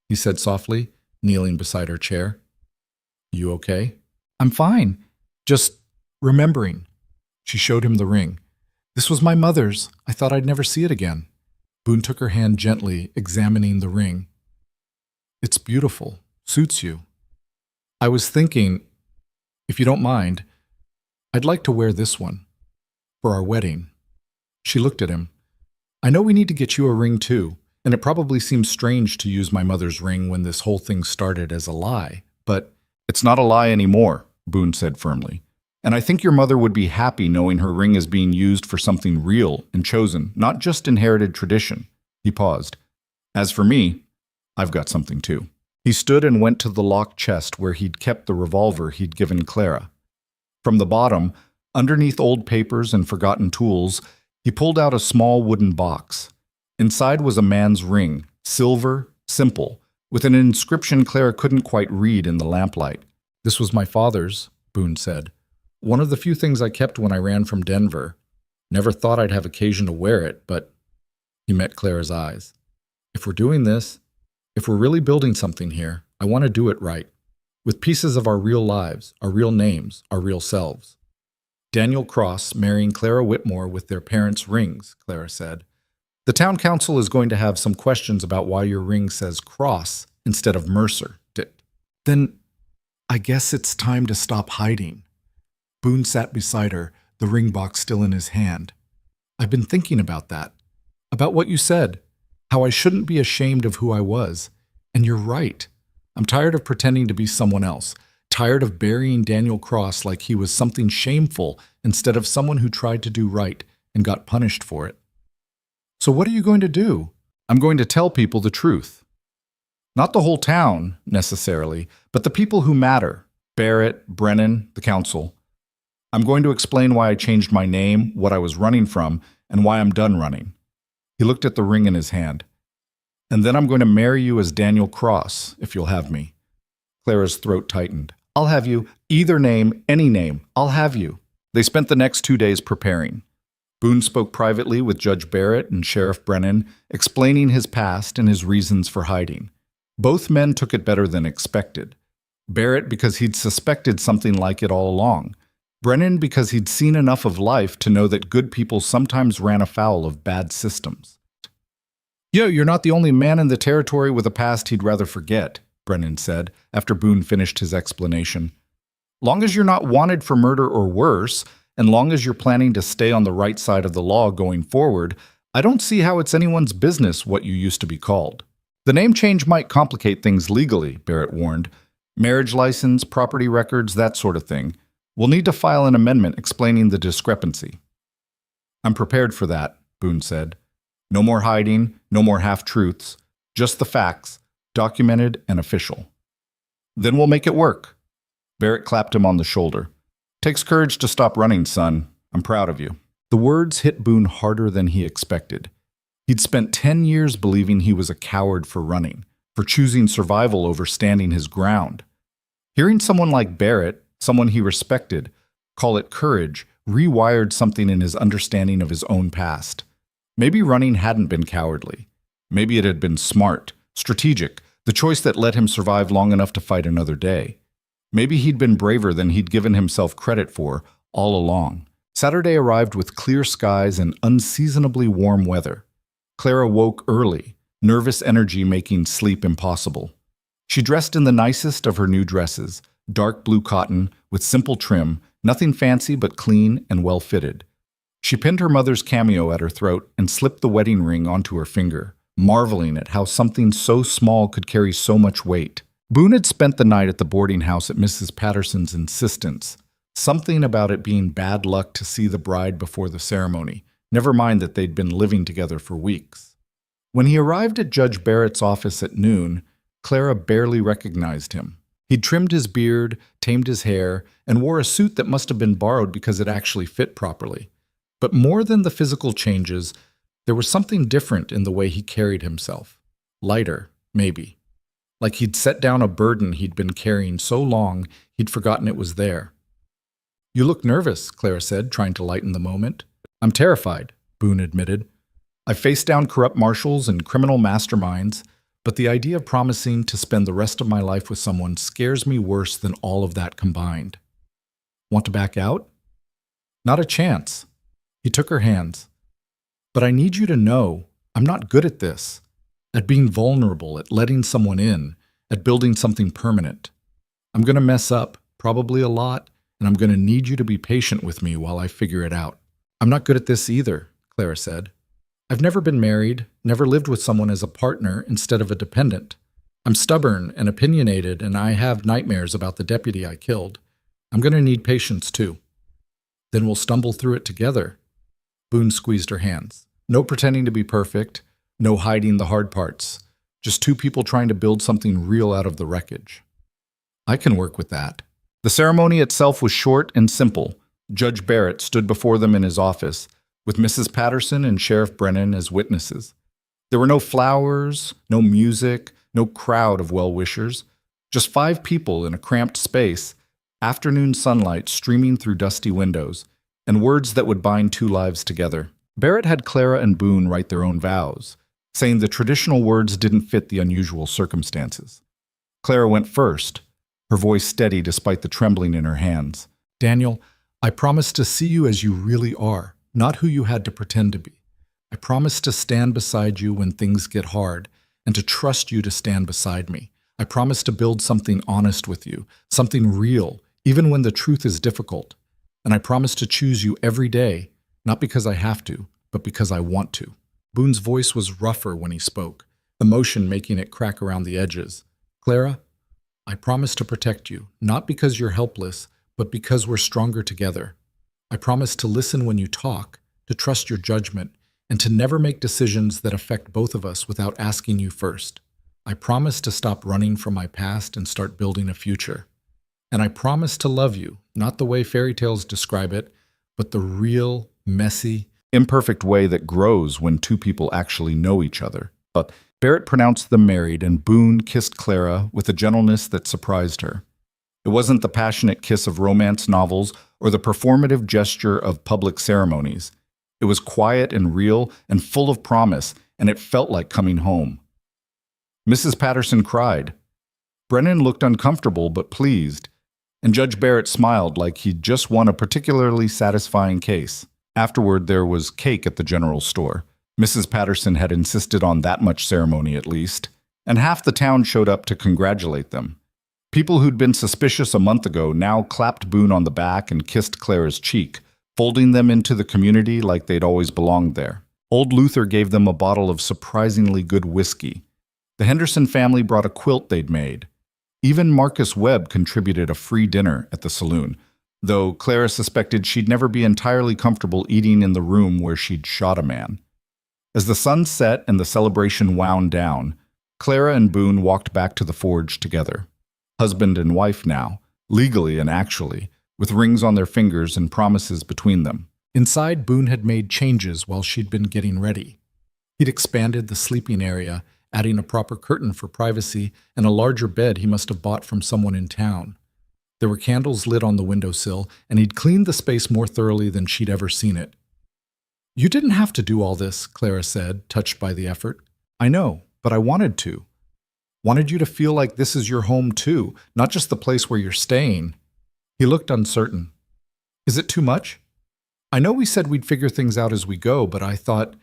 Speaker 1: he said softly, kneeling beside her chair. "You okay?" "I'm fine. Just remembering." She showed him the ring. "This was my mother's. I thought I'd never see it again." Boone took her hand gently, examining the ring. "It's beautiful. Suits you. I was thinking, if you don't mind, I'd like to wear this one for our wedding." She looked at him. "I know we need to get you a ring too, and it probably seems strange to use my mother's ring when this whole thing started as a lie, but—" "It's not a lie anymore," Boone said firmly. "And I think your mother would be happy knowing her ring is being used for something real and chosen, not just inherited tradition." He paused. "As for me, I've got something too." He stood and went to the locked chest where he'd kept the revolver he'd given Clara. From the bottom, underneath old papers and forgotten tools, he pulled out a small wooden box. Inside was a man's ring, silver, simple, with an inscription Clara couldn't quite read in the lamplight. "This was my father's," Boone said. "One of the few things I kept when I ran from Denver. Never thought I'd have occasion to wear it, but—" He met Clara's eyes. "If we're doing this, if we're really building something here, I want to do it right, with pieces of our real lives, our real names, our real selves." "Daniel Cross marrying Clara Whitmore with their parents' rings," Clara said. "The town council is going to have some questions about why your ring says Cross instead of Mercer." "Then I guess it's time to stop hiding." Boone sat beside her, the ring box still in his hand. "I've been thinking about that, about what you said, how I shouldn't be ashamed of who I was. And you're right. I'm tired of pretending to be someone else, tired of burying Daniel Cross like he was something shameful instead of someone who tried to do right and got punished for it." "So what are you going to do?" "I'm going to tell people the truth. Not the whole town, necessarily, but the people who matter. Barrett, Brennan, the council. I'm going to explain why I changed my name, what I was running from, and why I'm done running." He looked at the ring in his hand. "And then I'm going to marry you as Daniel Cross, if you'll have me." Clara's throat tightened. "I'll have you. Either name, any name. I'll have you." They spent the next 2 days preparing. Boone spoke privately with Judge Barrett and Sheriff Brennan, explaining his past and his reasons for hiding. Both men took it better than expected. Barrett because he'd suspected something like it all along. Brennan because he'd seen enough of life to know that good people sometimes ran afoul of bad systems. You're not the only man in the territory with a past he'd rather forget," Brennan said, after Boone finished his explanation. "Long as you're not wanted for murder or worse, and long as you're planning to stay on the right side of the law going forward, I don't see how it's anyone's business what you used to be called." "The name change might complicate things legally," Barrett warned. "Marriage license, property records, that sort of thing. We'll need to file an amendment explaining the discrepancy." "I'm prepared for that," Boone said. "No more hiding, no more half-truths, just the facts, documented and official." "Then we'll make it work." Barrett clapped him on the shoulder. "Takes courage to stop running, son. I'm proud of you." The words hit Boone harder than he expected. He'd spent 10 years believing he was a coward for running, for choosing survival over standing his ground. Hearing someone like Barrett, someone he respected, call it courage, rewired something in his understanding of his own past. Maybe running hadn't been cowardly. Maybe it had been smart, strategic, the choice that let him survive long enough to fight another day. Maybe he'd been braver than he'd given himself credit for all along. Saturday arrived with clear skies and unseasonably warm weather. Clara woke early, nervous energy making sleep impossible. She dressed in the nicest of her new dresses, dark blue cotton with simple trim, nothing fancy but clean and well-fitted. She pinned her mother's cameo at her throat and slipped the wedding ring onto her finger, marveling at how something so small could carry so much weight. Boone had spent the night at the boarding house at Mrs. Patterson's insistence. Something about it being bad luck to see the bride before the ceremony, never mind that they'd been living together for weeks. When he arrived at Judge Barrett's office at noon, Clara barely recognized him. He'd trimmed his beard, tamed his hair, and wore a suit that must have been borrowed because it actually fit properly. But more than the physical changes, there was something different in the way he carried himself. Lighter, maybe. Like he'd set down a burden he'd been carrying so long he'd forgotten it was there. "You look nervous," Clara said, trying to lighten the moment. "I'm terrified," Boone admitted. "I've faced down corrupt marshals and criminal masterminds, but the idea of promising to spend the rest of my life with someone scares me worse than all of that combined." "Want to back out?" "Not a chance." He took her hands. "But I need you to know I'm not good at this, at being vulnerable, at letting someone in, at building something permanent. I'm going to mess up, probably a lot, and I'm going to need you to be patient with me while I figure it out." "I'm not good at this either," Clara said. "I've never been married, never lived with someone as a partner instead of a dependent. I'm stubborn and opinionated, and I have nightmares about the deputy I killed. I'm going to need patience too." "Then we'll stumble through it together." Boone squeezed her hands. "No pretending to be perfect, no hiding the hard parts. Just two people trying to build something real out of the wreckage." "I can work with that." The ceremony itself was short and simple. Judge Barrett stood before them in his office, with Mrs. Patterson and Sheriff Brennan as witnesses. There were no flowers, no music, no crowd of well-wishers, just 5 people in a cramped space, afternoon sunlight streaming through dusty windows, and words that would bind 2 lives together. Barrett had Clara and Boone write their own vows, saying the traditional words didn't fit the unusual circumstances. Clara went first, her voice steady despite the trembling in her hands. "Daniel, I promise to see you as you really are, not who you had to pretend to be. I promise to stand beside you when things get hard, and to trust you to stand beside me. I promise to build something honest with you, something real, even when the truth is difficult. And I promise to choose you every day, not because I have to, but because I want to." Boone's voice was rougher when he spoke, emotion making it crack around the edges. "Clara, I promise to protect you, not because you're helpless, but because we're stronger together. I promise to listen when you talk, to trust your judgment, and to never make decisions that affect both of us without asking you first. I promise to stop running from my past and start building a future. And I promise to love you, not the way fairy tales describe it, but the real, messy, imperfect way that grows when 2 people actually know each other." But Barrett pronounced them married, and Boone kissed Clara with a gentleness that surprised her. It wasn't the passionate kiss of romance novels or the performative gesture of public ceremonies. It was quiet and real and full of promise, and it felt like coming home. Mrs. Patterson cried. Brennan looked uncomfortable but pleased, and Judge Barrett smiled like he'd just won a particularly satisfying case. Afterward, there was cake at the general store. Mrs. Patterson had insisted on that much ceremony at least, and half the town showed up to congratulate them. People who'd been suspicious a month ago now clapped Boone on the back and kissed Clara's cheek, folding them into the community like they'd always belonged there. Old Luther gave them a bottle of surprisingly good whiskey. The Henderson family brought a quilt they'd made. Even Marcus Webb contributed a free dinner at the saloon, though Clara suspected she'd never be entirely comfortable eating in the room where she'd shot a man. As the sun set and the celebration wound down, Clara and Boone walked back to the forge together. Husband and wife now, legally and actually, with rings on their fingers and promises between them. Inside, Boone had made changes while she'd been getting ready. He'd expanded the sleeping area, adding a proper curtain for privacy and a larger bed he must have bought from someone in town. There were candles lit on the windowsill, and he'd cleaned the space more thoroughly than she'd ever seen it. "You didn't have to do all this," Clara said, touched by the effort. "I know, but I wanted to. Wanted you to feel like this is your home too, not just the place where you're staying." He looked uncertain. "Is it too much? I know we said we'd figure things out as we go, but I thought—"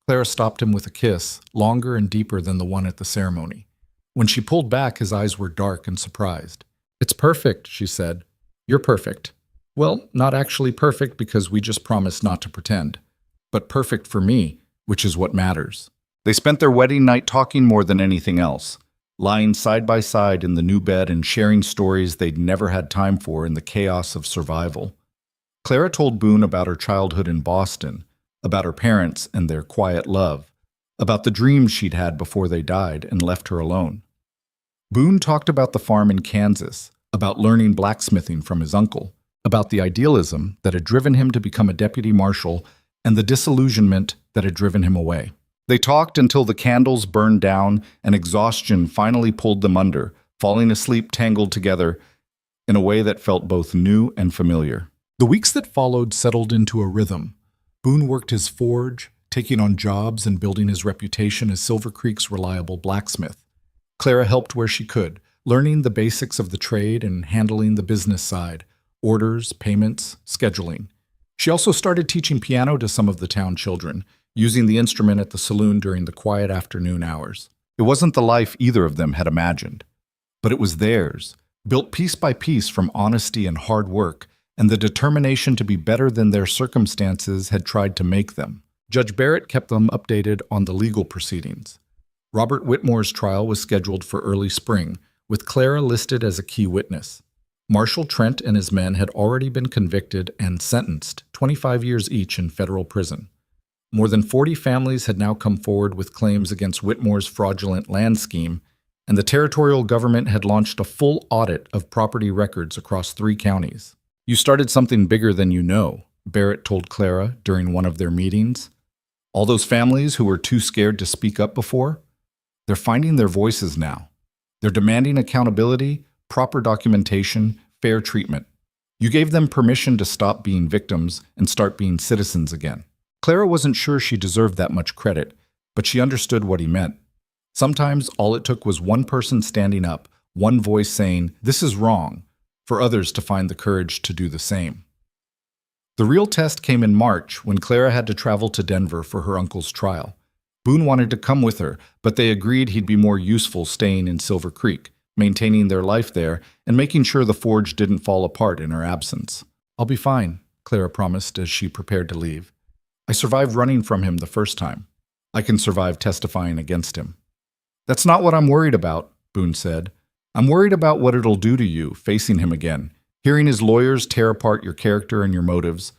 Speaker 1: Clara stopped him with a kiss, longer and deeper than the one at the ceremony. When she pulled back, his eyes were dark and surprised. "It's perfect," she said. "You're perfect. Well, not actually perfect because we just promised not to pretend, but perfect for me, which is what matters. They spent their wedding night talking more than anything else, lying side by side in the new bed and sharing stories they'd never had time for in the chaos of survival. Clara told Boone about her childhood in Boston, about her parents and their quiet love, about the dreams she'd had before they died and left her alone. Boone talked about the farm in Kansas, about learning blacksmithing from his uncle, about the idealism that had driven him to become a deputy marshal and the disillusionment that had driven him away. They talked until the candles burned down and exhaustion finally pulled them under, falling asleep tangled together in a way that felt both new and familiar. The weeks that followed settled into a rhythm. Boone worked his forge, taking on jobs and building his reputation as Silver Creek's reliable blacksmith. Clara helped where she could, learning the basics of the trade and handling the business side, orders, payments, scheduling. She also started teaching piano to some of the town children, using the instrument at the saloon during the quiet afternoon hours. It wasn't the life either of them had imagined, but it was theirs, built piece by piece from honesty and hard work, and the determination to be better than their circumstances had tried to make them. Judge Barrett kept them updated on the legal proceedings. Robert Whitmore's trial was scheduled for early spring, with Clara listed as a key witness. Marshal Trent and his men had already been convicted and sentenced, 25 years each in federal prison. More than 40 families had now come forward with claims against Whitmore's fraudulent land scheme, and the territorial government had launched a full audit of property records across 3 counties. "You started something bigger than you know," Barrett told Clara during one of their meetings. "All those families who were too scared to speak up before, they're finding their voices now. They're demanding accountability, proper documentation, fair treatment. You gave them permission to stop being victims and start being citizens again." Clara wasn't sure she deserved that much credit, but she understood what he meant. Sometimes all it took was one person standing up, one voice saying, "This is wrong," for others to find the courage to do the same. The real test came in March when Clara had to travel to Denver for her uncle's trial. Boone wanted to come with her, but they agreed he'd be more useful staying in Silver Creek, maintaining their life there and making sure the forge didn't fall apart in her absence. "I'll be fine," Clara promised as she prepared to leave. "I survived running from him the first time. I can survive testifying against him." "That's not what I'm worried about," Boone said. "I'm worried about what it'll do to you, facing him again. Hearing his lawyers tear apart your character and your motives,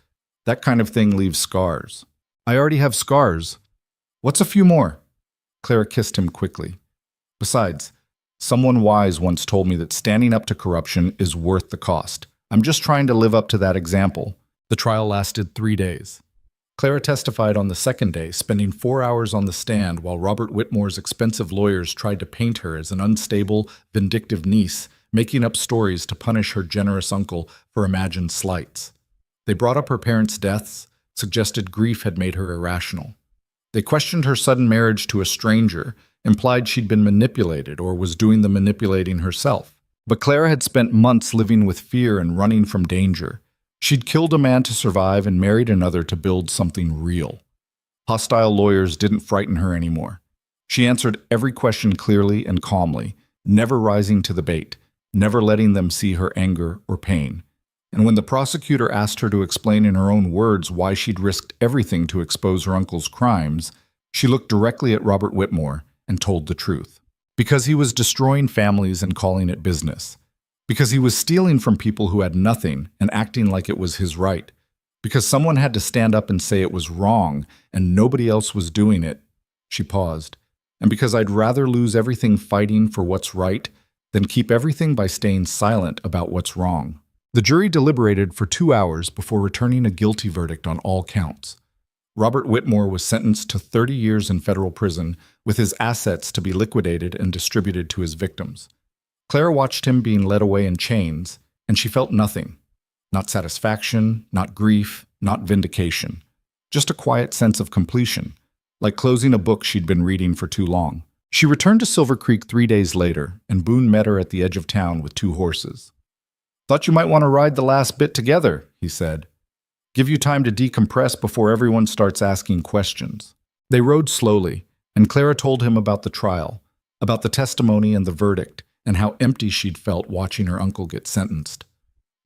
Speaker 1: that kind of thing leaves scars." "I already have scars. What's a few more?" Clara kissed him quickly. "Besides, someone wise once told me that standing up to corruption is worth the cost. I'm just trying to live up to that example." The trial lasted 3 days. Clara testified on the second day, spending 4 hours on the stand while Robert Whitmore's expensive lawyers tried to paint her as an unstable, vindictive niece, making up stories to punish her generous uncle for imagined slights. They brought up her parents' deaths, suggested grief had made her irrational. They questioned her sudden marriage to a stranger, implied she'd been manipulated or was doing the manipulating herself. But Clara had spent months living with fear and running from danger. She'd killed a man to survive and married another to build something real. Hostile lawyers didn't frighten her anymore. She answered every question clearly and calmly, never rising to the bait, never letting them see her anger or pain. And when the prosecutor asked her to explain in her own words why she'd risked everything to expose her uncle's crimes, she looked directly at Robert Whitmore and told the truth. Because he was destroying families and calling it business. Because he was stealing from people who had nothing and acting like it was his right. Because someone had to stand up and say it was wrong and nobody else was doing it. She paused. And because I'd rather lose everything fighting for what's right than keep everything by staying silent about what's wrong. The jury deliberated for 2 hours before returning a guilty verdict on all counts. Robert Whitmore was sentenced to 30 years in federal prison with his assets to be liquidated and distributed to his victims. Clara watched him being led away in chains, and she felt nothing. Not satisfaction, not grief, not vindication. Just a quiet sense of completion, like closing a book she'd been reading for too long. She returned to Silver Creek 3 days later, and Boone met her at the edge of town with 2 horses. "Thought you might want to ride the last bit together," he said. "Give you time to decompress before everyone starts asking questions." They rode slowly, and Clara told him about the trial, about the testimony and the verdict, and how empty she'd felt watching her uncle get sentenced.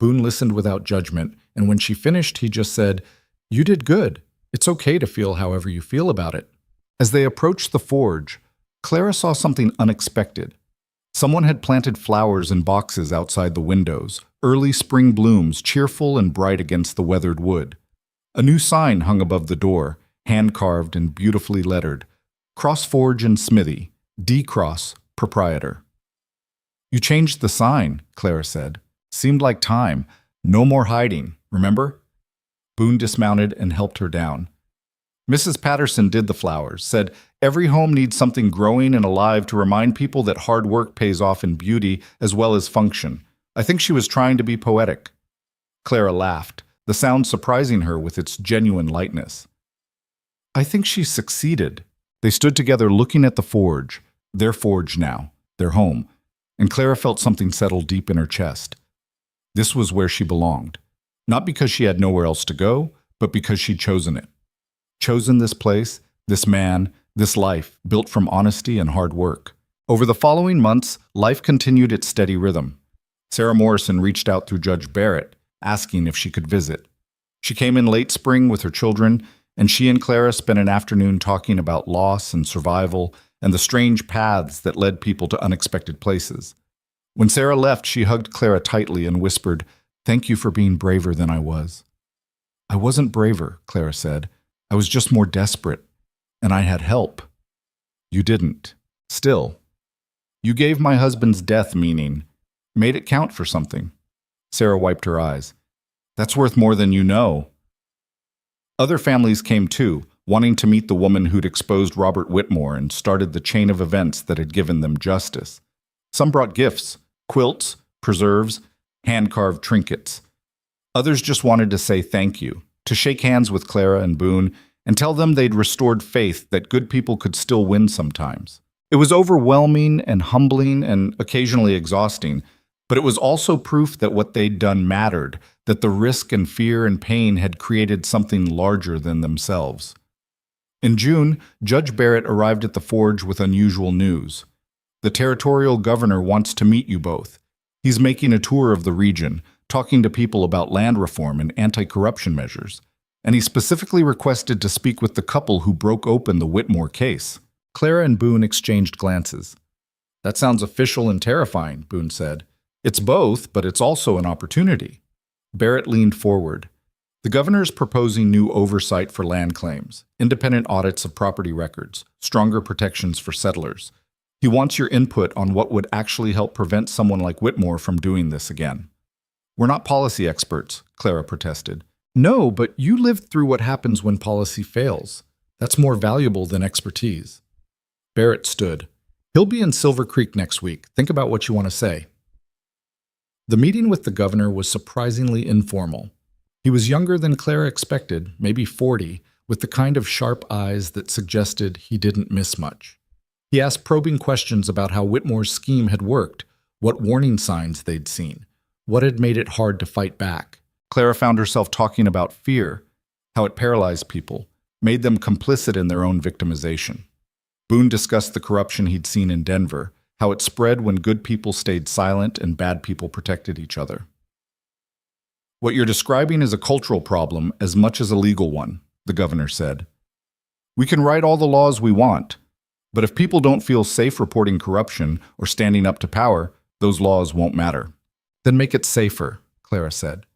Speaker 1: Boone listened without judgment, and when she finished, he just said, "You did good. It's okay to feel however you feel about it." As they approached the forge, Clara saw something unexpected. Someone had planted flowers in boxes outside the windows, early spring blooms cheerful and bright against the weathered wood. A new sign hung above the door, hand-carved and beautifully lettered. Cross Forge and Smithy, D. Cross, Proprietor. "You changed the sign," Clara said. "Seemed like time. No more hiding, remember?" Boone dismounted and helped her down. Mrs. Patterson did the flowers, said, "Every home needs something growing and alive to remind people that hard work pays off in beauty as well as function." I think she was trying to be poetic. Clara laughed, the sound surprising her with its genuine lightness. "I think she succeeded." They stood together looking at the forge, their forge now, their home, and Clara felt something settle deep in her chest. This was where she belonged, not because she had nowhere else to go, but because she'd chosen it. Chosen this place, this man, this life, built from honesty and hard work. Over the following months, life continued its steady rhythm. Sarah Morrison reached out through Judge Barrett, asking if she could visit. She came in late spring with her children, and she and Clara spent an afternoon talking about loss and survival and the strange paths that led people to unexpected places. When Sarah left, she hugged Clara tightly and whispered, "Thank you for being braver than I was." "I wasn't braver," Clara said. "I was just more desperate, and I had help." "You didn't. Still. You gave my husband's death meaning, made it count for something." Sarah wiped her eyes. "That's worth more than you know." Other families came too, wanting to meet the woman who'd exposed Robert Whitmore and started the chain of events that had given them justice. Some brought gifts, quilts, preserves, hand-carved trinkets. Others just wanted to say thank you, to shake hands with Clara and Boone and tell them they'd restored faith that good people could still win sometimes. It was overwhelming and humbling and occasionally exhausting, but it was also proof that what they'd done mattered, that the risk and fear and pain had created something larger than themselves. In June, Judge Barrett arrived at the forge with unusual news. "The territorial governor wants to meet you both. He's making a tour of the region, talking to people about land reform and anti-corruption measures. And he specifically requested to speak with the couple who broke open the Whitmore case." Clara and Boone exchanged glances. "That sounds official and terrifying," Boone said. "It's both, but it's also an opportunity." Barrett leaned forward. "The governor is proposing new oversight for land claims, independent audits of property records, stronger protections for settlers. He wants your input on what would actually help prevent someone like Whitmore from doing this again." "We're not policy experts," Clara protested. "No, but you lived through what happens when policy fails. That's more valuable than expertise." Barrett stood. "He'll be in Silver Creek next week. Think about what you want to say." The meeting with the governor was surprisingly informal. He was younger than Clara expected, maybe 40, with the kind of sharp eyes that suggested he didn't miss much. He asked probing questions about how Whitmore's scheme had worked, what warning signs they'd seen, what had made it hard to fight back. Clara found herself talking about fear, how it paralyzed people, made them complicit in their own victimization. Boone discussed the corruption he'd seen in Denver, how it spread when good people stayed silent and bad people protected each other. "What you're describing is a cultural problem as much as a legal one," the governor said. "We can write all the laws we want, but if people don't feel safe reporting corruption or standing up to power, those laws won't matter." "Then make it safer," Clara said.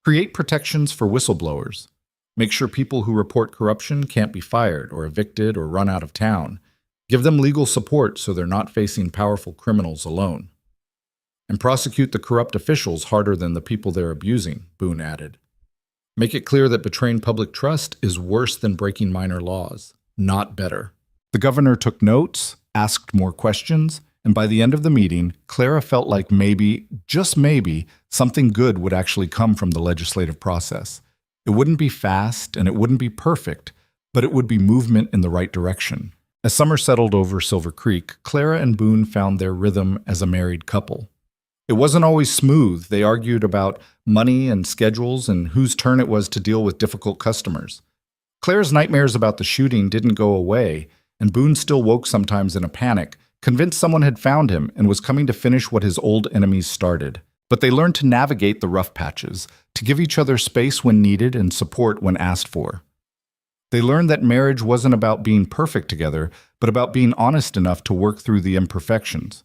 Speaker 1: "Create protections for whistleblowers. Make sure people who report corruption can't be fired or evicted or run out of town. Give them legal support so they're not facing powerful criminals alone. And prosecute the corrupt officials harder than the people they're abusing," Boone added. "Make it clear that betraying public trust is worse than breaking minor laws, not better." The governor took notes, asked more questions, and by the end of the meeting, Clara felt like maybe, just maybe, something good would actually come from the legislative process. It wouldn't be fast and it wouldn't be perfect, but it would be movement in the right direction. As summer settled over Silver Creek, Clara and Boone found their rhythm as a married couple. It wasn't always smooth. They argued about money and schedules and whose turn it was to deal with difficult customers. Clara's nightmares about the shooting didn't go away, and Boone still woke sometimes in a panic, convinced someone had found him and was coming to finish what his old enemies started. But they learned to navigate the rough patches, to give each other space when needed and support when asked for. They learned that marriage wasn't about being perfect together, but about being honest enough to work through the imperfections.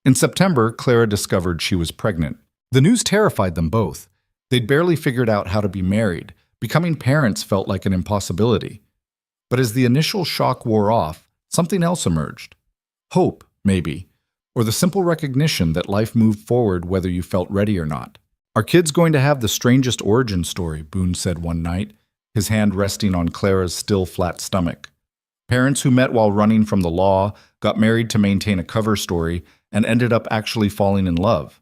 Speaker 1: In September, Clara discovered she was pregnant. The news terrified them both. They'd barely figured out how to be married. Becoming parents felt like an impossibility. But as the initial shock wore off, something else emerged. Hope, maybe, or the simple recognition that life moved forward whether you felt ready or not. "Our kid's going to have the strangest origin story," Boone said one night, his hand resting on Clara's still flat stomach. Parents who met while running from the law, got married to maintain a cover story, and ended up actually falling in love.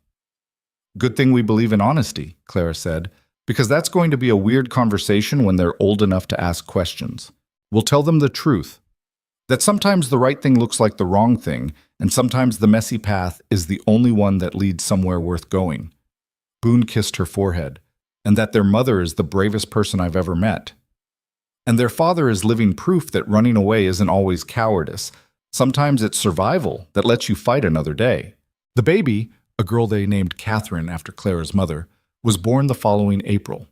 Speaker 1: "Good thing we believe in honesty," Clara said, "because that's going to be a weird conversation when they're old enough to ask questions. We'll tell them the truth. That sometimes the right thing looks like the wrong thing, and sometimes the messy path is the only one that leads somewhere worth going." Boone kissed her forehead. "And that their mother is the bravest person I've ever met. And their father is living proof that running away isn't always cowardice. Sometimes it's survival that lets you fight another day." The baby, a girl they named Catherine after Clara's mother, was born the following April.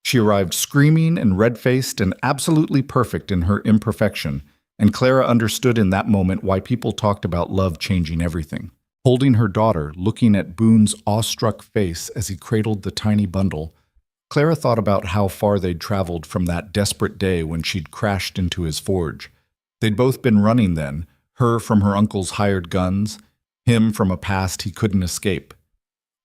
Speaker 1: She arrived screaming and red-faced and absolutely perfect in her imperfection, and Clara understood in that moment why people talked about love changing everything. Holding her daughter, looking at Boone's awestruck face as he cradled the tiny bundle, Clara thought about how far they'd traveled from that desperate day when she'd crashed into his forge. They'd both been running then, her from her uncle's hired guns, him from a past he couldn't escape.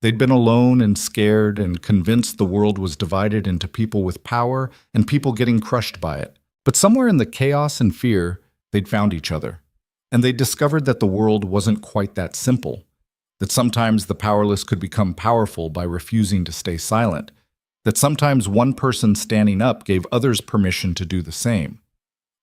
Speaker 1: They'd been alone and scared and convinced the world was divided into people with power and people getting crushed by it. But somewhere in the chaos and fear, they'd found each other. And they'd discovered that the world wasn't quite that simple, that sometimes the powerless could become powerful by refusing to stay silent, that sometimes one person standing up gave others permission to do the same.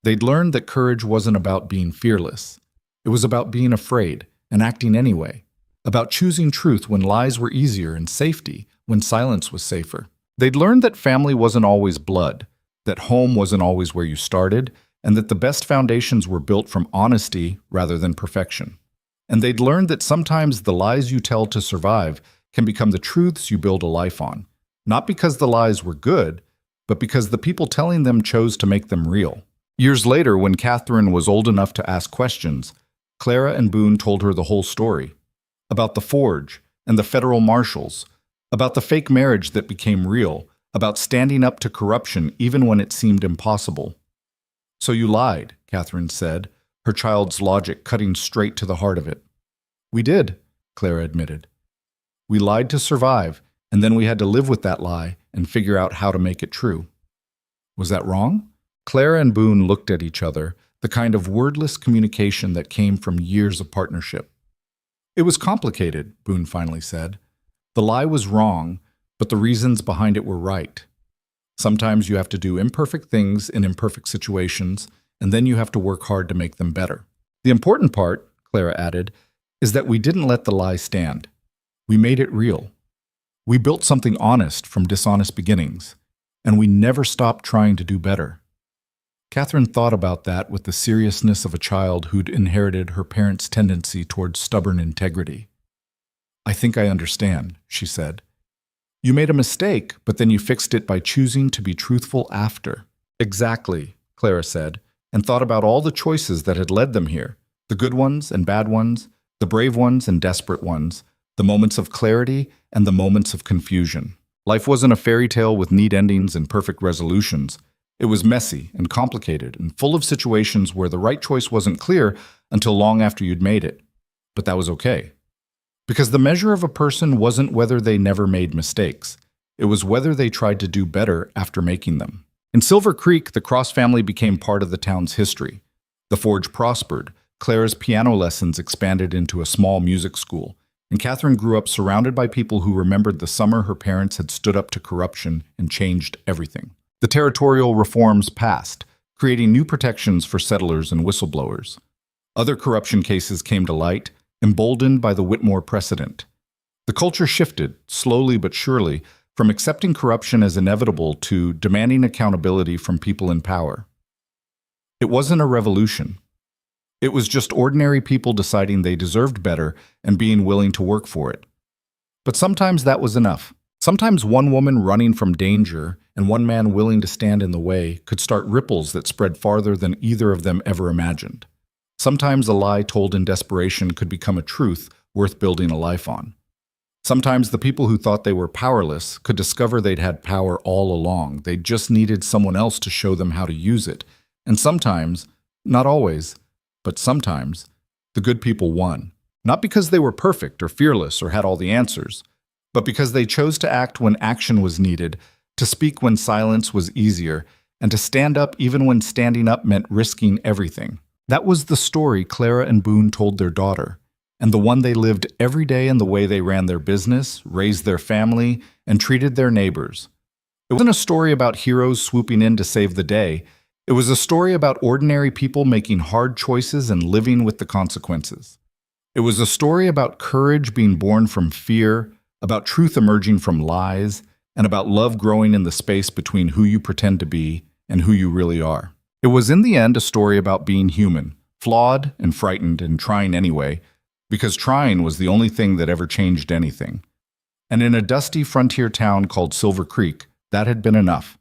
Speaker 1: They'd learned that courage wasn't about being fearless. It was about being afraid and acting anyway, about choosing truth when lies were easier and safety when silence was safer. They'd learned that family wasn't always blood, that home wasn't always where you started, and that the best foundations were built from honesty rather than perfection. And they'd learned that sometimes the lies you tell to survive can become the truths you build a life on, not because the lies were good, but because the people telling them chose to make them real. Years later, when Catherine was old enough to ask questions, Clara and Boone told her the whole story. About the forge and the federal marshals, about the fake marriage that became real, about standing up to corruption even when it seemed impossible. "So you lied," Catherine said, her child's logic cutting straight to the heart of it. "We did," Clara admitted. "We lied to survive, and then we had to live with that lie and figure out how to make it true." "Was that wrong?" Clara and Boone looked at each other, the kind of wordless communication that came from years of partnership. "It was complicated," Boone finally said. "The lie was wrong, but the reasons behind it were right. Sometimes you have to do imperfect things in imperfect situations, and then you have to work hard to make them better. The important part," Clara added, "is that we didn't let the lie stand. We made it real. We built something honest from dishonest beginnings, and we never stopped trying to do better." Catherine thought about that with the seriousness of a child who'd inherited her parents' tendency towards stubborn integrity. "I think I understand," she said. "You made a mistake, but then you fixed it by choosing to be truthful after." "Exactly," Clara said, and thought about all the choices that had led them here, the good ones and bad ones, the brave ones and desperate ones, the moments of clarity and the moments of confusion. Life wasn't a fairy tale with neat endings and perfect resolutions. It was messy and complicated and full of situations where the right choice wasn't clear until long after you'd made it. But that was okay. Because the measure of a person wasn't whether they never made mistakes. It was whether they tried to do better after making them. In Silver Creek, the Cross family became part of the town's history. The forge prospered, Clara's piano lessons expanded into a small music school, and Catherine grew up surrounded by people who remembered the summer her parents had stood up to corruption and changed everything. The territorial reforms passed, creating new protections for settlers and whistleblowers. Other corruption cases came to light, emboldened by the Whitmore precedent. The culture shifted, slowly but surely, from accepting corruption as inevitable to demanding accountability from people in power. It wasn't a revolution. It was just ordinary people deciding they deserved better and being willing to work for it. But sometimes that was enough. Sometimes one woman running from danger and one man willing to stand in the way could start ripples that spread farther than either of them ever imagined. Sometimes a lie told in desperation could become a truth worth building a life on. Sometimes the people who thought they were powerless could discover they'd had power all along. They just needed someone else to show them how to use it. And sometimes, not always, but sometimes, the good people won. Not because they were perfect or fearless or had all the answers, but because they chose to act when action was needed, to speak when silence was easier, and to stand up even when standing up meant risking everything. That was the story Clara and Boone told their daughter, and the one they lived every day in the way they ran their business, raised their family, and treated their neighbors. It wasn't a story about heroes swooping in to save the day. It was a story about ordinary people making hard choices and living with the consequences. It was a story about courage being born from fear, about truth emerging from lies, and about love growing in the space between who you pretend to be and who you really are. It was in the end a story about being human, flawed and frightened and trying anyway, because trying was the only thing that ever changed anything. And in a dusty frontier town called Silver Creek, that had been enough.